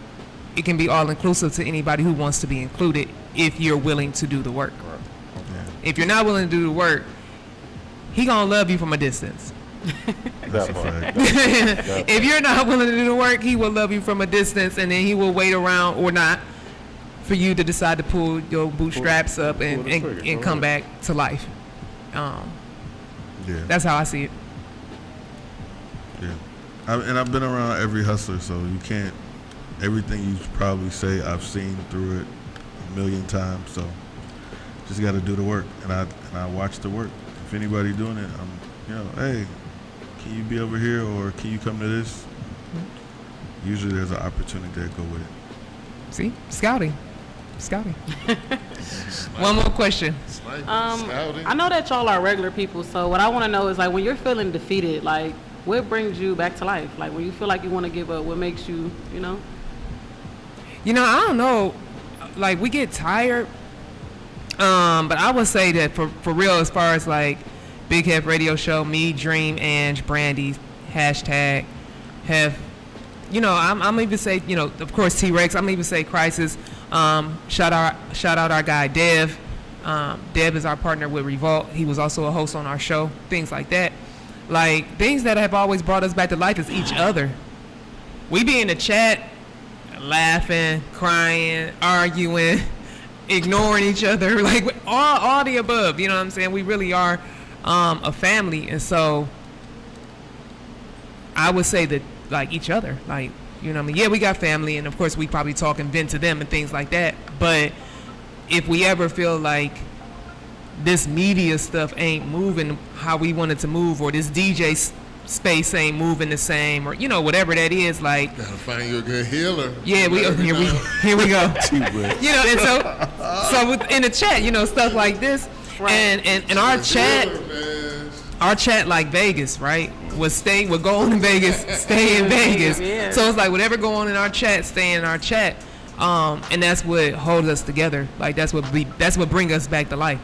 Speaker 2: it can be all inclusive to anybody who wants to be included if you're willing to do the work.
Speaker 9: Right.
Speaker 3: Yeah.
Speaker 2: If you're not willing to do the work, he gonna love you from a distance.
Speaker 9: That part.
Speaker 2: If you're not willing to do the work, he will love you from a distance, and then he will wait around or not for you to decide to pull your bootstraps up and come back to life. That's how I see it.
Speaker 3: Yeah. I've been around every hustler, so you can't. Everything you probably say, I've seen through it a million times. So just got to do the work, and I watch the work. If anybody doing it, I'm, hey, can you be over here or can you come to this? Usually there's an opportunity to go with it.
Speaker 2: See, scouting. One more question.
Speaker 10: I know that y'all are regular people, so what I want to know is like when you're feeling defeated, like what brings you back to life? Like when you feel like you want to give up, what makes you,
Speaker 2: I don't know. Like we get tired, but I would say that for real, as far as like Big Heff Radio Show. Me, Dream, Ange, Brandy, hashtag Heff. You know, I'm even say, you know, of course T-Rex. I'm even say Crisis. Shout out our guy Dev. Dev is our partner with Revolt. He was also a host on our show. Things like that. Like, things that have always brought us back to life is each other. We be in the chat laughing, crying, arguing, ignoring each other, like all the above. You know what I'm saying? We really are a family. And so I would say that, like, each other, like, you know what I mean? Yeah, we got family, and of course we probably talk and vent to them and things like that. But if we ever feel like this media stuff ain't moving how we want it to move, or this DJ space ain't moving the same, or, you know, whatever that is, like,
Speaker 4: gotta find you a good healer.
Speaker 2: Yeah, here we go. You know, and so in the chat, you know, stuff like this, right. and our chat like Vegas, right? We're going to Vegas, stay in Vegas. Yeah. So it's like whatever go on in our chat, stay in our chat, and that's what holds us together. Like that's what bring us back to life.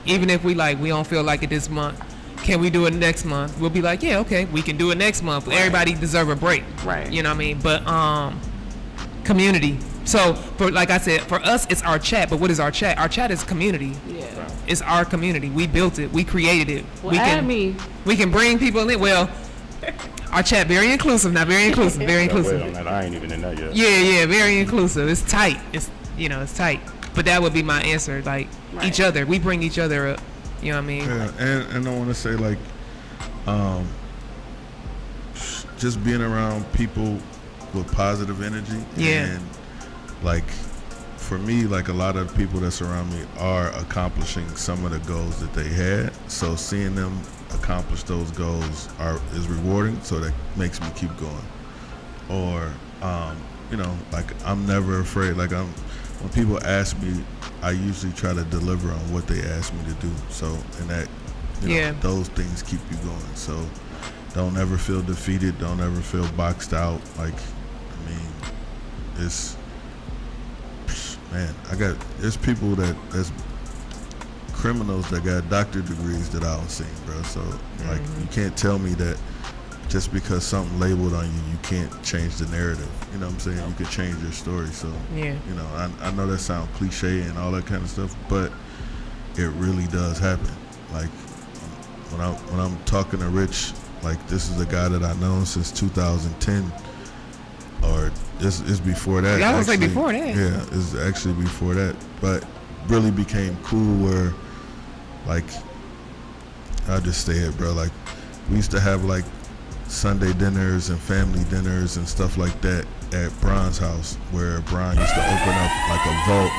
Speaker 2: Even if we don't feel like it this month, can we do it next month? We'll be like, yeah, okay, we can do it next month. Right. Everybody deserve a break, right? You know what I mean? But community. So for, like I said, for us it's our chat. But what is our chat? Our chat is community. Yeah. It's our community. We built it. We created it.
Speaker 10: Well,
Speaker 2: we can bring people in. Well, our chat very inclusive. Not very inclusive. Very inclusive.
Speaker 9: Wait on that. I ain't even in that yet.
Speaker 2: Yeah. Very inclusive. It's tight. It's tight. But that would be my answer. Like each other. We bring each other up. You know what I mean?
Speaker 3: Yeah. And I want to say, like, just being around people with positive energy.
Speaker 2: Yeah.
Speaker 3: And like, for me, like, a lot of the people that surround me are accomplishing some of the goals that they had. So seeing them accomplish those goals is rewarding. So that makes me keep going. Or, you know, like, I'm never afraid. Like, when people ask me, I usually try to deliver on what they ask me to do. So, and that, you know, those things keep you going. So don't ever feel defeated. Don't ever feel boxed out. Like, I mean, it's, man, there's people that's criminals that got doctorate degrees that I don't see, bro. So, like, you can't tell me that just because something labeled on you, you can't change the narrative. You know what I'm saying? You can change your story. So, you know, I know that sounds cliche and all that kind of stuff, but it really does happen. Like, when I'm talking to Rich, like, this is a guy that I've known since 2010, or it's before that.
Speaker 2: Yeah, I was like before that.
Speaker 3: Yeah, it's actually before that, but really became cool where, like, I'll just say it, bro. Like, we used to have, like, Sunday dinners and family dinners and stuff like that at Bron's house, where Bron used to open up like a vault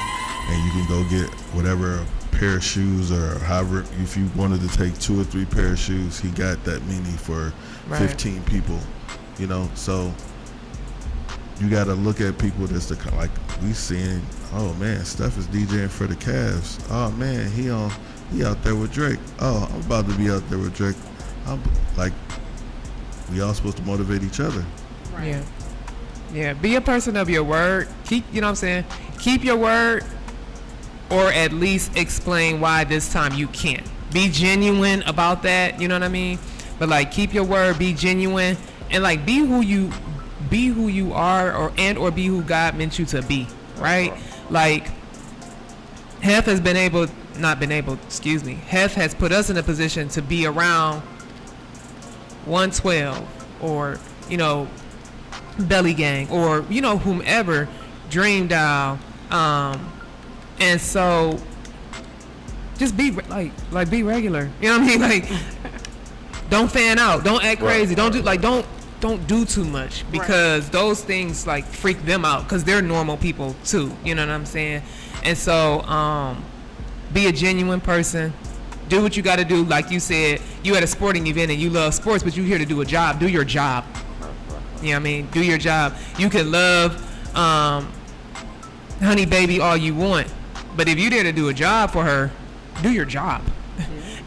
Speaker 3: and you can go get whatever pair of shoes, or however, if you wanted to take 2 or 3 pair of shoes, he got that many for 15 people, you know. So you got to look at people that's like, we seeing, oh man, Steph is DJing for the Cavs. Oh man, he out there with Drake. Oh, I'm about to be out there with Drake. I'm like, we all supposed to motivate each other.
Speaker 2: Right. Yeah. Be a person of your word. You know what I'm saying? Keep your word, or at least explain why this time you can't. Be genuine about that. You know what I mean? But, like, keep your word. Be genuine, and, like, be who you are, or be who God meant you to be. Right? Like, Heff has Heff has put us in a position to be around 112, or, you know, Belly Gang, or, you know, whomever, Dream Dial, and so just be be regular. You know what I mean? Like, don't fan out, don't act crazy, don't do too much, because those things, like, freak them out, because they're normal people too. You know what I'm saying? And so be a genuine person. Do what you got to do. Like you said, you at a sporting event and you love sports, but you're here to do a job. Do your job. You know what I mean? Do your job. You can love Honey Baby all you want, but if you're there to do a job for her, do your job.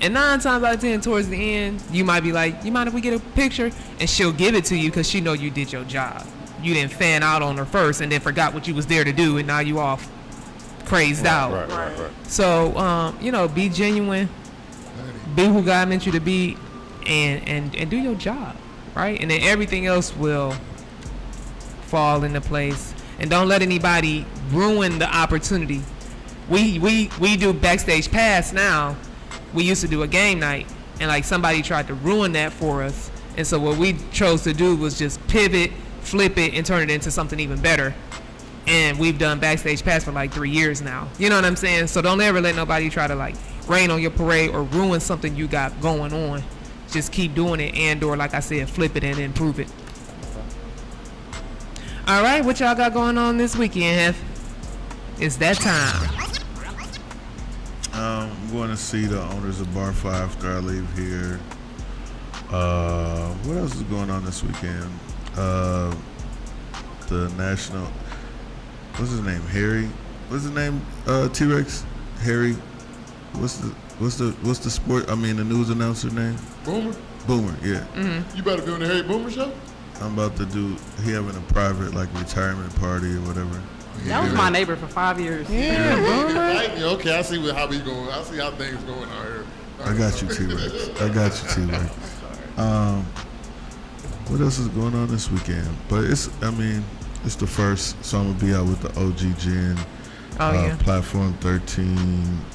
Speaker 2: And 9 times out of 10, towards the end, you might be like, you mind if we get a picture? And she'll give it to you because she know you did your job. You didn't fan out on her first and then forgot what you was there to do, and now you off crazed out.
Speaker 9: Right.
Speaker 2: So, you know, be genuine. be who God meant you to be, and do your job, right? And then everything else will fall into place. And don't let anybody ruin the opportunity. We do backstage pass now. We used to do a game night, and like somebody tried to ruin that for us. And so what we chose to do was just pivot, flip it, and turn it into something even better. And we've done backstage pass for like 3 years now. You know what I'm saying? So don't ever let nobody try to like rain on your parade or ruin something you got going on. Just keep doing it, and/or like I said, flip it and improve it. All right, what y'all got going on this weekend, Heff? It's that time.
Speaker 3: I'm going to see the owners of Bar 5 after I leave here. What else is going on this weekend? The national. What's his name? Harry. What's his name? T-Rex. Harry. What's the sport? I mean, the news announcer name.
Speaker 4: Boomer.
Speaker 3: Boomer. Yeah.
Speaker 4: You better be on the Harry Boomer show.
Speaker 3: I'm about to do. He having a private like retirement party or whatever.
Speaker 10: That was my neighbor for 5 years.
Speaker 2: Yeah, Boomer.
Speaker 4: Okay, I see how we going. I see how things going out here.
Speaker 3: I got you, T-Rex. I got you, T-Rex. What else is going on this weekend? But it's the first, so I'm gonna be out with the OG Gen. Platform 13.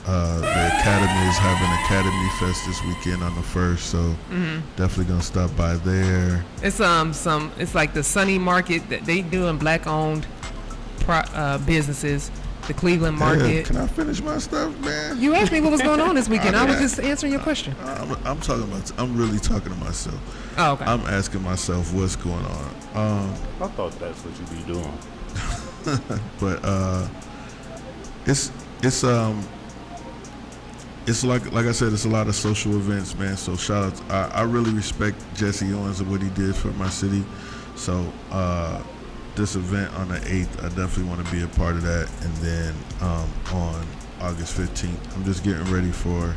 Speaker 3: The Academy is having Academy Fest this weekend on the 1st, so definitely gonna stop by there.
Speaker 2: It's it's like the Sunny Market that they doing black-owned businesses. The Cleveland Market.
Speaker 3: Yeah, can I finish my stuff, man?
Speaker 2: You asked me what was going on this weekend. I was just answering your question.
Speaker 3: I'm really talking to myself.
Speaker 2: Oh, okay.
Speaker 3: I'm asking myself what's going on.
Speaker 9: I thought that's what you be doing.
Speaker 3: But it's like I said, it's a lot of social events, man. So shout out. I really respect Jesse Owens and what he did for my city. So this event on the 8th, I definitely want to be a part of that. And then on August 15th, I'm just getting ready for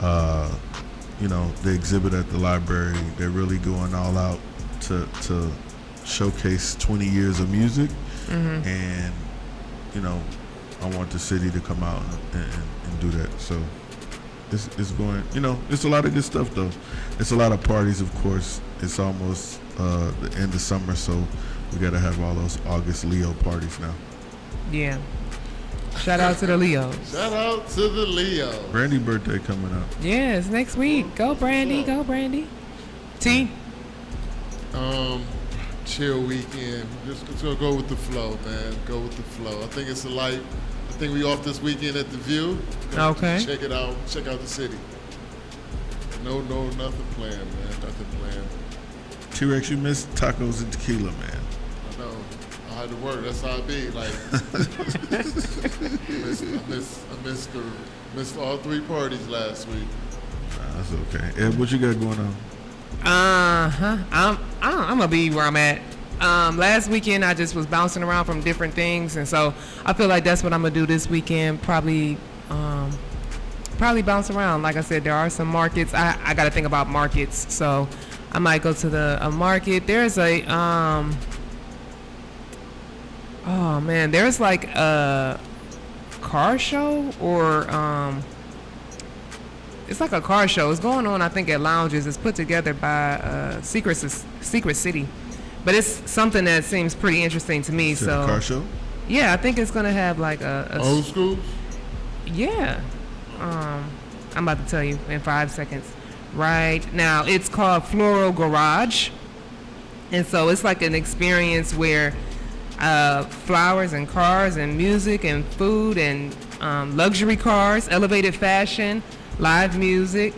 Speaker 3: the exhibit at the library. They're really going all out to showcase 20 years of music, and I want the city to come out and do that. So it's going, it's a lot of good stuff though. It's a lot of parties, of course. It's almost the end of summer, so we gotta have all those August Leo parties now.
Speaker 2: Yeah. Shout out to the Leos.
Speaker 4: Shout out to the Leo.
Speaker 3: Brandy birthday coming up.
Speaker 2: Yeah, it's next week. Go Brandy, go Brandy. T?
Speaker 4: Chill weekend. Just gonna go with the flow, man. Go with the flow. I think it's a light. I think we off this weekend at the View.
Speaker 2: Okay.
Speaker 4: Check it out. Check out the city. No, nothing planned, man. Nothing planned.
Speaker 3: T-Rex, you missed tacos and tequila, man.
Speaker 4: I know. I had to work. That's how it be. Like, I missed all 3 parties last week.
Speaker 3: That's okay. Ed, what you got going on?
Speaker 2: I'm gonna be where I'm at. Last weekend I just was bouncing around from different things, and so I feel like that's what I'm gonna do this weekend. Probably bounce around. Like I said, there are some markets. I got to think about markets, so I might go to a market. There's a there's like a car show or it's like a car show. It's going on, I think, at lounges. It's put together by Secret City, but it's something that seems pretty interesting to me. So
Speaker 3: a car show?
Speaker 2: Yeah, I think it's gonna have like a
Speaker 4: old school.
Speaker 2: Yeah, I'm about to tell you in 5 seconds. Right now, it's called Floral Garage, and so it's like an experience where flowers and cars and music and food and luxury cars, elevated fashion, live music,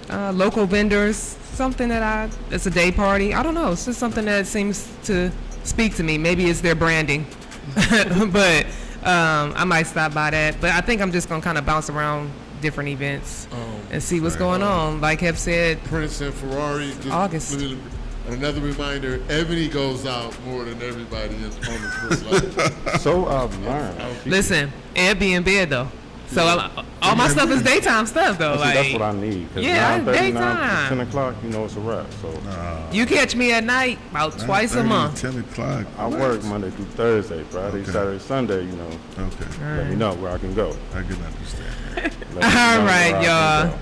Speaker 2: local vendors, something it's a day party. I don't know. It's just something that seems to speak to me. Maybe it's their branding, but I might stop by that. But I think I'm just going to kind of bounce around different events and see what's going on. Like Heff said,
Speaker 4: Prince and Ferrari.
Speaker 2: August.
Speaker 4: Another reminder, Ebony goes out more than everybody on the first line.
Speaker 9: So I've learned.
Speaker 2: Listen, Ed be in bed though. So all my stuff is daytime stuff though.
Speaker 9: Like, that's what I need.
Speaker 2: Yeah,
Speaker 9: 9:30,
Speaker 2: daytime.
Speaker 9: 10 o'clock, it's a wrap. So
Speaker 2: you catch me at night about twice a month.
Speaker 3: 10 o'clock.
Speaker 9: I work Monday through Thursday, Friday, Saturday, Sunday.
Speaker 3: Okay.
Speaker 9: Let me know where I can go.
Speaker 3: I can understand.
Speaker 2: All right, y'all.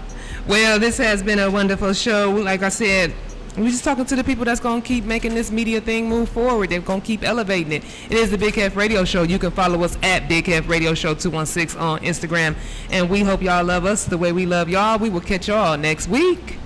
Speaker 2: Well, this has been a wonderful show. Like I said, we're just talking to the people that's going to keep making this media thing move forward. They're going to keep elevating it. It is the Big Heff Radio Show. You can follow us at Big Heff Radio Show 216 on Instagram. And we hope y'all love us the way we love y'all. We will catch y'all next week.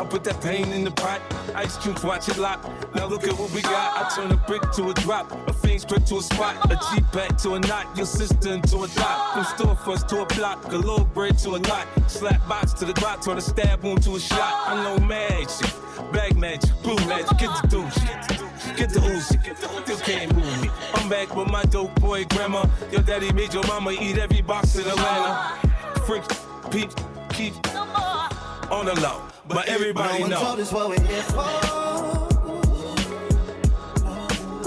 Speaker 11: Put that pain in the pot, ice cubes, watch it lock. Now look at what we got. I turn a brick to a drop, a fiend straight to a spot, a G-pack to a knot, your sister into a dot. From storefronts to a block, a little bread to a lot. Slap box to the drop, turn a stab wound to a shot. I know magic, bag magic, blue magic, get the douche. Get the Uzi, still can't move me. I'm back with my dope boy grandma. Your daddy made your mama eat every box in Atlanta. Freak, peep, keep on the low. But everybody knows.
Speaker 16: Told us what we're here for.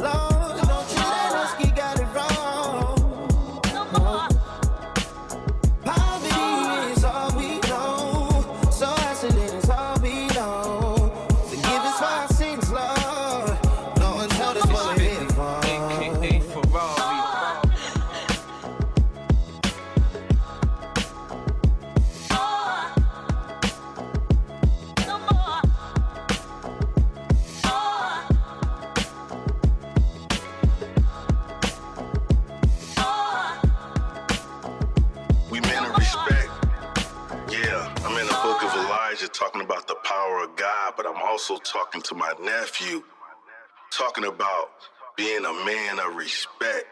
Speaker 16: Lord, don't you let us get got it wrong. Poverty is all we know. So isolated is all we know. Forgive us for our sins, Lord. No one told us what we're here for.
Speaker 11: AKA Ferrari.
Speaker 3: Talking about the power of God, but I'm also talking to my nephew, talking about being a man of respect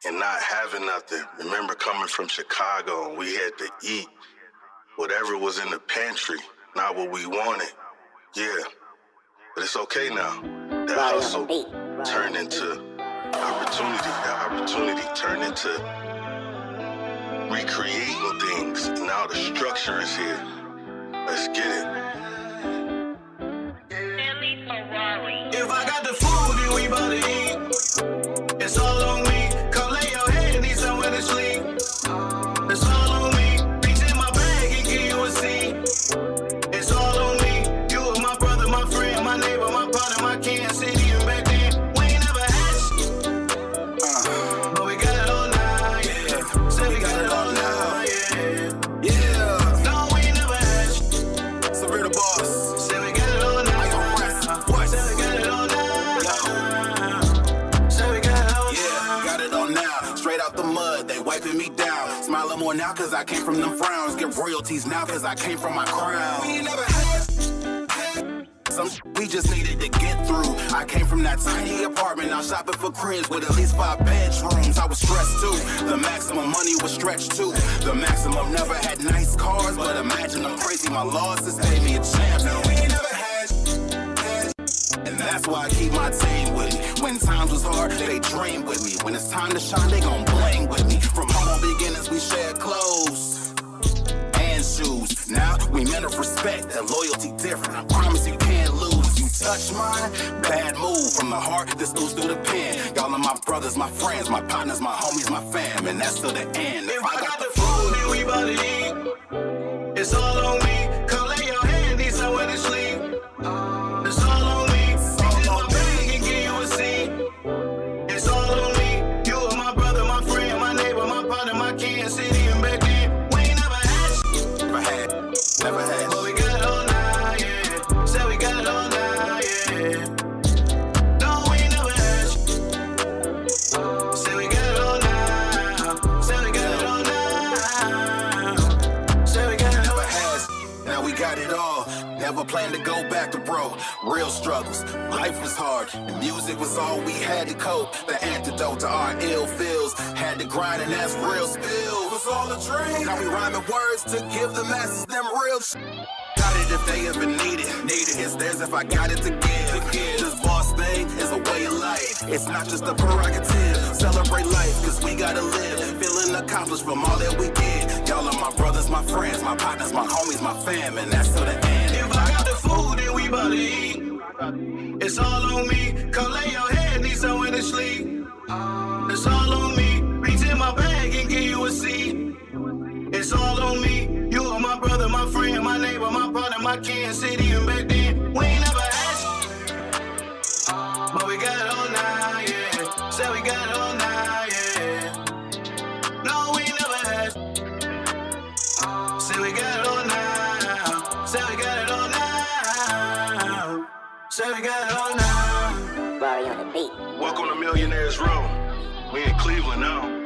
Speaker 3: and not having nothing. Remember coming from Chicago and we had to eat whatever was in the pantry, not what we wanted. Yeah, but it's okay now. That also turned into opportunity. That opportunity turned into recreating things. Now the structure is here. Let's get it.
Speaker 16: If I got the food, then we bout to eat. It's all on me. Come lay your head, need somewhere to sleep. It's all on me. Reach in my bag and give you a seat. It's all on me. You are my brother, my friend, my neighbor, my partner, my kin. City and back then, we ain't never had shit. But we got it all now, yeah. Say we got it all now, yeah. Yeah. No, we ain't never had shit. Severe the boss. Say we got it all now. I gon' rest. What? Say we got it all now. Say we got it all now.
Speaker 13: Yeah, got it all now. Straight out the mud, they wiping me down. Smiling more now cause I came from them frowns. Get royalties now cause I came from my crown. We ain't never had some we just needed to get through. I came from that tiny apartment, now shopping for cribs with at least 5 bedrooms. I was stressed too. The maximum money was stretched too. The maximum never had nice cars, but imagine I'm crazy. My losses gave me a chance. Now we ain't never had. And that's why I keep my team with me. When times was hard, they dream with me. When it's time to shine, they gon' bling with me. From humble beginnings, we shared clothes and shoes. Now we men of respect and loyalty different. I promise you can't lose. You touch mine, bad move. From the heart, this goes through the pen. Y'all are my brothers, my friends, my partners, my homies, my fam. And that's to the end.
Speaker 16: If I got the food, then we bout to eat. It's all on me. Come lay your head, need somewhere to sleep. It's all on me. Reach in my bag and give you a seat. It's all on me. You are my brother, my friend, my neighbor, my partner, my kin. City and back then, we ain't never had shit.
Speaker 13: Never had, never had.
Speaker 16: But we got it all now, yeah. Say we got it all now, yeah. No, we ain't never had shit. Say we got it all now. Say we got it all now. Say we got it all now.
Speaker 13: Now we got it all. Never planned to go back to bro. Real struggles. Life was hard. And music was all we had to cope. The antidote to our ill feels. Had to grind and that's real spill. was all a dream. Now we rhyming words to give the masses them real Got it if they ever need it. It's theirs if I got it to give. This boss thing is a way of life. It's not just a prerogative. Celebrate life, cause we gotta live. Feeling accomplished from all that we did. Y'all are my brothers, my friends, my partners, my homies, my fam, and that's to the end.
Speaker 15: If I got the food, then we bout to eat. It's all on me. Come lay your head, need somewhere to sleep. It's all on me. Reach in my bag and give you a seat. It's all on me. You are my brother, my friend, my neighbor, my partner, my kin, city, and back then we ain't never had shit. But we got it all now, yeah. Said we got it all now, yeah. No, we ain't never had shit. Said we got it all now. Said we got it all now. Said we got it all now.
Speaker 20: Body on the beat.
Speaker 15: Welcome to Millionaires Row. We in Cleveland now.